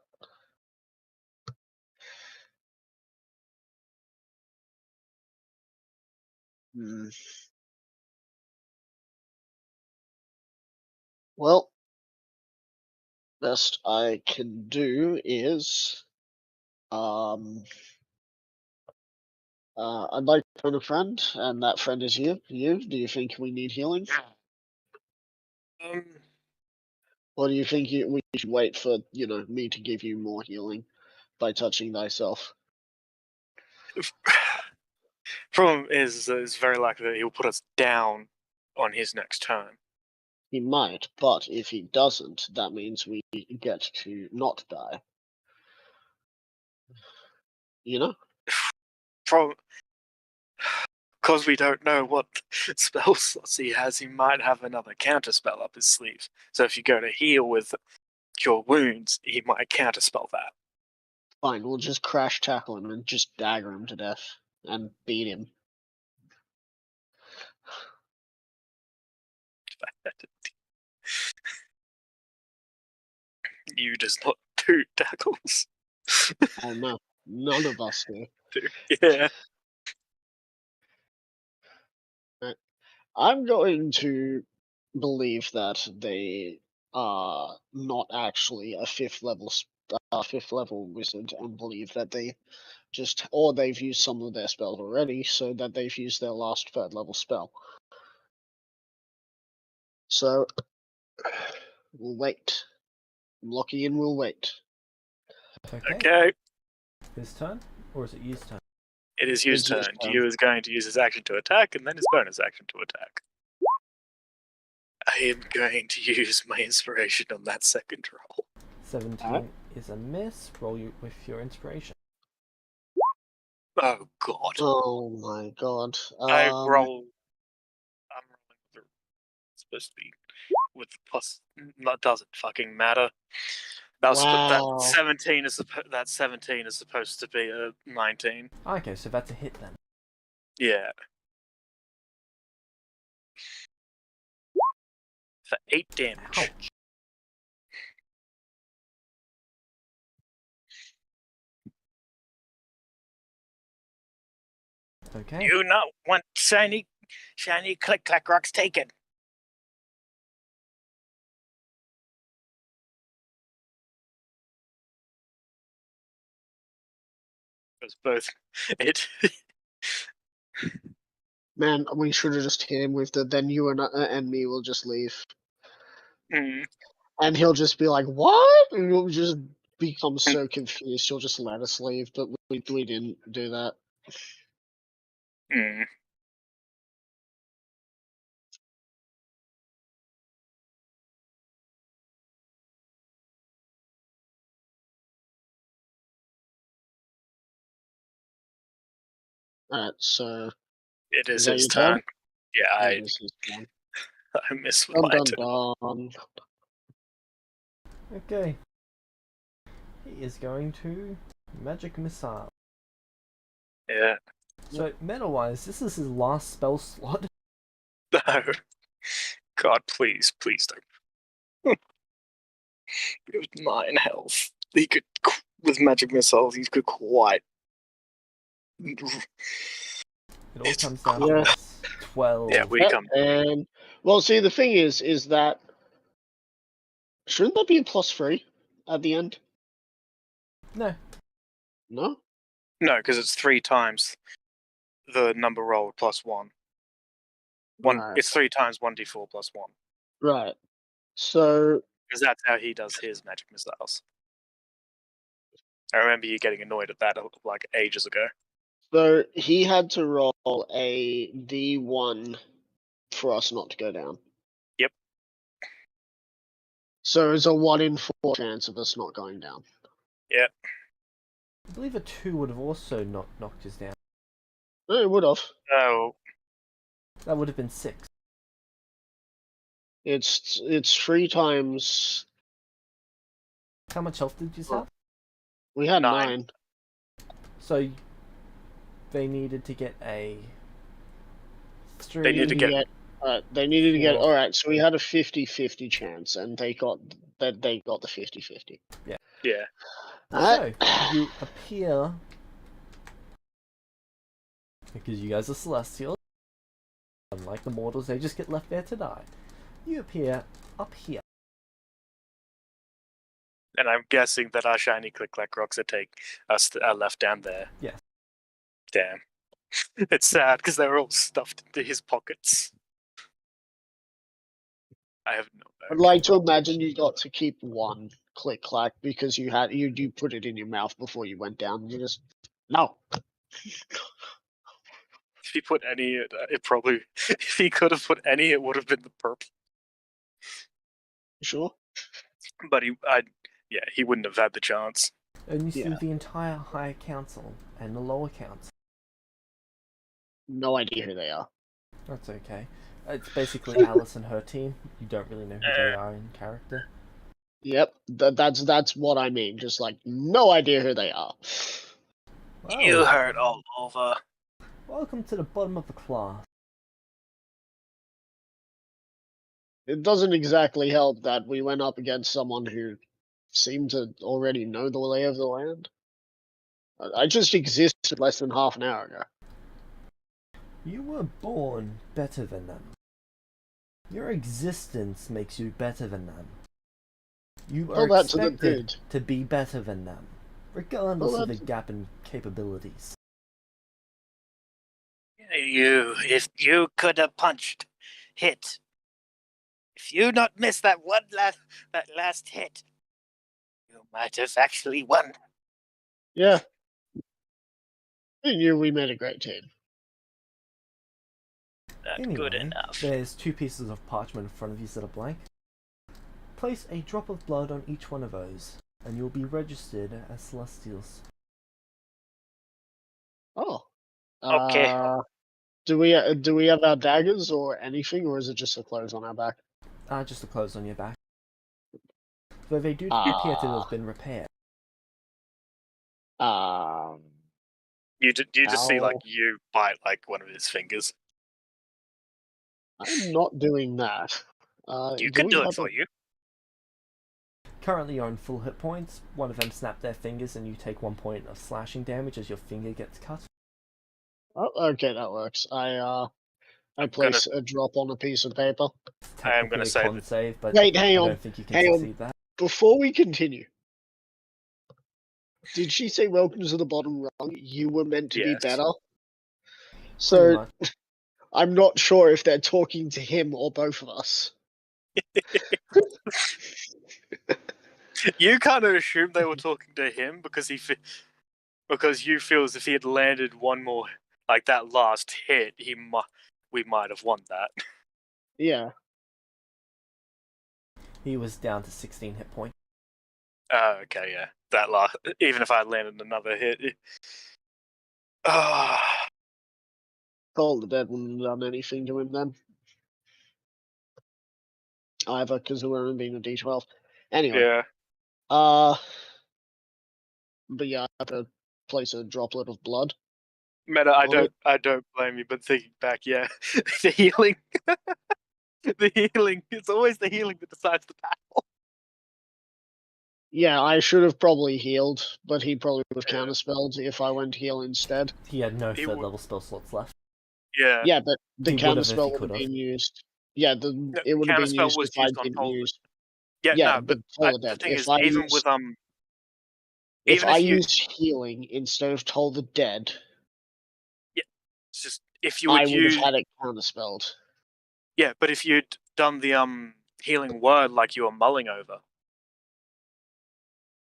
Well, best I can do is I'd like to phone a friend, and that friend is you. Do you think we need healing? Or do you think we should wait for, me to give you more healing by touching thyself? Problem is, it's very likely that he'll put us down on his next turn. He might, but if he doesn't, that means we get to not die. You know? Because we don't know what spell slots he has, he might have another counterspell up his sleeve. So if you go to heal with your wounds, he might counterspell that. Fine, we'll just crash tackle him and just dagger him to death and beat him. You does not do tackles. Oh no, none of us do. Yeah. I'm going to believe that they are not actually a fifth level wizard, and believe that they or they've used some of their spells already, so that they've used their last third level spell. So we'll wait. I'm locking in. We'll wait. Okay. His turn, or is it Yu's turn? It is Yu's It's Yu's turn. turn. Yu is going to use his action to attack, and then his bonus action to attack. I am going to use my inspiration on that second roll. 17 is a miss. Roll you with your inspiration. Oh god. Oh my god. I roll. I'm rolling with the. It's supposed to be with the plus. That doesn't fucking matter. Wow. That 17 is that 17 is supposed to be a 19. Okay, so that's a hit then. Yeah. For 8 damage. Ouch. Okay. You not want shiny click clack rocks taken. Because both it. Man, we should have just hit him with the. Then you and me will just leave, and he'll just be like, "What?" And we'll just become so confused. He'll just let us leave, but we didn't do that. Alright, so It is that his your turn. turn? Yeah, It is his turn. I miss Dun my dun turn. dun. Okay. He is going to magic missile. Yeah. So meta-wise, this is his last spell slot. No. God, please don't. He was 9 health. He could, with magic missiles, he could quite. It all It's comes down Yeah. to this. 12. Yeah, we come. And well, see, the thing is that shouldn't that be a +3 at the end? No. No. No, because it's 3 times the number rolled plus 1. Right. It's 3 times 1d4 plus 1. Right. So Because that's how he does his magic missiles. I remember you getting annoyed at that like ages ago. So he had to roll a D1 for us not to go down. Yep. So it's a 1 in 4 chance of us not going down. Yep. I believe a 2 would have also knocked us down. No, it would have. Oh. That would have been 6. It's 3 times. How much health did you have? We had 9. 9. So they needed to get a 3. They needed to get. They needed to get. 4. Alright, so we had a 50-50 chance, and they got the 50-50. Yeah. Yeah. So you appear, because you guys are celestial, unlike the mortals, they just get left there to die. You appear up here. And I'm guessing that our shiny click clack rocks are left down there. Yes. Damn. It's sad because they were all stuffed into his pockets. I have no. I'd like to imagine you got to keep 1 click clack because you put it in your mouth before you went down. You just no. If he put any, it probably. If he could have put any, it would have been the purple. Sure. But he wouldn't have had the chance. And you see Yeah. the entire higher council and the lower council. No idea who they are. That's okay. It's basically Alice and her team. You don't really know who they are in character. Yep, that's what I mean. Just like no idea who they are. You Well, heard all over. welcome to the bottom of the class. It doesn't exactly help that we went up against someone who seemed to already know the lay of the land. I just existed less than half an hour ago. You were born better than them. Your existence makes you better than them. You are Tell that to the expected dude. to be better than them, regardless Tell of the that gap in capabilities. If you could have hit. If you not missed that last hit, you might have actually won. Yeah. I knew we made a great team. Not Anyway, good enough. there's 2 pieces of parchment in front of you that are blank. Place a drop of blood on each one of those, and you'll be registered as Celestials. Oh. Okay. Do we have our daggers or anything, or is it just the clothes on our back? Just the clothes on your back. Though they do Ah. appear to have been repaired. You just see like Ow. you bite like one of his fingers. I'm not doing that. You Do can we do it have for you. Currently you're on full hit points. One of them snapped their fingers and you take 1 point of slashing damage as your finger gets cut. Oh, okay, that works. I I'm place a drop on a piece of paper. It's I am gonna technically a say con that- save, but Wait, I hang on. don't think you can Hang on. succeed that. Before we continue, did she say welcome to the bottom rung? You were meant to be Yes. better. Pretty So much. I'm not sure if they're talking to him or both of us. You kind of assume they were talking to him because because you feel as if he had landed one more like that last hit, we might have won that. Yeah. He was down to 16 hit points. Oh, okay, yeah. That last, even if I had landed another hit. Told the dead wouldn't have done anything to him then. Either, because it would have been a D12. Anyway. Yeah. But yeah, I have to place a droplet of blood. Meta, on it. I don't blame you, but thinking back, yeah, the healing, it's always the healing that decides the battle. Yeah, I should have probably healed, but he probably would have Yeah. counterspelled if I went heal instead. He had no He third would- level spell slots left. Yeah. Yeah, but the He would have if he counterspell would could have have. been used. Yeah, No, it would have been counterspell used was if I used on didn't Toll. use. Yeah, Yeah, no, but Toll the the Dead. thing If is, I even used, with if even I if you, used healing instead of Toll the Dead, it's just if you I would would have use, had it counterspelled. yeah, but if you'd done the healing word like you were mulling over,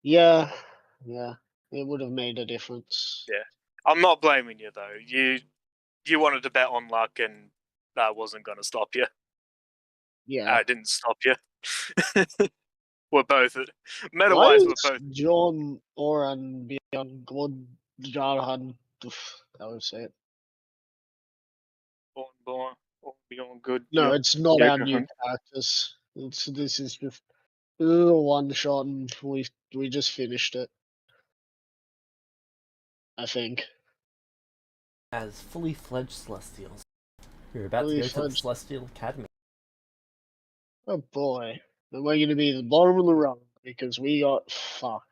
Yeah, it would have made a difference. yeah, I'm not blaming you though. You wanted to bet on luck, and that wasn't going to stop you. Yeah. I didn't stop you. We're both meta Why wise. is We're both John Oran beyond God Jarhan? I would say it. born beyond good. No, Yeah. it's not Yeah, our go new on. characters. This is just a little one shot, and we just finished it. I think. As fully fledged Celestials. You're about Fully to go to the fledged. Celestial Academy. Oh boy, and we're gonna be the bottom of the rung because we got fucked.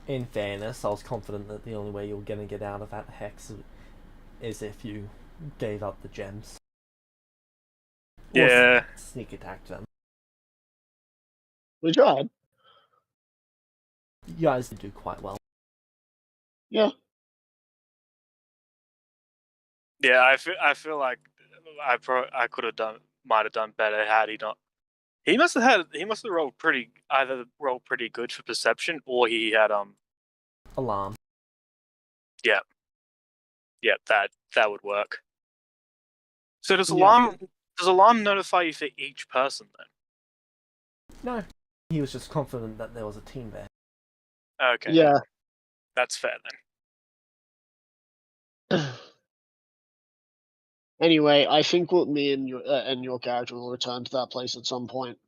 In fairness, I was confident that the only way you were going to get out of that hex is if you gave up the gems. Or Yeah. sneak attack them. We tried. You guys did do quite well. Yeah. Yeah, I feel like I could have might have done better had he not. He must have rolled either rolled pretty good for perception or he had Alarm. yeah that would work. So does Yeah. alarm notify you for each person then? No. He was just confident that there was a team there. Okay. Yeah. That's fair then. Anyway, I think me and your character will return to that place at some point.